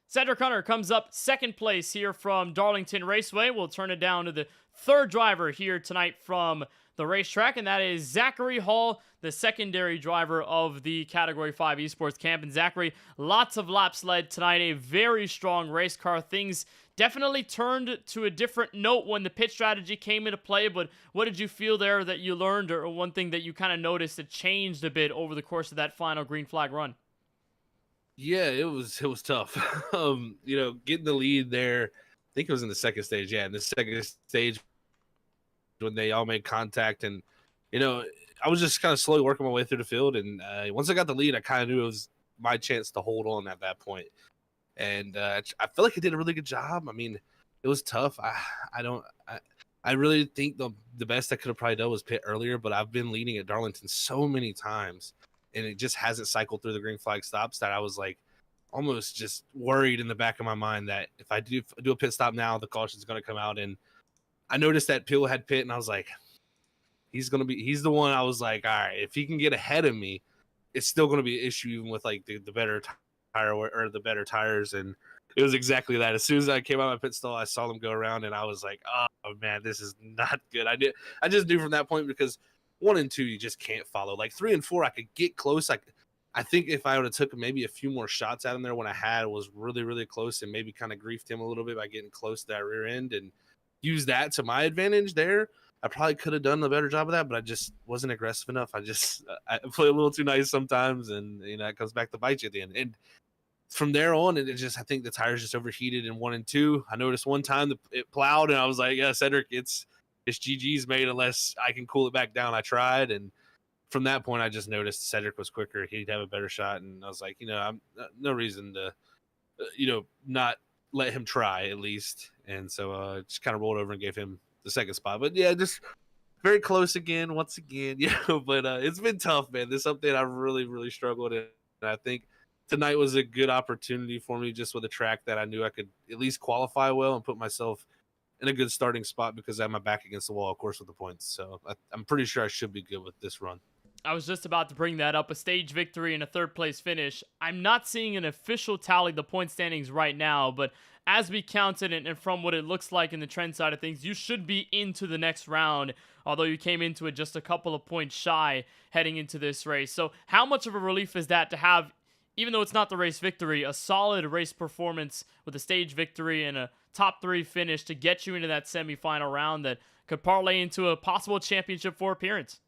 Cedric Hunter comes up second place here from Darlington Raceway. We'll turn it down to the third driver here tonight from the racetrack, and that is Zachary Hall, the secondary driver of the Category 5 Esports Camp. And Zachary, lots of laps led tonight, a very strong race car. Things definitely turned to a different note when the pit strategy came into play, but what did you feel there that you learned, or one thing that you kind of noticed that changed a bit over the course of that final green flag run? Yeah, it was tough. Getting the lead there, I think it was in the second stage. Yeah, in the second stage when they all made contact, and I was just kind of slowly working my way through the field, and once I got the lead, I kind of knew it was my chance to hold on at that point. And I feel like I did a really good job. I mean, it was tough. I really think the best I could have probably done was pit earlier, but I've been leading at Darlington so many times, and it just hasn't cycled through the green flag stops that I was like almost just worried in the back of my mind that if I do a pit stop now, the caution's going to come out. And I noticed that Pill had pit, and I was like, he's the one. I was like, all right, if he can get ahead of me, it's still going to be an issue even with like the better tire or the better tires. And it was exactly that. As soon as I came out of my pit stall, I saw them go around, and I was like, oh man, this is not good. I just knew from that point, because 1 and 2 you just can't follow. Like 3 and 4 I could get close. I think if I would have took maybe a few more shots at him there when I had was really, really close, and maybe kind of griefed him a little bit by getting close to that rear end and use that to my advantage there, I probably could have done a better job of that, but I just wasn't aggressive enough. I play a little too nice sometimes, and it comes back to bite you at the end. And from there on, I think the tires just overheated in 1 and 2. I noticed one time it plowed, and I was like, yeah, Cedric, it's GG's made unless I can cool it back down. I tried, and from that point, I just noticed Cedric was quicker. He'd have a better shot, and I was like, I'm no reason to, not let him try at least. And so just kind of rolled over and gave him the second spot. But yeah, just very close once again. But it's been tough, man. This is something I've really, really struggled in. And I think tonight was a good opportunity for me, just with a track that I knew I could at least qualify well and put myself in a good starting spot, because I have my back against the wall, of course, with the points. So I'm pretty sure I should be good with this run. I was just about to bring that up. A stage victory and a third place finish. I'm not seeing an official tally, the point standings right now, but as we counted and from what it looks like in the trend side of things, you should be into the next round, although you came into it just a couple of points shy heading into this race. So how much of a relief is that to have, even though it's not the race victory, a solid race performance with a stage victory and a top 3 finish to get you into that semifinal round that could parlay into a possible championship 4 appearance?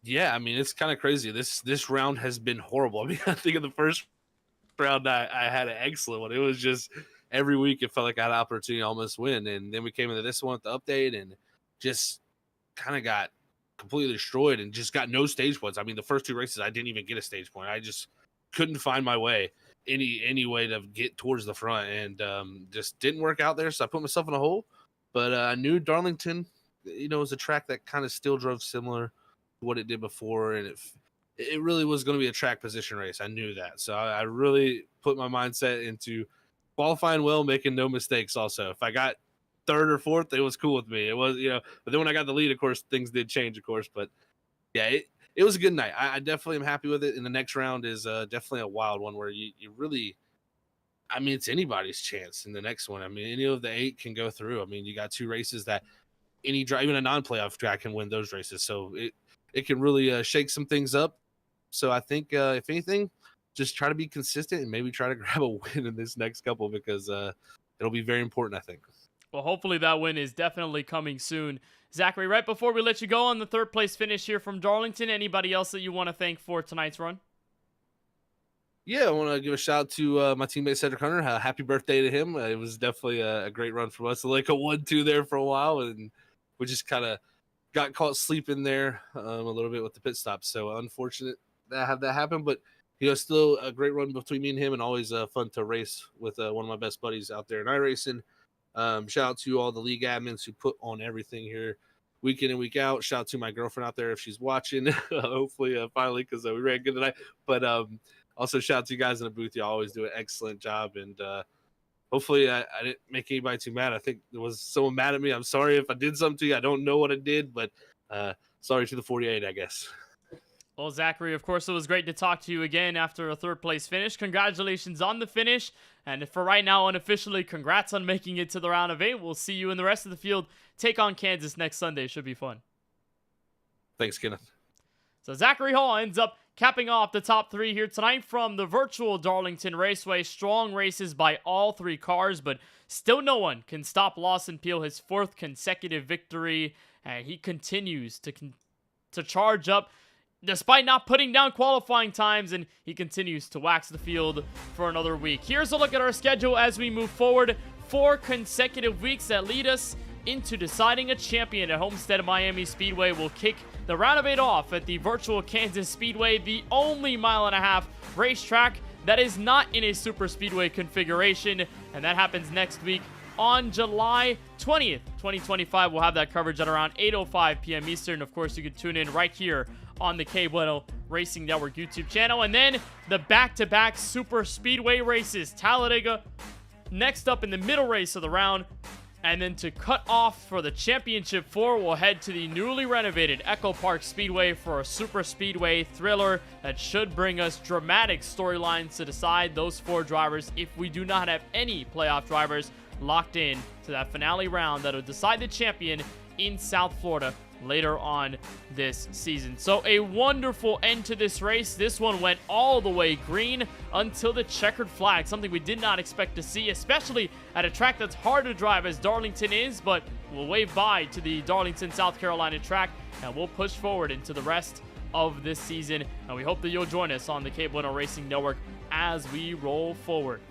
Yeah, I mean, it's kind of crazy. This round has been horrible. I mean, I think in the first round I had an excellent one. It was just every week it felt like I had an opportunity to almost win. And then we came into this one with the update and just kind of got completely destroyed and just got no stage points. I mean, the first 2 races I didn't even get a stage point. I just couldn't find my way any way to get towards the front, and just didn't work out there. So I put myself in a hole. But I knew Darlington, was a track that kind of still drove similar to what it did before, and it really was going to be a track position race. I knew that. So I really put my mindset into qualifying well, making no mistakes also. If I got 3rd or 4th, it was cool with me. It was, but then when I got the lead, of course, things did change, of course. But yeah, it was a good night. I definitely am happy with it. And the next round is definitely a wild one where you really, I mean, it's anybody's chance in the next one. I mean, any of the 8 can go through. I mean, you got 2 races that even a non-playoff track can win those races. So it can really shake some things up. So I think, if anything, just try to be consistent and maybe try to grab a win in this next couple, because it'll be very important, I think. Well, hopefully that win is definitely coming soon. Zachary, right before we let you go on the 3rd place finish here from Darlington, anybody else that you want to thank for tonight's run? Yeah, I want to give a shout out to my teammate Cedric Hunter. Happy birthday to him. It was definitely a great run from us. Like a 1-2 there for a while, and we just kind of got caught sleeping there a little bit with the pit stop. So unfortunate that have that happen, but still a great run between me and him, and always fun to race with one of my best buddies out there in iRacing. Shout out to all the league admins who put on everything here week in and week out. Shout out to my girlfriend out there if she's watching, hopefully finally, because we ran good tonight. But also shout out to you guys in the booth. You always do an excellent job, and hopefully I didn't make anybody too mad. I think there was someone mad at me. I'm sorry if I did something to you. I don't know what I did, but sorry to the 48, I guess. Well, Zachary, of course, it was great to talk to you again after a third-place finish. Congratulations on the finish. And for right now, unofficially, congrats on making it to the round of 8. We'll see you in the rest of the field. Take on Kansas next Sunday. Should be fun. Thanks, Kenneth. So Zachary Hall ends up capping off the top 3 here tonight from the virtual Darlington Raceway. Strong races by all 3 cars, but still no one can stop Lawson Peel, his 4th consecutive victory. And he continues to charge up, despite not putting down qualifying times, and he continues to wax the field for another week. Here's a look at our schedule as we move forward. 4 consecutive weeks that lead us into deciding a champion at Homestead Miami Speedway. We'll kick the round of 8 off at the virtual Kansas Speedway, the only 1.5-mile racetrack that is not in a super speedway configuration, and that happens next week on July 20th, 2025. We'll have that coverage at around 8:05 p.m. Eastern. Of course, you can tune in right here on the KBueno Racing Network YouTube channel. And then the back-to-back super speedway races. Talladega next up in the middle race of the round. And then to cut off for the championship 4, we'll head to the newly renovated Echo Park Speedway for a super speedway thriller that should bring us dramatic storylines to decide those 4 drivers if we do not have any playoff drivers locked in to that finale round that will decide the champion in South Florida later on this season. So a wonderful end to this race. This one went all the way green until the checkered flag, something we did not expect to see, especially at a track that's hard to drive as Darlington is, but we'll wave bye to the Darlington, South Carolina track, and we'll push forward into the rest of this season, and we hope that you'll join us on the KBueno Racing Network as we roll forward.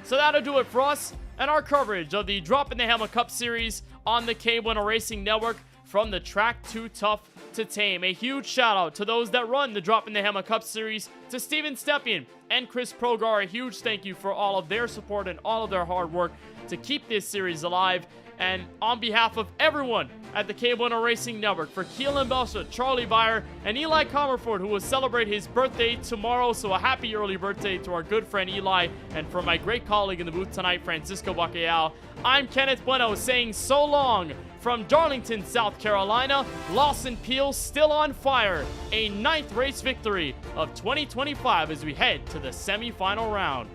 So that'll do it for us and our coverage of the Droppin' the Hammah Cup Series on the KBueno Racing Network. From the track too tough to tame. A huge shout out to those that run the Droppin' the Hammah Cup Series, to Steven Stepien and Chris Progar. A huge thank you for all of their support and all of their hard work to keep this series alive. And on behalf of everyone at the KBueno Racing Network, for Keelan Belsa, Charlie Byer, and Eli Comerford, who will celebrate his birthday tomorrow, so a happy early birthday to our good friend Eli, and for my great colleague in the booth tonight, Francisco Bacallao, I'm Kenneth Bueno saying so long from Darlington, South Carolina. Lawson Peel still on fire. A 9th race victory of 2025 as we head to the semifinal round.